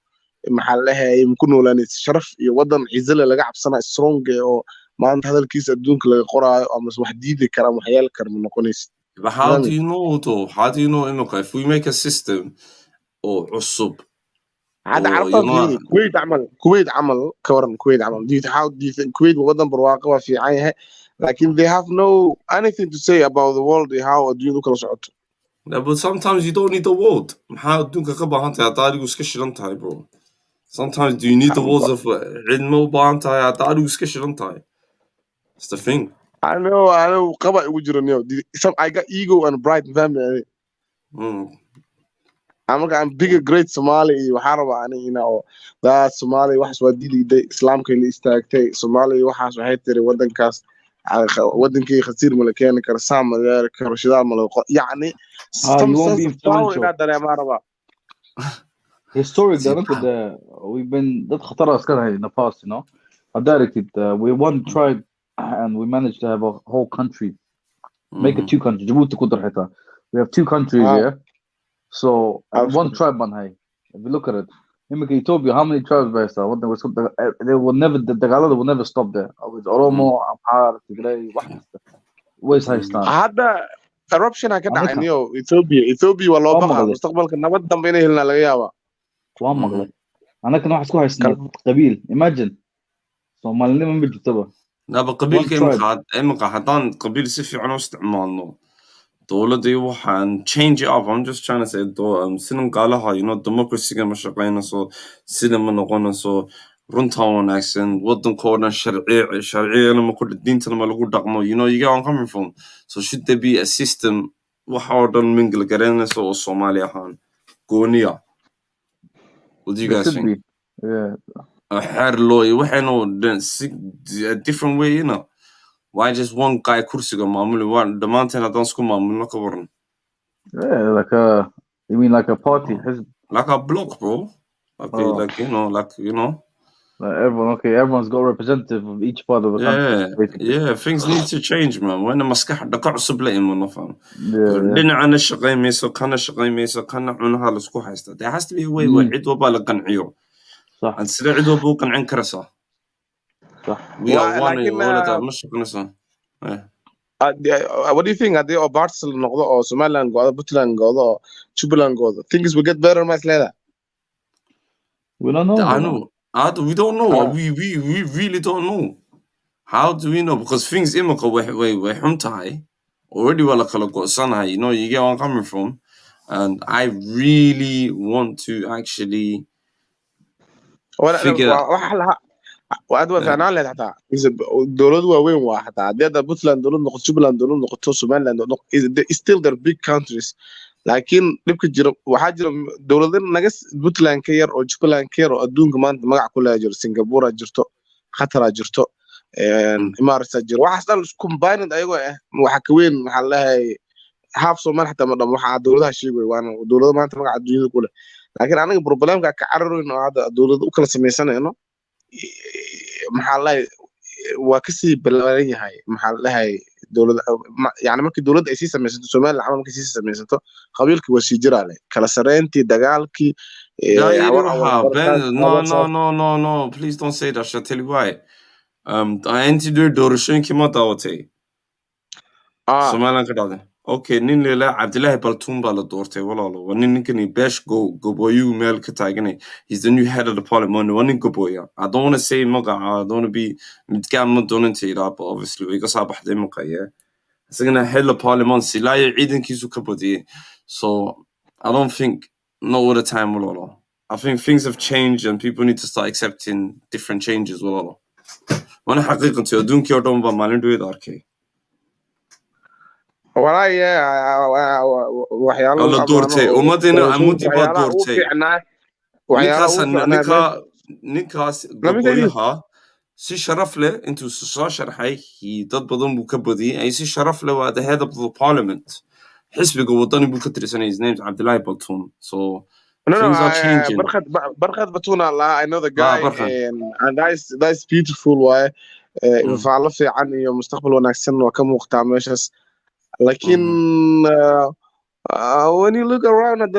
Speaker 17: محلها يمكن ولا نتشرف يودن عزلة لقى بسنة سترونج أو ما أنت هذا الكيس الدونك لقرا أو مس وحديد كلام وحيال كرم نقوليس.
Speaker 1: But how do you know though? How do you know if we make a system or عصب
Speaker 17: هذا عرفت كويت عمل كورن كويت عمل دي تحاول دي كويت وودن برواقة في عينها لكن they have no anything to say about the world how do you look at it.
Speaker 1: But sometimes you don't need the world. How do you كقبل هانتها تعالي وسكش لنتاي bro. Sometimes do you need the words of علم وبانتها تعالي وسكش لنتاي. It's the thing.
Speaker 17: I know قبل وجرني some I got ego and pride family. I'm bigger great Somali waxaan rabaa aniga oo that Somali wax soo diiday islaamka la istaagtay Somali waxaas waxay tiri wadankaas wadankii khasiir ma la keeni karo saamadeer karashada ma la yani some
Speaker 15: you won't
Speaker 17: sense
Speaker 15: be
Speaker 17: of power
Speaker 15: influential.
Speaker 17: ina dareemaa rabaa
Speaker 15: Historic we've been that خطر أسكرها in the past, you know. I directed we're one tribe and we managed to have a whole country, make it two countries. Djibouti كنت رحتها. We have two countries here, so one tribe man high. If you look at it, in Ethiopia, how many tribes based on? They will never the Galada will never stop there. It's Oromo, Amhar, Tigray, where's high stand?
Speaker 17: هذا eruption ka dhacayniyo Ethiopia waa loo baqaa mustaqbalka nabad dambe inay helna laga yaabaa
Speaker 15: waan maqlay anaka wax isku haysnaa qabiil imagine Somaliland ma jirtaba
Speaker 1: naba qabiilka imqa hadan qabiil si fiican u isticmaalno dawladii waxaan change it up. I'm just trying to say sinan qaalaha democracy ma shaqeynayso sida ma noqonayso runta wanaagsan wadankoodan sharciyana ma ku diintana ma lagu dhaqmo you get where I'm coming from. So should there be a system waxa oo dhan mingle garanayso oo Soomaali ahaan gooniya? What do you guys think?
Speaker 15: Yeah.
Speaker 1: A different way, Why just one guy kursiga maamuli waan dhamaanteen haddaan isku maamulno ka waran?
Speaker 15: Yeah, you mean like a party?
Speaker 1: Like a block, bro. Like
Speaker 15: everyone's got a representative of each part of the country.
Speaker 1: Yeah, things need to change, man. When the maskax dhaqac cusub la iman faham. Dhinacana shaqeynayso kana shaqeynayso kana cunaha la isku haysta. There has to be a way where cid walba la qanciyo. And sida cid walba u qancin karaysa. We are one in all of that. مش شقنيسا.
Speaker 17: What do you think? Are they or Barcelona or Somaliland or Puntland or Jubaland or things will get better much later?
Speaker 15: We don't know.
Speaker 1: I know. We don't know. We really don't know. How do we know? Because things imaka we humtai already wala kala go'sanahay. You get where I'm coming from. And I really want to actually figure
Speaker 17: وأدوى فعنا لا حتى إذا دولة وين واحد عادي هذا بوتلاند دولة نقطة جبلاند دولة نقطة سوماليلاند is still their big countries لكن نبكي جرب واحد جرب دولة نجس بوتلاند كير أو جبلاند كير أو دون كمان مجا كلها جر سنغافورة جرتو قطر جرتو إمارات جر واحد أصلا كومبايند أيوة وحكوين محلها half Somali حتى ما waxa dawladaha sheegay waan dawladda maanta magaca dunida kule laakiin anaga problemka ka cararayno hada dawladda u kala sameeysanayno maxaa la waa ka sii balaaran yahay maxaa la dawladda yani markii dawladda ay sii sameeysato Somaliland ama markii sii sameeysato qabiilkii waa sii jiraale kala sareyntii dagaalkii
Speaker 1: no please don't say that. I'll tell you why. Inti doorashooyinkii ma daawatay Somaliland ka dhacday. Okay, nin leela Abdullahi Baltoon baa la doortay walaalo. Waa ninkani beesh goboyu meel ka taaganay. He's the new head of the parliament. Waa nin goboya. I don't want to say magaca. I don't want to be midkaan ma doonantayda, but obviously way ka soo baxday magaca. Isagana head of parliament silaayo ciidankiisu ka badiyay. So I don't think not all the time walaalo. I think things have changed and people need to start accepting different changes walaalo. Wana xaqiiqatan adduunkii oo dhan baa maalin dhoweed arkay.
Speaker 17: والله وحياله
Speaker 1: الله دورتي ومدينة عمودي با دورتي نكاس قبويها سي شرف له انتو سو شرحي هي ضد بدن بو كبدي اي سي شرف له هذا head of the parliament حسب وطني بو كترسن his name عبد الله بلتون so things are changing.
Speaker 17: برخد بتون الله I know the guy and that's beautiful why فعلا في عني مستقبل وناكسن وكم وقت عمشس لكن when you look around at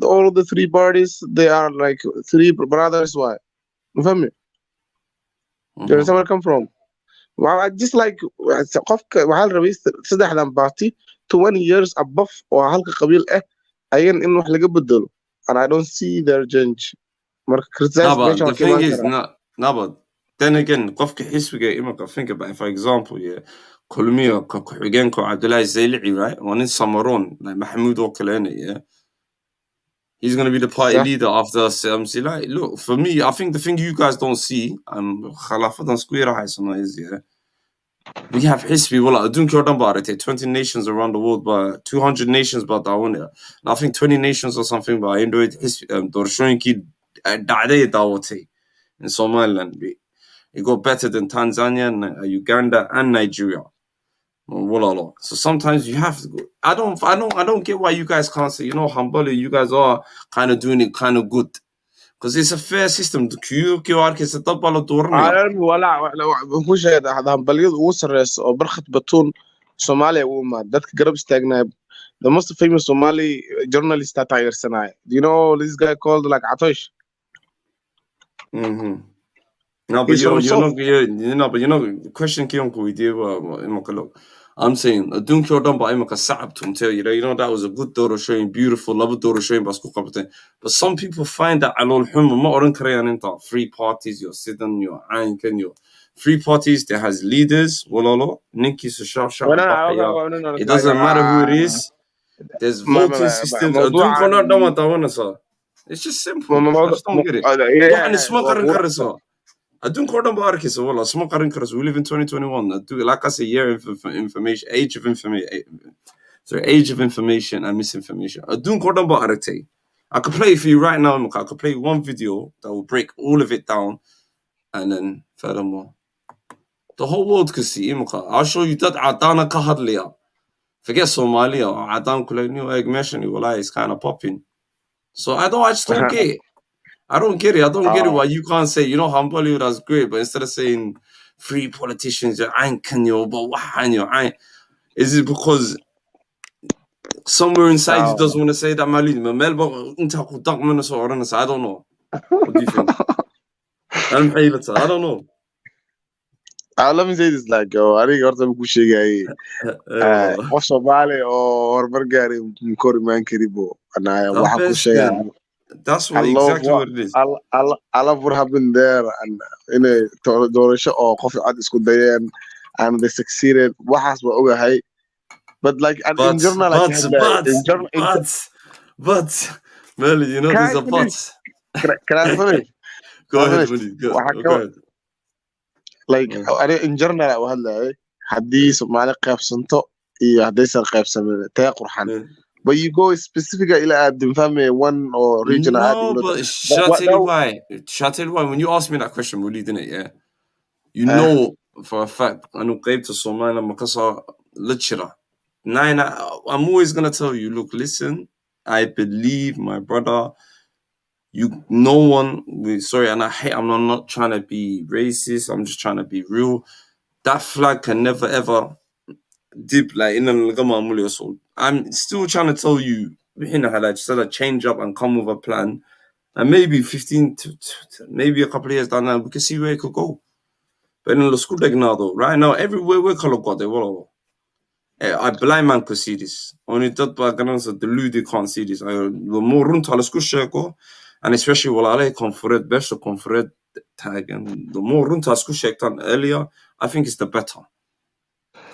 Speaker 17: all of the three parties they are like three brothers why فهمي you understand where I come from just like قفك وحال رئيس سدحدان بارتي 20 years above وحالك قبيل أين إنه حلقة بدلو and I don't see their change
Speaker 1: the thing is but then again قفك حسبك إما think about it. For example كلمية كحجانكو عبد الله الزيلعي right ونين سمرون like محمود وكلاني he's gonna be the party leader after like look for me I think the thing you guys don't see خلافة سكويرة هاي سنة is We have history. Well, I don't care about it. 20 nations around the world, but 200 nations, but I want I think 20 nations or something. But I enjoyed history. Dorshoinki Dade Dawati in Somaliland. It got better than Tanzania, and, Uganda, and Nigeria. So sometimes you have to go. I don't get why you guys can't say, you know, Hambali, you guys are kind of doing it kind of good. Because it's a fair system. The QR is a double door.
Speaker 17: ولا وش هذا بليد وسرس أو برخة بتون Somalia وما dadka garab istaagna the most famous Somali journalist that I do you know this guy called like Atosh?
Speaker 1: Mm-hmm. No, but you're not, but you know, the question came with you. I'm saying, I don't care about I'm a tell you that was a good daughter showing, beautiful, love daughter showing, but some people find that alol hum free parties, you're sitting, you're anking, you're free parties that has leaders, Nikki it doesn't matter who it is, there's voting systems. It's just simple. I just don't get it. I don't call them barkis. Wallah, small current. We live in 2021. I do, like I say, year of information, age of information. Sorry, age of information and misinformation. I don't call them barkis. I could play it for you right now. I could play one video that will break all of it down, and then furthermore, the whole world could see. I'll show you that Adana kahadliya. Forget Somali or Adan Kulani or Egmeshani. Wallah, it's kind of popping. So I just don't get it. I don't get it. I don't get it why you can't say, you know, Bollywood that's great, but instead of saying free politicians, is it because somewhere inside you doesn't want to say that Mali? I don't know. What do you think? I don't know.
Speaker 17: Let me say this like I think orta ku sheegay qof Somali oo hormar gaaray mkor man karibo ana waxa ku sheegay
Speaker 1: that's what exactly what it is.
Speaker 17: I love what happened there and in a doorasho oo qof cad isku dayeen and they succeeded waxaas waa ogahay but like in general
Speaker 1: but Meli, you know there's a but.
Speaker 17: Can I finish?
Speaker 1: Go ahead, Meli. Go ahead.
Speaker 17: Like in general I hadlay haddii Soomaali qaybsanto iyo haddaysan qaybsamin taa qurxan but you go specifically ila aad fahmay one or region
Speaker 1: no but shall I tell you why when you asked me that question Meli, didn't it? Yeah, you know for a fact أنو قيبت الصومال لما كسر لتشرة I'm always gonna tell you, look, listen, I believe my brother. No one. Sorry, and I'm not trying to be racist. I'm just trying to be real. That flag can never ever dip like in the. I'm still trying to tell you, just to change up and come with a plan, and maybe 15 to maybe a couple of years down the line we can see where it could go. But in the school though, right now everywhere we're color got there. I blind man could see this. Only that backgrounds are deluded can't see this. The more run to school and especially while I comfort best comfort tag and the more run to school done earlier, I think it's the better.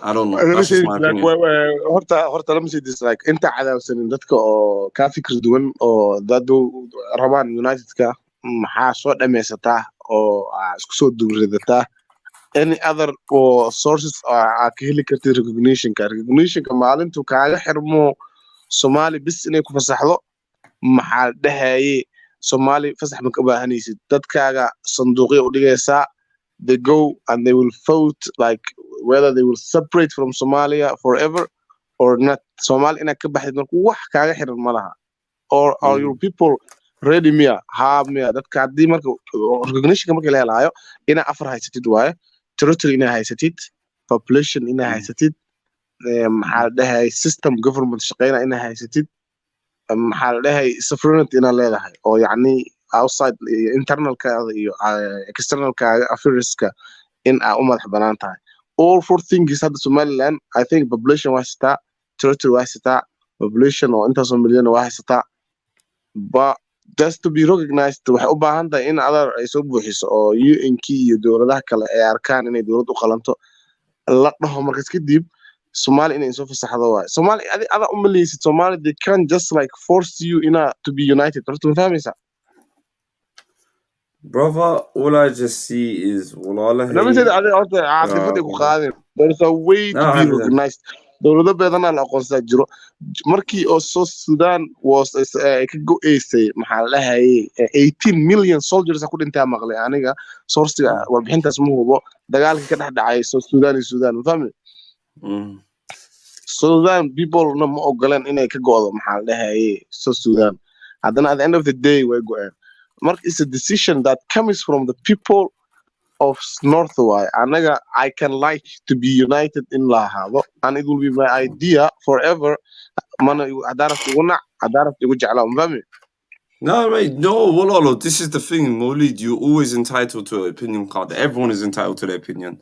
Speaker 1: I don't know. That's just my opinion.
Speaker 17: Horta let me say this like inta cadaawsan dadka oo ka fikir duwan oo dadu rabaan United-ka maxaa soo dhameysataa oo isku soo duuradataa any other sources are ka kartid recognition-ka maalintu kaaga xirmo Somali bis inay ku fasaxdo maxaa dhahaye Somali fasax ma ka baahanaysid dadkaaga sanduuqyo u dhigaysaa they go and they will vote like whether they will separate from Somalia forever or not. Somali ina ka baxid markuu wax kaaga xiran ma laha or are your people ready miya dadka haddii marka recognition-ka marka la helaayo ina afar haysatid waaye territory ina haysatid population ina haysatid maxaa dhahay system government shaqeyna ina haysatid maxaa dhahay sovereignty ina leedahay oo yacni outside internalka iyo externalka affairs-ka in aa u madax banaan tahay all four things hadda Somaliland I think population waa haysataa territory waa haysataa population oo intaasoo milyan waa haysataa but just to be recognized waxay u baahan tahay in adar ay soo buuxiso oo UN-ki iyo dowladaha kale ay arkaan inay dowlad u qalanto la dhaho markaas kadib Somali inay soo fasaxdo waay Somali ada u maleysid Somali they can't just like force you to be united horta ma fahmaysaa
Speaker 1: Brother, all I just see is والله
Speaker 17: Let me say that عاطفتي وخادم. There's a way to be recognized. dowlado badan la aqoonsan jiro markii oo South Sudan was ka go'aysay maxaa la hayay 18 million soldiers ku dhintay maqlay aniga source-ga warbixintaas ma hubo dagaalkii ka dhex dhacay South Sudan iyo Sudan fahmi Sudan people ma ogolaan inay ka go'do maxaa la hayay South Sudan haddana at the end of the day way go'een marka it's a decision that comes from the people of North Why anaga I can like to be united in lahado and it will be my idea forever mana adaraf iguna adaraf igu jeclaa mfahmi
Speaker 1: No, mate, no, Walalo, this is the thing, Molid, you're always entitled to an opinion card. Everyone is entitled to their opinion.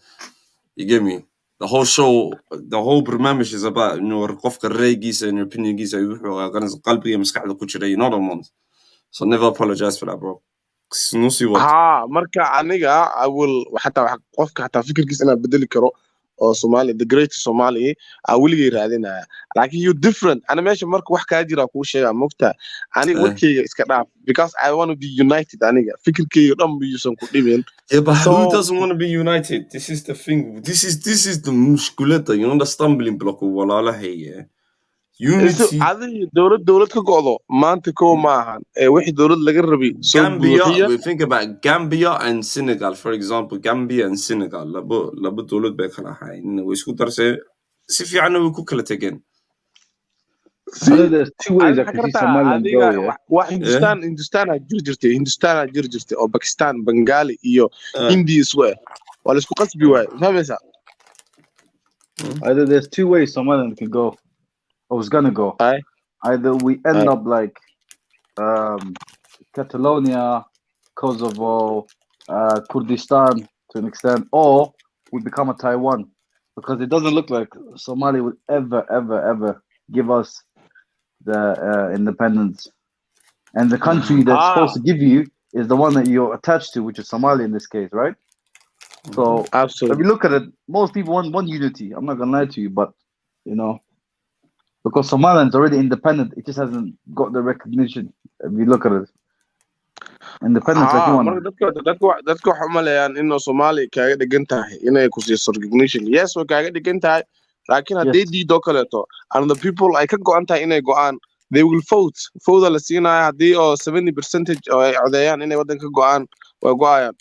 Speaker 1: You get me? The whole show, the whole برنامج is about, you know, رقفك الرأي جيسة and your opinion جيسة يروحوا غنز قلبي مسكح له كل شيء, you know what I mean? So never apologize for that, bro. No see what.
Speaker 17: marka aniga I will حتى qofka حتى fikirkiisa inaan bedeli karo oo Somali the great Somali weligay raadinaya laakiin you different ana meesha marka wax ka jira ku sheega mogta aniga warkayga iska dhaaf because I want to be united aniga fikirkayga dhan biyuusan ku dhimin
Speaker 1: Yeah, but who doesn't want to be united? This is the thing. This is the mushkulata, you know, the stumbling block of walala hey. Unity.
Speaker 17: dowlad ka go'do maanta ko maahan wixii dowlad laga rabay
Speaker 1: Gambia, we think about Gambia and Senegal, for example. Gambia and Senegal. Labo dowlad bay kala hayn. We isku darse si fiican way ku kala tageen.
Speaker 15: There's two ways I can see Somaliland go, yeah.
Speaker 17: Hindustan jir jirtay oo Pakistan, Bengali iyo India iswe. Waa la isku qasbi waay. Fahmaysaa?
Speaker 15: Either there's two ways Somaliland can go. I was gonna go. Either we end up like Catalonia, Kosovo, Kurdistan to an extent, or we become a Taiwan, because it doesn't look like Somalia would ever give us the independence. And the country that's supposed to give you is the one that you're attached to, which is Somalia in this case, right? So
Speaker 17: absolutely.
Speaker 15: If you look at it, most people want unity. I'm not gonna lie to you, but you know. Because Somaliland's already independent, it just hasn't got the recognition. If you look at it, independence like you want.
Speaker 17: Dadku waxay umaleeyaan inuu Somali kaaga dhigan tahay inay ku siiso recognition. Yes, way kaaga dhigan tahay, laakiin haddii diido kaleeto, and the people ay ka go'an tahay inay go'aan, they will vote. Vote la siinaya haddii oo 70% oo ay codeeyaan inay waddanka ka go'aan, way go'ayaan.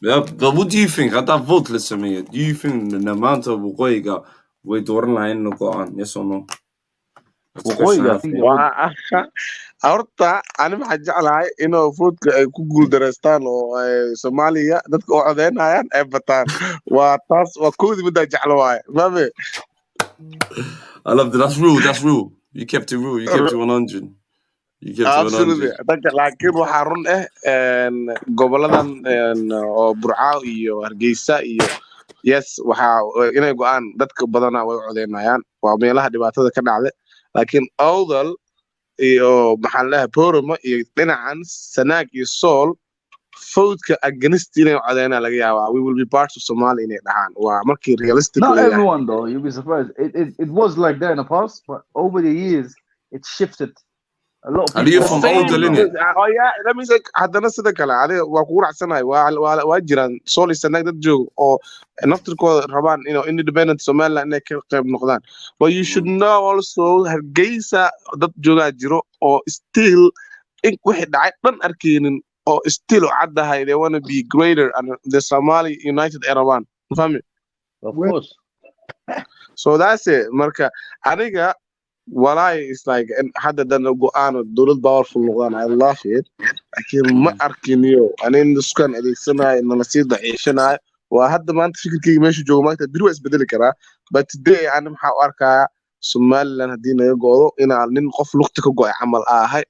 Speaker 1: Yeah, but what do you think? At that vote, listen me. Do you think the amount of Ugoiga way dooran lahayn inuu go'aan? Yes or no?
Speaker 17: horta ani waxaan jeclahay inuu foodka ay ku guuldareystaan oo ay Soomaaliya dadka oo codeynayaan ay bataan waa taas waa koodi midda jeclo waaye mame
Speaker 1: I love that. That's real. You kept it real. You kept it 100. You kept it 100.
Speaker 17: Absolutely. Laakiin waxaa run goboladan oo Burco iyo Hargeysa iyo yes waxaa inay go'aan dadka badana way codeynayaan waa meelaha dhibaatada ka dhacday laakiin awdal iyo maxaa la dhahaa Boorama iyo dhinacan Sanaag iyo Sool foodka against inay codeynaa laga yaabaa we will be part of Somali inay dhahaan waa markii realistic
Speaker 15: not everyone though you'll be surprised it was like that in the past but over the years it shifted a lot of people
Speaker 1: from older lineage.
Speaker 17: Oh yeah, let me say haddana sida kale adiga waa ku raacsanahay waa jiraan Sool Sanaag dad joog oo naftirkooda rabaan independent Somaliland inay ka qayb noqdaan but you should know also Hargeysa dad joogaa jiro oo still in wixii dhacay dhan arkeenin oo still caddahay they want to be greater and the Somali United Erawan fahmi
Speaker 15: of course
Speaker 17: so that's it marka aniga Walai is like hadda dan go'aan dawlad powerful noqdaan I love it laakiin ma arkiniyo anin iskan adeegsanaay in la sii daciishanaay waa hadda maanta fikirkayga meesha joogo maanta biri waa isbedeli karaa but today ana maxaa u arkaa Somaliland haddii naga go'do inaan nin qof lugta ka go'ay camal ahay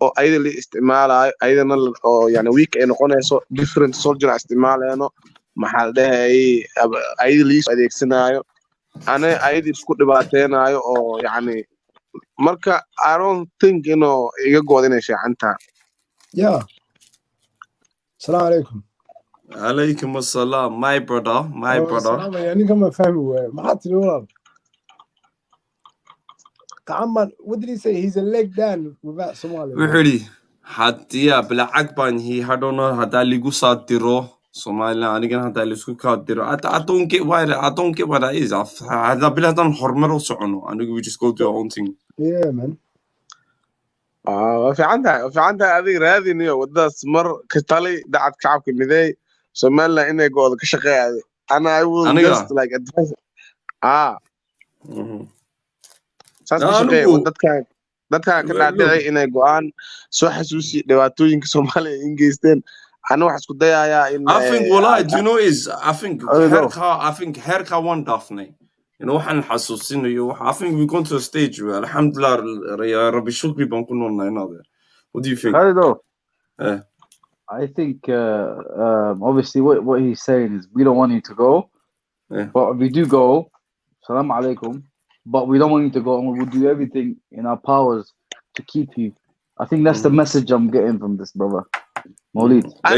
Speaker 17: oo ayada la isticmaalayo ayadana oo yani week ay noqonayso different soldier isticmaalayno maxaa la dhahay ayada la adeegsanaayo ana ayada isku dhibaateenaayo oo yani marka I don't think iga go'do inay fiicantaa
Speaker 18: yeah Assalamu alaikum
Speaker 1: Alaikum assalam my brother
Speaker 18: Assalamu yani kama fahmi waay maxaa tiri walaal Kamal what did he say he's a leg down without Somali
Speaker 1: wuxuu حتى بالعكس هي هادونا هذا اللي قصاد ترو Somaliland أنا كان هذا اللي سكوا كادر I don't get why I don't get what that is هذا بلادنا حرمة وصعنو أنا we just go do our own thing.
Speaker 18: Yeah, man.
Speaker 17: في عندها هذه إنه وده سمر كتالي دعت كعب كمذي سمعنا إنه يقول كشقة أنا I will just like advise saas ka shaqeey dadka ka dhaadhicay inay go'aan soo xasuusi dhibaatooyinka Soomaaliya in geysteen ana wax isku dayayaa in
Speaker 1: I think wallahi do you know is I think herka one Daphne you know waxaan xasuusinayo I think we gone to a stage where alhamdulillah ya rabbi shukri baan ku noolnahay there. What do you think?
Speaker 15: I think obviously what he's saying is we don't want you to go, but if we do go, salam alaikum, but we don't want you to go and we will do everything in our powers to keep you. I think that's the message I'm getting from this brother. Maulid.
Speaker 17: I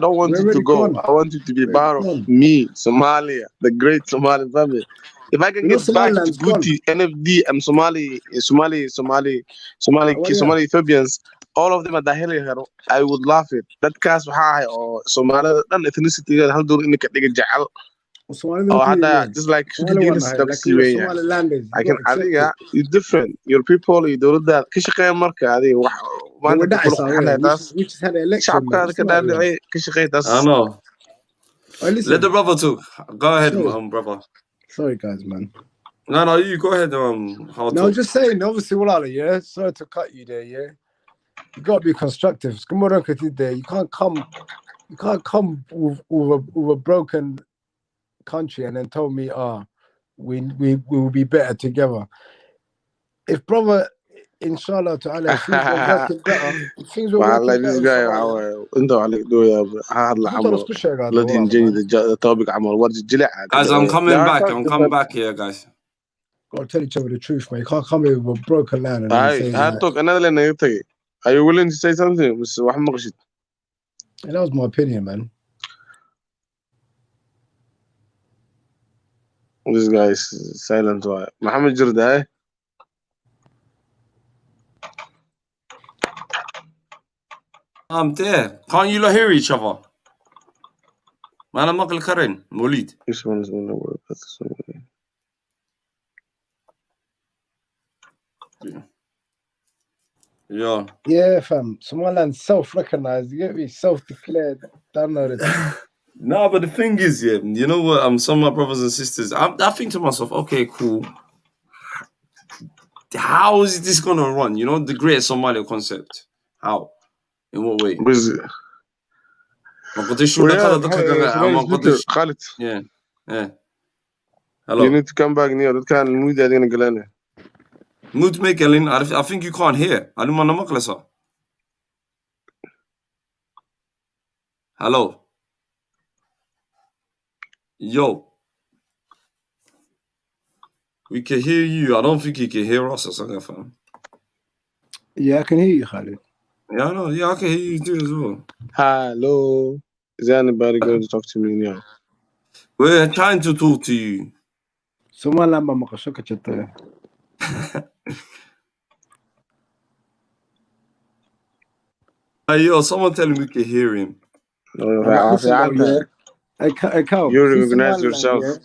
Speaker 17: don't want you to go. I want you to be part of me, Somalia, the great Somali family. If I can get back to Guti, NFD, and Somali Ethiopians, all of them at the hell, I would laugh it. That cast high or Somali, that ethnicity, hal door in the jail. Just like
Speaker 18: Somaliland
Speaker 17: I can it's different. Your people, you do that. كشقة مركز هذه
Speaker 1: I know. Let the brother talk. Go ahead, brother.
Speaker 18: Sorry, guys, man.
Speaker 1: No, you go ahead.
Speaker 18: No, just saying. Obviously, yeah. Sorry to cut you there. Yeah, you got to be constructive. You can't come with a broken country and then told me, we will be better together. If brother, inshallah ta'ala, things were working better. Things were working better.
Speaker 17: This guy,
Speaker 1: guys, I'm coming back. I'm coming back here, guys.
Speaker 18: Gotta tell each other the truth, man. You can't come here with a broken land and then say that.
Speaker 17: Are you willing to say something, Mr. Muhammad Rashid?
Speaker 18: That was my opinion, man.
Speaker 17: This guy is silent. Muhammad Jirda,
Speaker 1: I'm there. Can't you hear each other? Man, I'm Uncle Karin, Maulid.
Speaker 17: This one is
Speaker 18: Yeah, fam. Somaliland self-recognized. You get me? Self-declared. Downloaded.
Speaker 1: No, but the thing is, yeah, you know what? Some of my brothers and sisters, I think to myself, okay, cool. How is this gonna run? You know, the Great Somalia concept. How? In what way? Yeah. Hello.
Speaker 17: You need to come back near that kind of mood that in Galena.
Speaker 1: Mood making. I think you can't hear. I don't want to Hello. Yo. We can hear you. I don't think you can hear us or something, fam.
Speaker 18: Yeah, I can hear you, Khalid.
Speaker 1: Yeah, I know. Yeah, I can hear you too as well.
Speaker 17: Hello. Is there anybody going to talk to me now?
Speaker 1: We're trying to talk to you.
Speaker 18: Somaliland makashoka chata.
Speaker 1: Yo, someone tell me we can hear him.
Speaker 17: You recognize yourself.
Speaker 18: Yeah?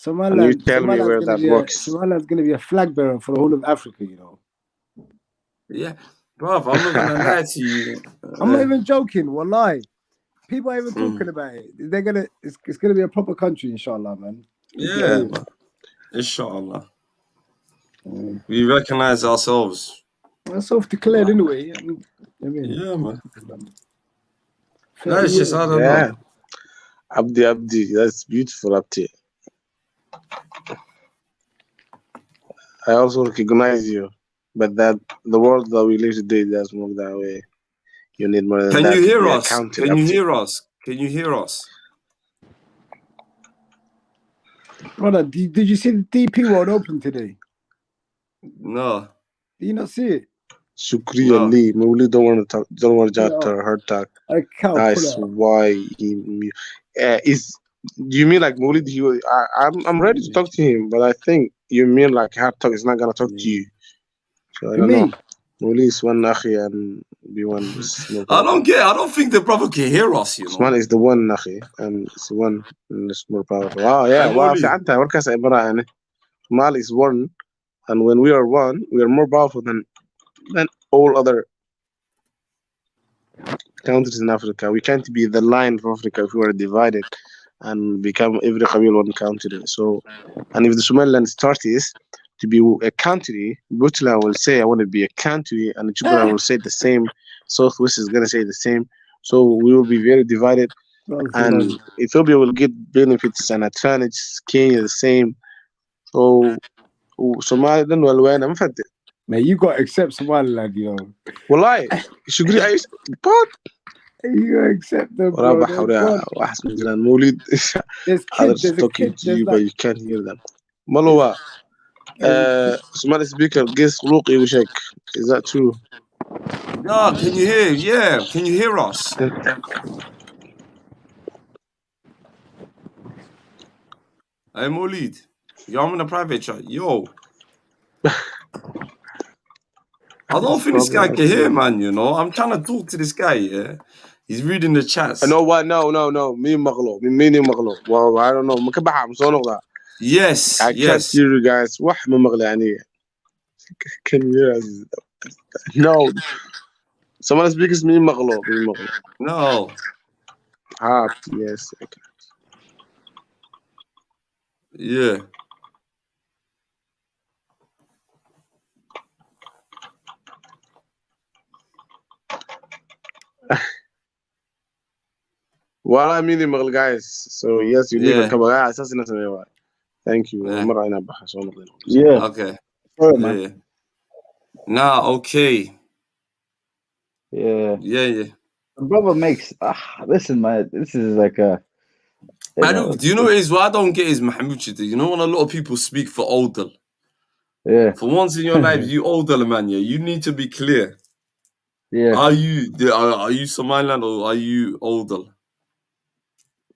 Speaker 17: And you tell me where that works.
Speaker 18: Somaliland's going to be a flag bearer for the whole of Africa, you know.
Speaker 1: Yeah, bro, I'm not gonna lie to you.
Speaker 18: I'm not even joking. Wallahi, people are even talking about it. It's gonna be a proper country, inshallah, man.
Speaker 1: Yeah, man. Inshallah. We recognize ourselves.
Speaker 18: We're self-declared anyway.
Speaker 1: Yeah, man. That's just I don't know.
Speaker 17: Abdi, that's beautiful, Abdi. I also recognize you. But that the world that we live today doesn't work that way. You need more than
Speaker 1: that.
Speaker 17: Can
Speaker 1: you hear us? Can you hear us? Can you hear us?
Speaker 18: Brother, did you see the DP World Open today?
Speaker 17: No.
Speaker 18: Did you not see it?
Speaker 17: Shukriya Lee. Maulid don't want to talk. Don't want to her talk.
Speaker 18: I can't.
Speaker 17: That's why is. Do you mean like Maulid? I'm ready to talk to him, but I think you mean like hard talk is not gonna talk to you. So I don't know. Police one Nahi and B1 is no
Speaker 1: I
Speaker 17: problem.
Speaker 1: don't think the brother can hear us, you know.
Speaker 17: Somali is the one Nahi and it's the one is more powerful. Oh yeah, well في عنتها وركز عبارة يعني Somali is one, and when we are one, we are more powerful than all other countries in Africa. We can't be the line of Africa if we are divided and become every Qabil one country. So, and if the Somaliland starts to be a country, Butla will say, I want to be a country, and Jubra will say the same. Southwest is going to say the same. So we will be very divided, and Ethiopia will get benefits and advantages. Kenya the same. So Somaliland will win. I'm fed.
Speaker 18: Man, you got to accept Somaliland, yo.
Speaker 17: Wallahi, شكري عايش but
Speaker 18: you gotta accept them, bro.
Speaker 17: ولا بحاول واحسن جيران مولد others talking to you but you can't hear them. Malwa, Somali speaker guess Luqi Wishak. Is that true?
Speaker 1: Yeah, can you hear? Yeah, can you hear us? Hey Molid, yo, I'm in a private chat. Yo. I don't think this guy can hear, man, you know. I'm trying to talk to this guy, yeah. He's reading the chats.
Speaker 17: No, what? No. Me Maglo. Well, I don't know.
Speaker 1: Yes,
Speaker 17: I can't hear you guys. Can you hear us? No. Someone speaks me Maglo.
Speaker 1: No.
Speaker 17: Yes. Okay.
Speaker 1: Yeah.
Speaker 17: Well, I mean, guys. So yes, you need to come back. Thank you.
Speaker 1: Yeah. Okay. Yeah. Nah, okay.
Speaker 15: Yeah.
Speaker 1: Yeah.
Speaker 15: The brother makes. Listen, man. This is like a.
Speaker 1: Do you know what it is? What I don't get is Mahmoud. You know when a lot of people speak for older.
Speaker 15: Yeah.
Speaker 1: For once in your life, you older man. Yeah. You need to be clear.
Speaker 15: Yeah.
Speaker 1: Are you Somaliland or are you older?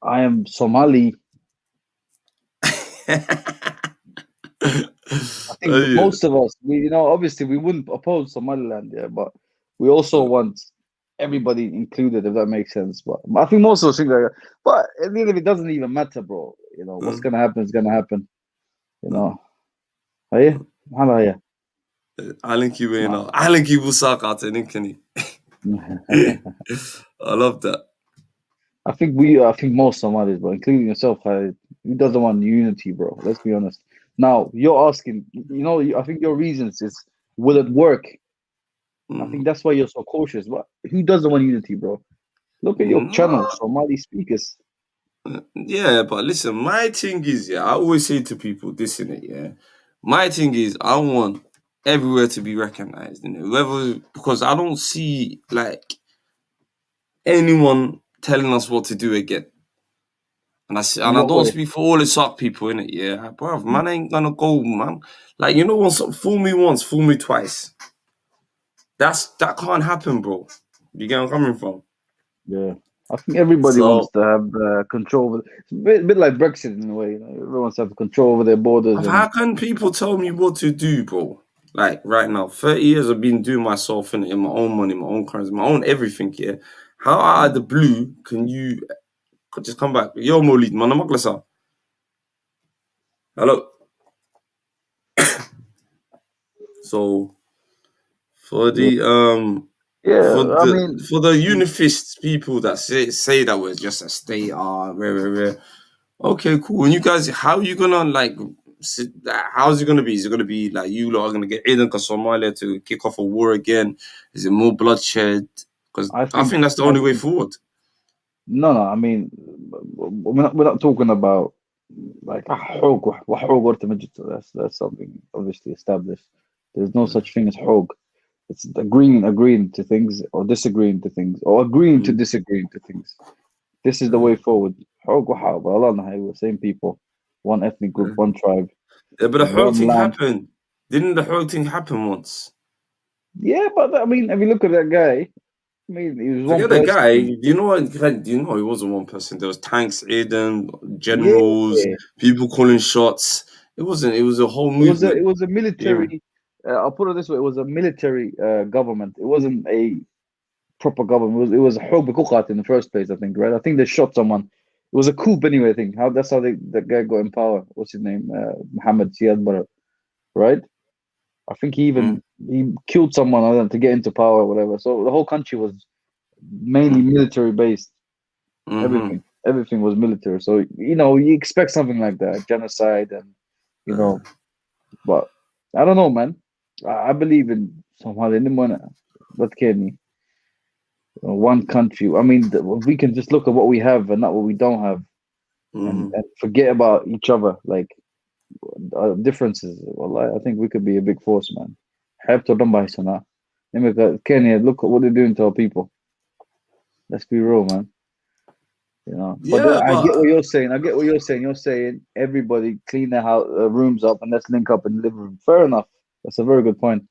Speaker 15: I am Somali. I think most of us, obviously we wouldn't oppose Somaliland, but we also want everybody included, if that makes sense. But I think most of us think like that. But at the end of it, doesn't even matter, bro. What's gonna happen is gonna happen. Hey, hello, yeah.
Speaker 1: Alinki wena. Alinki busaka ninkani. I love that.
Speaker 15: I think most Somalis, bro, including yourself, who doesn't want unity, bro? Let's be honest. Now you're asking, I think your reasons is, will it work? I think that's why you're so cautious. But who doesn't want unity, bro? Look at your channel, Somali speakers.
Speaker 1: Yeah, but listen, my thing is, I always say to people this, my thing is, I want everywhere to be recognized, because I don't see like anyone telling us what to do again. And I don't speak for all the SARC people, innit? Yeah, bro, man ain't gonna go, man. Like, fool me once, fool me twice. That can't happen, bro. You get where I'm coming from?
Speaker 15: Yeah. I think everybody wants to have control over. It's a bit like Brexit in a way. Everyone wants to have control over their borders.
Speaker 1: How can people tell me what to do, bro? Like right now, 30 years I've been doing myself in my own money, my own currency, my own everything. Yeah. How out of the blue can you just come back? Yo, Molid, man, I'm not. Hello. So for the for the unifist people that say that we're just a state, okay, cool. And you guys, how are you gonna how's it gonna be? Is it gonna be like you lot are gonna get Aiden Somalia to kick off a war again? Is it more bloodshed? Because I think that's the only way forward.
Speaker 15: No, I mean, we're not talking about like that's something obviously established. There's no such thing as hog. It's agreeing to things or disagreeing to things or agreeing to disagreeing to things. This is the way forward. We're same people, one ethnic group, one tribe.
Speaker 1: Yeah, but the whole thing happened. Didn't the whole thing happen once?
Speaker 15: Yeah, but I mean, if you look at that guy, I mean, he was one person.
Speaker 1: Guy. Do you know what? He wasn't one person. There was tanks, Aiden, generals, people calling shots. It wasn't. It was a whole movement.
Speaker 15: It was a military I'll put it this way: it was a military government. It wasn't a proper government. It was a Hurb Kuqat in the first place, I think, right? I think they shot someone. It was a coup anyway, I think. That's how the guy got in power. What's his name? Mohammed Siad Barre, right? I think he killed someone, I don't know, to get into power or whatever. So the whole country was mainly military based. Everything was military. So you expect something like that, genocide, and but I don't know, man. I believe in Somali. What can one country? I mean, we can just look at what we have and not what we don't have, and forget about each other, like differences. Well, I think we could be a big force, man. Kenya, look at what they're doing to our people. Let's be real, man. But I get what you're saying. You're saying everybody clean their house, rooms up, and let's link up in the living room. Fair enough. That's a very good point.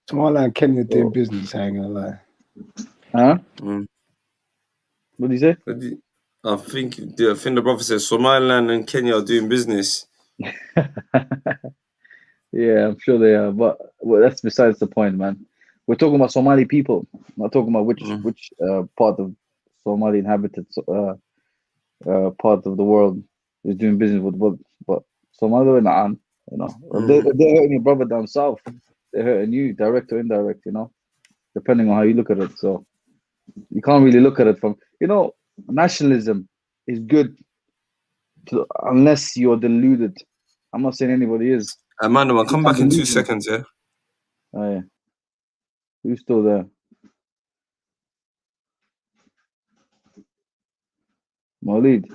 Speaker 18: Somaliland and Kenya doing business, hang on, like.
Speaker 15: Huh? What do you say?
Speaker 1: I think the brother says Somaliland and Kenya are doing business.
Speaker 15: Yeah, I'm sure they are, but that's besides the point, man. We're talking about Somali people. I'm not talking about which part of Somali inhabited part of the world is doing business with what. But Somali and An, they're hurting your brother down south. They're hurting you, direct or indirect, depending on how you look at it. So you can't really look at it from nationalism is good unless you're deluded. I'm not saying anybody is.
Speaker 1: Amanda, I'll come back in 2 seconds, yeah?
Speaker 15: Oh, yeah. Who's still there? Maulid.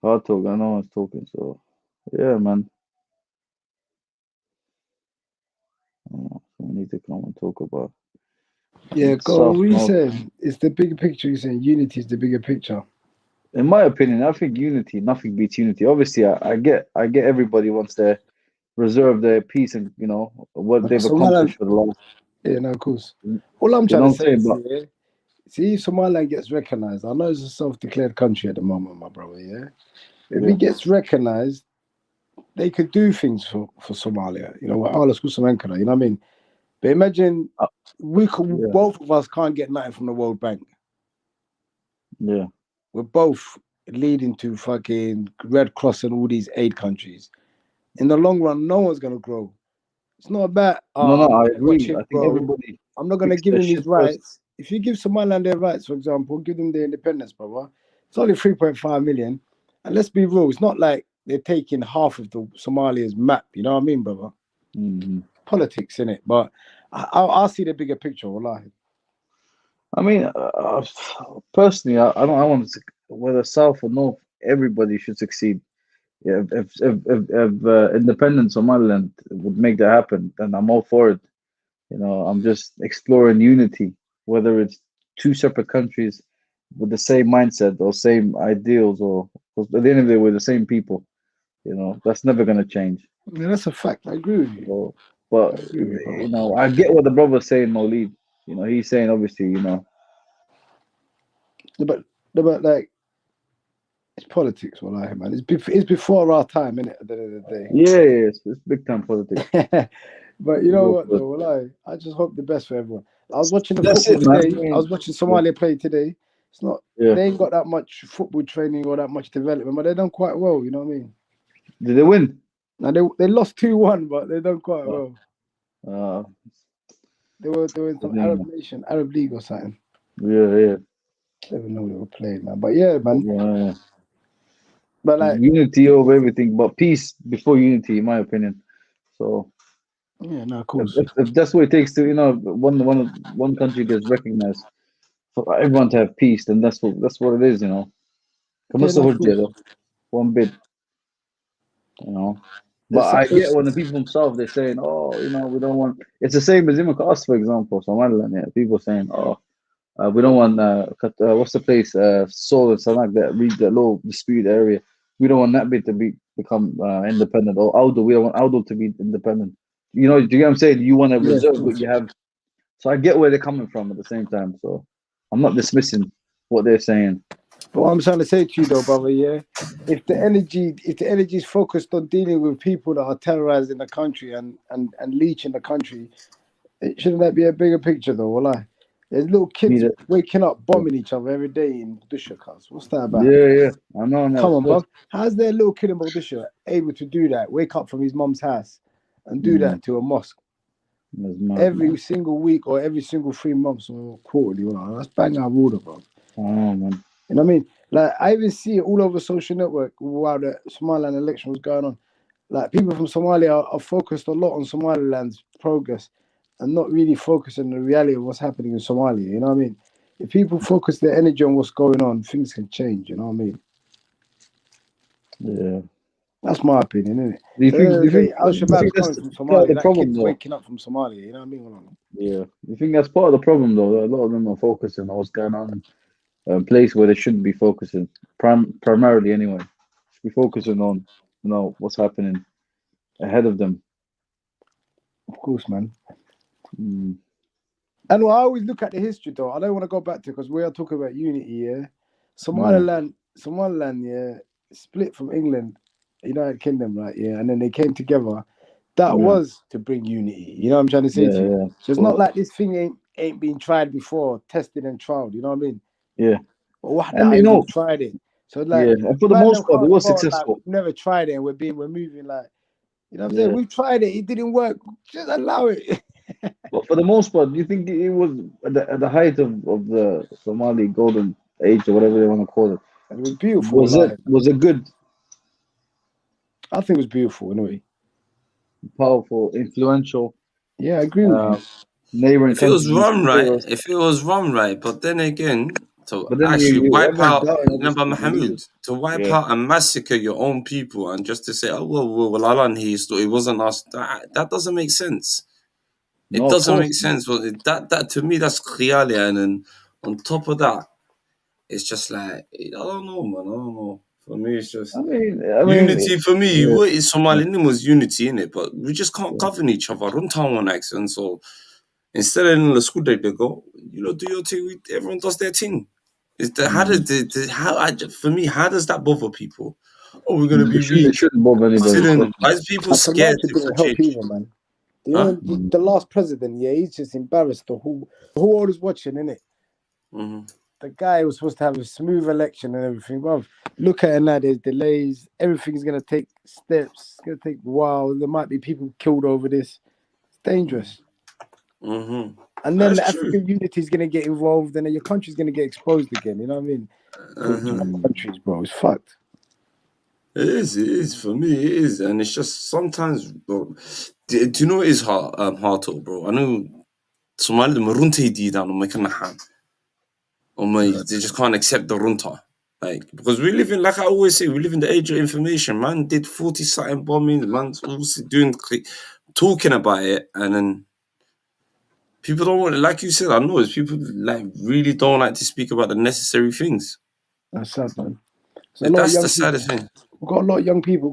Speaker 15: Hard talk. I know one's talking, so yeah, man. We need to come and talk about.
Speaker 18: Yeah, go on. What you saying? It's the bigger picture. You're saying unity is the bigger picture.
Speaker 15: In my opinion, I think unity, nothing beats unity. Obviously, I get everybody wants to reserve their peace and what they've accomplished for the last.
Speaker 18: Yeah, no, of course. All I'm trying to say is, see, if Somaliland gets recognized, I know it's a self-declared country at the moment, my brother. Yeah, if it gets recognized, they could do things for Somalia. You know what I mean? But imagine both of us can't get nothing from the World Bank.
Speaker 15: Yeah.
Speaker 18: We're both leading to fucking Red Cross and all these aid countries. In the long run, no one's going to grow. It's not about,
Speaker 15: I agree. I think everybody.
Speaker 18: I'm not going to give them these rights. If you give Somaliland their rights, for example, give them their independence, brother, it's only 3.5 million. And let's be real, it's not like they're taking half of the Somalia's map. You know what I mean, brother? Politics, innit? But I'll see the bigger picture, wallahi.
Speaker 15: I mean, personally, I want to, whether South or North, everybody should succeed. Yeah, if independent Somaliland would make that happen, then I'm all for it. I'm just exploring unity, whether it's two separate countries with the same mindset or same ideals, or at the end of the day, we're the same people. That's never going to change.
Speaker 18: Yeah, that's a fact. I agree with you.
Speaker 15: But I get what the brother's saying, Maulid. He's saying obviously,
Speaker 18: But like, it's politics, wallahi, man. It's before our time, innit? At the end of the day.
Speaker 15: Yeah, it's big time politics.
Speaker 18: But you know what, though, wallahi, I just hope the best for everyone. I was watching the football today. I was watching Somalia play today. It's not. They ain't got that much football training or that much development, but they done quite well. You know what I mean?
Speaker 15: Did they win?
Speaker 18: Now they lost 2-1, but they done quite well. They were in some Arab league or something.
Speaker 15: Yeah.
Speaker 18: I don't know they were playing, man. But yeah, man.
Speaker 15: Yeah.
Speaker 18: But like
Speaker 15: unity over everything, but peace before unity, in my opinion. So
Speaker 18: yeah, no, of course.
Speaker 15: If that's what it takes to, one country gets recognized, for everyone to have peace, then that's what it is, one bit, But I get when the people from South, they're saying, we don't want. It's the same as us, for example, Somaliland. Yeah, people saying, we don't want what's the place, Seoul and Sanak, that low dispute area. We don't want that bit to become independent, or Audo. We don't want Audo to be independent. Do you get what I'm saying? You want to reserve what you have. So I get where they're coming from at the same time. So I'm not dismissing what they're saying.
Speaker 18: But what I'm trying to say to you, though, brother, if the energy is focused on dealing with people that are terrorizing the country and leeching the country, shouldn't that be a bigger picture though? Wallah. There's little kids waking up bombing each other every day in Mogadishu. What's that about?
Speaker 15: Yeah, I know.
Speaker 18: Come on, bro. How's their little kid in Mogadishu able to do that? Wake up from his mum's house and do that to a mosque every single week or every single 3 months or quarterly? Well, that's bang out of order, bro.
Speaker 15: Oh man.
Speaker 18: You know what I mean? Like I even see it all over social network while the Somaliland election was going on. Like people from Somalia are focused a lot on Somaliland's progress and not really focusing on the reality of what's happening in Somalia. You know what I mean? If people focus their energy on what's going on, things can change. You know what I mean?
Speaker 15: Yeah.
Speaker 18: That's my opinion, isn't it?
Speaker 15: Do you think
Speaker 18: Al-Shabaab coming from Somalia, that kid's waking up from Somalia, you know what I mean?
Speaker 15: Yeah. You think that's part of the problem, though? A lot of them are focusing on what's going on in a place where they shouldn't be focusing, primarily anyway. Should be focusing on, what's happening ahead of them.
Speaker 18: Of course, man. And I always look at the history, though. I don't want to go back to because we are talking about unity, yeah? Somaliland, yeah, split from England, United Kingdom, right? Yeah, and then they came together. That was to bring unity. You know what I'm trying to say to you?
Speaker 15: Yeah.
Speaker 18: So it's not like this thing ain't been tried before, tested and trialed. You know what I mean?
Speaker 15: Yeah.
Speaker 18: Or
Speaker 15: And
Speaker 18: we've tried it. So like,
Speaker 15: and for the most part, it was successful.
Speaker 18: Like, we've never tried it, and we're moving like, you know what I'm saying? We've tried it, it didn't work. Just allow it.
Speaker 15: But for the most part, do you think it was at the height of the Somali golden age or whatever they want to call it?
Speaker 18: It was beautiful.
Speaker 15: Was it good?
Speaker 18: I think it was beautiful anyway.
Speaker 15: Powerful, influential.
Speaker 18: Yeah, I agree with you.
Speaker 15: Neighboring
Speaker 1: if it was run right, but then again, to actually wipe out, to wipe out and massacre your own people, and just to say, oh well, Alan, it wasn't us. That doesn't make sense. It doesn't make sense. Well, that to me, that's khiyali, and then on top of that, it's just like I don't know, man. I don't know. For me, it's just unity. For me, what is Somaliland was unity in it, but we just can't govern each other. Run town one accent, so. Instead of in the school day, they go, do your thing. Everyone does their thing. For me, how does that bother people? Oh, we're gonna be weak.
Speaker 15: It shouldn't bother anybody.
Speaker 1: Why is people scared to
Speaker 18: help people, man? You know, the last president, he's just embarrassed the whole world is watching, innit? The guy was supposed to have a smooth election and everything. Well, look at it now, there's delays, everything's gonna take steps, it's gonna take a while. There might be people killed over this. It's dangerous. And then the African unity is going to get involved, and then your country's going to get exposed again. You know what I mean? Countries, bro, it's fucked.
Speaker 1: It is. For me, it is. And it's just sometimes, bro. Do you know what is hard to, bro? I know Somali, they just can't accept the runta. Like, because we live in, like I always say, we live in the age of information. Man did 40-something bombings, man's also talking about it, and then people don't want, like you said, I know it's people like really don't like to speak about the necessary things.
Speaker 18: That's sad, man.
Speaker 1: That's the saddest thing.
Speaker 18: We've got a lot of young people,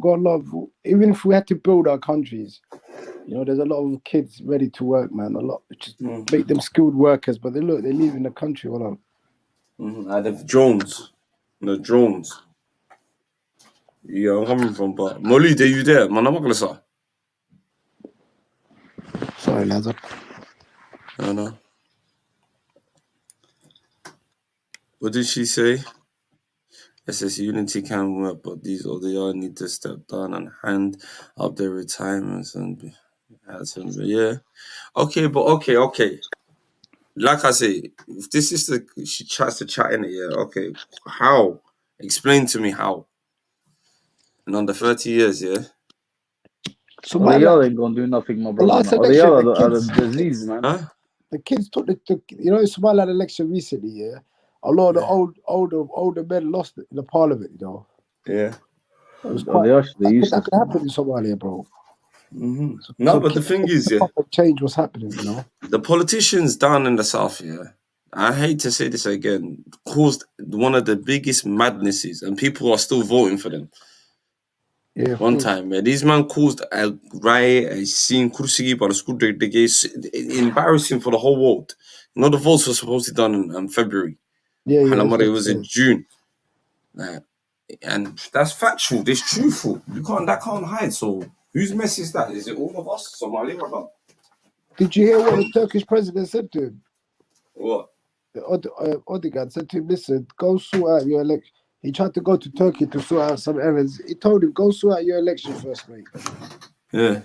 Speaker 18: even if we had to build our countries, there's a lot of kids ready to work, man. A lot, just make them skilled workers, but they live in the country.
Speaker 1: The drones. The drones. Yeah, I'm coming from, but Molly, are you there? Man, I'm not gonna say.
Speaker 18: Sorry, lads.
Speaker 1: I know. What did she say? SS Unity can work, but these ODR need to step down and hand up their retirements and yeah. Okay, but okay. Like I say, if this is she tries to chat in it, yeah. Okay, how? Explain to me how. In under 30 years, yeah.
Speaker 15: So ODR ain't gonna do nothing, my brother. ODR are the disease, man.
Speaker 18: Huh? The kids took the Somaliland election recently, yeah. A lot of the older men lost in the parliament,
Speaker 1: Yeah.
Speaker 18: It was that could happen in Somalia, bro.
Speaker 1: No, but the thing is, yeah.
Speaker 18: Change what's happening,
Speaker 1: The politicians down in the south, yeah. I hate to say this again, caused one of the biggest madnesses, and people are still voting for them.
Speaker 18: Yeah.
Speaker 1: One time, man, these man caused a riot, a scene, embarrassing for the whole world. The votes were supposed to be done in February.
Speaker 18: Yeah.
Speaker 1: It was in June. And that's factual. It's truthful. That can't hide. So whose mess is that? Is it all of us, Somali or not?
Speaker 18: Did you hear what the Turkish president said to him?
Speaker 1: What?
Speaker 18: Odegaard said to him, listen, go sort out your election. He tried to go to Turkey to sort out some errands. He told him, go sort out your election first, mate.
Speaker 1: Yeah.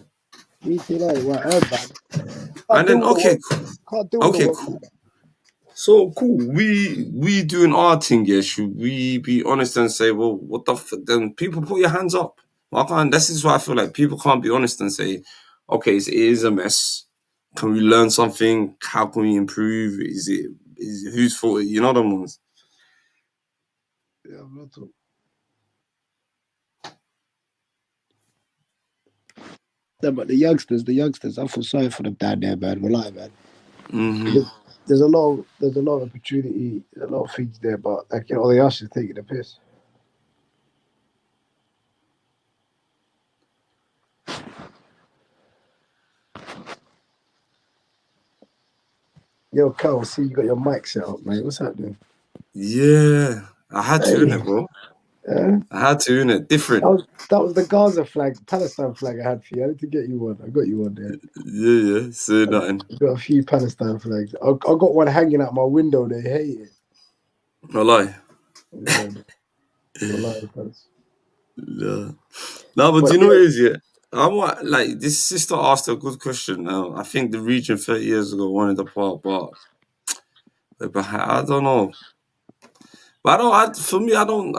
Speaker 18: He said, hey, well, I heard, man.
Speaker 1: And then, okay.
Speaker 18: Can't do all the work.
Speaker 1: Cool. So cool. We doing our thing, yeah. Should we be honest and say, well, what the then people put your hands up? Why can't? This is why I feel like people can't be honest and say, okay, it is a mess. Can we learn something? How can we improve? Is it whose fault? You know the ones.
Speaker 18: Yeah, I'm not talking. No, but the youngsters, I feel sorry for them down there, man. Rely, man.
Speaker 1: Mm-hmm.
Speaker 18: There's a lot of opportunity, there's a lot of things there, but like, you know, they are just taking the piss. Yo, Carl, see you got your mic set up, mate. What's happening?
Speaker 1: Yeah, I had to, innit, bro.
Speaker 18: Yeah?
Speaker 1: I had to, innit? Different.
Speaker 18: That was the Gaza flag, Palestine flag I had for you. I need to get you one. I got you one there.
Speaker 1: Yeah. Say nothing.
Speaker 18: I got a few Palestine flags. I got one hanging out my window. They hate it.
Speaker 1: No lie.
Speaker 18: Yeah.
Speaker 1: Yeah. No, but do you know what it is, yeah? Like this sister asked a good question. I think the region 30 years ago wanted a part, but I don't know. But I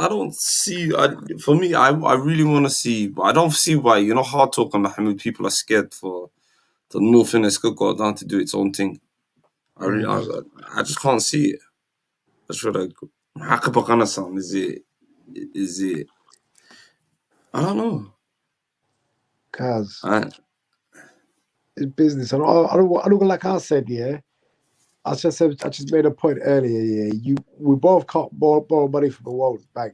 Speaker 1: don't see. For me, I really want to see. But I don't see why. You know, hard talk on Mohammed. People are scared for the North and it's got down to do its own thing. I just can't see it. I just feel like Hakabakana is it? I don't know.
Speaker 18: Cause it's business. I don't like I said, yeah. I just made a point earlier, yeah. We both can't borrow money from the World Bank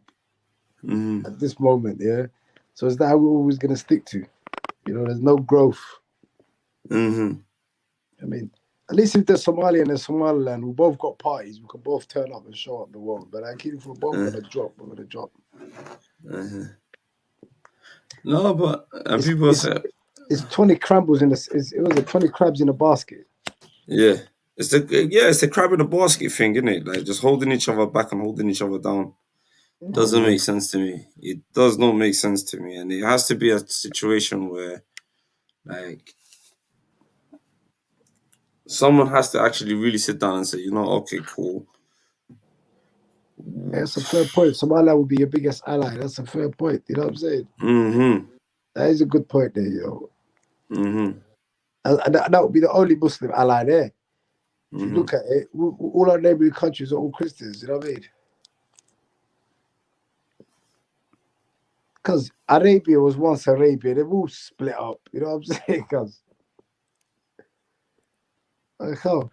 Speaker 18: at this moment, yeah. So is that how we're always gonna stick to? You know, there's no growth.
Speaker 1: Mm-hmm.
Speaker 18: I mean, at least if there's Somalia and there's Somaliland, we both got parties. We can both turn up and show up the world. But I keep if we're both gonna drop, we're gonna drop.
Speaker 1: No, but people say
Speaker 18: it's 20 crumbles it was 20 crabs in a basket.
Speaker 1: Yeah. It's the crab in the basket thing, isn't it? Like just holding each other back and holding each other down. Doesn't make sense to me. It does not make sense to me. And it has to be a situation where like someone has to actually really sit down and say, you know, okay, cool.
Speaker 18: That's a fair point. Somalia would be your biggest ally. That's a fair point. You know what I'm saying?
Speaker 1: Mm-hmm.
Speaker 18: That is a good point there, yo.
Speaker 1: Mm-hmm.
Speaker 18: And that would be the only Muslim ally there. If you look at it, all our neighboring countries are all Christians. You know what I mean? Because Arabia was once Arabia. They've all split up. You know what I'm saying? Because like how?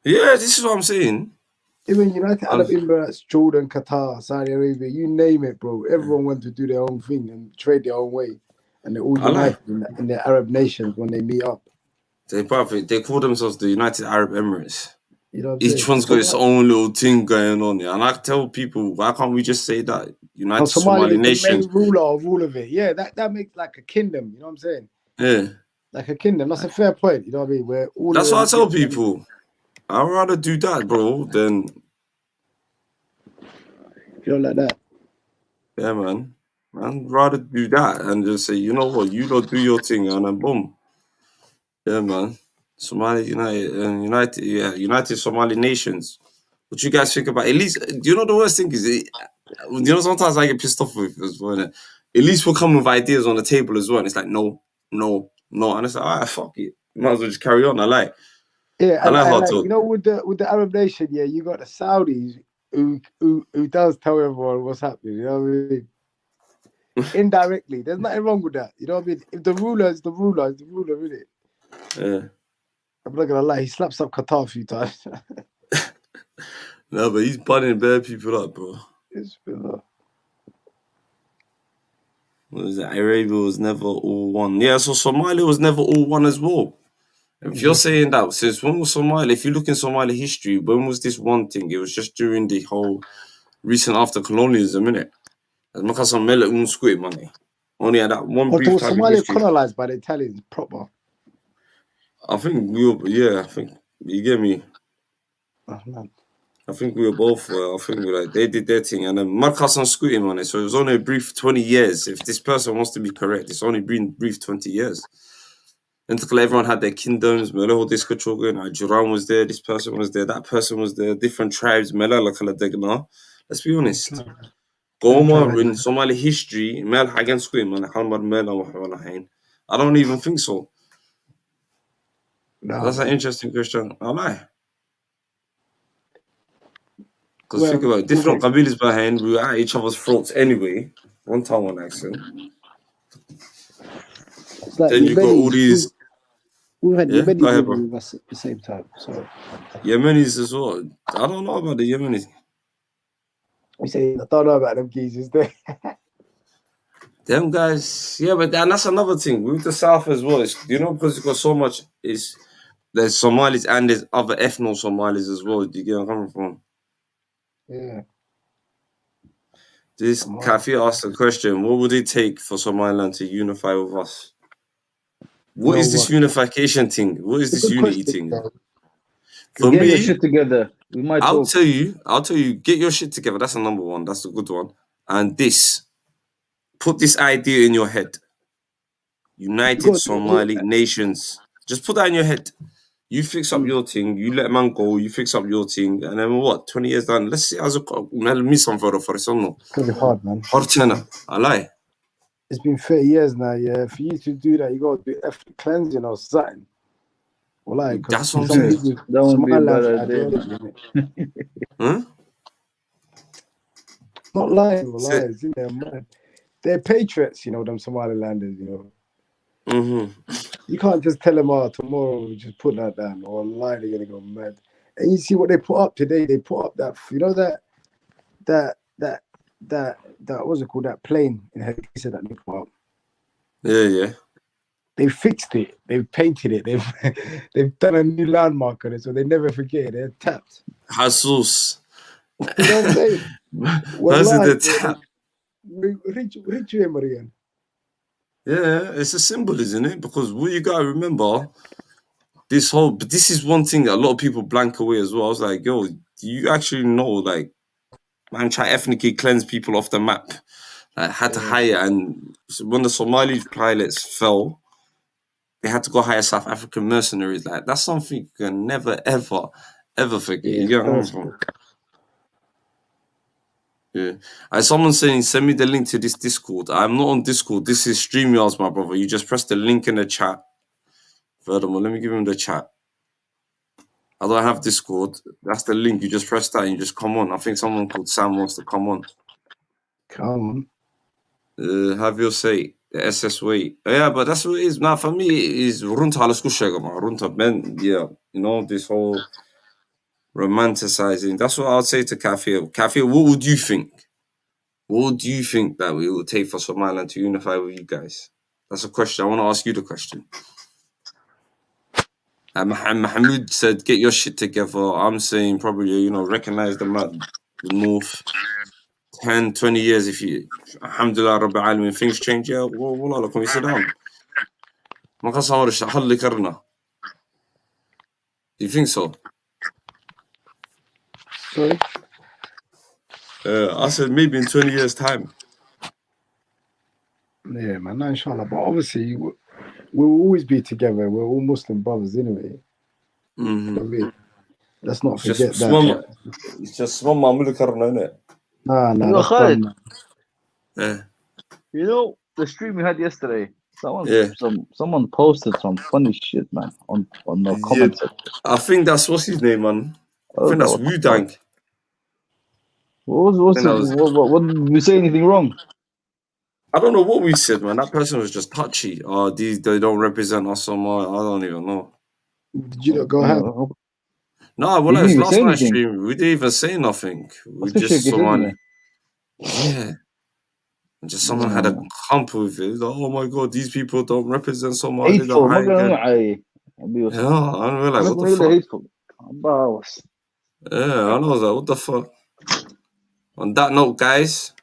Speaker 1: Yeah, this is what I'm saying.
Speaker 18: Even United Arab Emirates, Jordan, Qatar, Saudi Arabia, you name it, bro. Everyone wants to do their own thing and trade their own way. And they're all united in the Arab nations when they meet up.
Speaker 1: They call themselves the United Arab Emirates.
Speaker 18: You know what I'm
Speaker 1: Each
Speaker 18: saying?
Speaker 1: one's got its own little thing going on. Yeah. And I tell people, why can't we just say that United Somali Nation?
Speaker 18: The main ruler of all of it. Yeah, that makes like a kingdom. You know what I'm saying?
Speaker 1: Yeah.
Speaker 18: Like a kingdom. That's a fair point. You know what I mean? Where all
Speaker 1: that's what I tell people. I'd rather do that, bro, than...
Speaker 18: You know, like that.
Speaker 1: Yeah, man. I'd rather do that and just say, you know what, you don't do your thing, and then boom. Yeah, man. Somali United Somali Nations. What you guys think about? At least, do you know the worst thing is, you know, sometimes I get pissed off with as well. At least we'll come with ideas on the table as well. And it's like, no. And it's like, all right, fuck it. Might as well just carry on. I like.
Speaker 18: Yeah, and like, you know, with the Arab nation, yeah, you got the Saudis who does tell everyone what's happening. You know what I mean? Indirectly, there's nothing wrong with that. You know what I mean? If the ruler is the ruler, isn't it?
Speaker 1: Yeah.
Speaker 18: I'm not gonna lie, he slaps up Qatar a few times.
Speaker 1: No, but he's bunning bare people up, bro.
Speaker 18: It's been
Speaker 1: What is it? Arabia was never all one. Yeah, so Somalia was never all one as well. If you're saying that, since when was Somalia? If you look in Somali history, when was this one thing? It was just during the whole recent after colonialism, innit? Because some mele unsquid money. Only had that one
Speaker 18: But
Speaker 1: brief
Speaker 18: was
Speaker 1: time in
Speaker 18: Somalia
Speaker 1: history.
Speaker 18: colonized by the Italians proper?
Speaker 1: I think we were, yeah, I think, you get me?
Speaker 18: Oh, man.
Speaker 1: I think we were both, I think we like, they did their thing, and then Marcus and Scooting on it, so it was only a brief 20 years. If this person wants to be correct, it's only been brief 20 years. Until everyone had their kingdoms, Melo Disco Chogan, Juran was there, this person was there, that person was there, different tribes, Mela Lakala Degna. Let's be honest. Goma in Somali history, Mel Hagan Scooting, man, Halmar Mela, I don't even think so.
Speaker 18: No,
Speaker 1: that's
Speaker 18: man.
Speaker 1: An interesting question. I lie. Because
Speaker 18: Well,
Speaker 1: think about it, different Qabilis behind, we were at each other's throats anyway. One time, one accent.
Speaker 18: It's like
Speaker 1: Then you got all these.
Speaker 18: We've had
Speaker 1: Yeah,
Speaker 18: Yemenis
Speaker 1: go ahead,
Speaker 18: living
Speaker 1: bro.
Speaker 18: with us at the same time. So
Speaker 1: Yemenis as well. I don't know about the Yemenis.
Speaker 18: we say I don't know about them geezers there.
Speaker 1: Them guys, yeah, but and that's another thing with the South as well. It's, you know, because it's got so much. There's Somalis and there's other ethno Somalis as well. Do you get where I'm coming from?
Speaker 18: Yeah.
Speaker 1: This Kafi asked a question: what would it take for Somaliland to unify with us? What is this unification thing? What is this unity thing? For
Speaker 15: get
Speaker 1: me,
Speaker 15: your shit together. We might
Speaker 1: I'll
Speaker 15: talk.
Speaker 1: tell you, get your shit together. That's the number one. That's the good one. And put this idea in your head. United Somali Nations. Just put that in your head. You fix up your thing. You let man go. You fix up your thing. And then what? 20 years down. Let's see.
Speaker 18: It's gonna be hard, man.
Speaker 1: I lie.
Speaker 18: It's been 30 years now, yeah. For you to do that, you gotta do ethnic cleansing or something. Well, like,
Speaker 1: that's what I'm saying.
Speaker 15: That would be a better idea.
Speaker 1: Huh?
Speaker 18: Not lying, lies in their mind. They're patriots, you know, them Somalilanders, you know. You can't just tell them, oh, tomorrow we just put that down, or lie, they're gonna go mad. And you see what they put up today. They put up that, you know, that what's it called? That plane in Hargeisa that they put up.
Speaker 1: Yeah.
Speaker 18: They fixed it. They've painted it. They've done a new landmark on it, so they never forget it. They're tapped.
Speaker 1: Jesus.
Speaker 18: You know what I'm saying?
Speaker 1: How's it the tap? Yeah, it's a symbol, isn't it? Because what you gotta remember, this is one thing that a lot of people blank away as well. I was like, yo, do you actually know, like, man, try ethnically cleanse people off the map? Like, had to hire, and when the Somali pilots fell, they had to go hire South African mercenaries. Like, that's something you can never, ever forget. You get what I'm saying? Yeah. And someone's saying, send me the link to this Discord. I'm not on Discord. This is StreamYards, my brother. You just press the link in the chat. Furthermore, let me give him the chat. I don't have Discord. That's the link. You just press that and you just come on. I think someone called Sam wants to come on.
Speaker 18: Come on.
Speaker 1: Have your say. The SS way. Yeah, but that's what it is. Now, for me, it is runta ala skushaga, runta men. Yeah, you know, this whole romanticizing. That's what I'll say to Kafir. Kafir, what would you think? What would you think that we would take for Somaliland to unify with you guys? That's a question. I want to ask you the question. Mahmoud said, get your shit together. I'm saying probably, you know, recognize the North. 10, 20 years, if you, alhamdulillah, Rabbil Alameen, things change, yeah, wallah, can we sit down? ما كصورش حل كرنا. Do you think so?
Speaker 18: Sorry?
Speaker 1: I said maybe in 20 years' time.
Speaker 18: Yeah, man, inshallah. But obviously, we'll always be together. We're all Muslim brothers anyway.
Speaker 1: Mm-hmm.
Speaker 18: I mean, let's not
Speaker 1: It's
Speaker 18: forget that.
Speaker 1: It's just small mamul karna, innit?
Speaker 18: Nah,
Speaker 15: You know,
Speaker 18: that's
Speaker 15: Khalid,
Speaker 18: done.
Speaker 1: Yeah.
Speaker 15: You know, the stream we had yesterday, someone posted some funny shit, man, on the comment section.
Speaker 1: I think that's, what's his name, man? I think that's Wu-Dang.
Speaker 15: What did we say anything wrong?
Speaker 1: I don't know what we said, man. That person was just touchy. Oh, they don't represent us so much. I don't even know.
Speaker 18: Did you not go ahead?
Speaker 1: No, well, it's last night's stream. We didn't even say nothing. We just someone. Yeah. And just someone had a hump with it. Like, oh my god, these people don't represent Somali. Yeah, I'm like, what the fuck? Yeah, I know that. What the fuck? On that note, guys,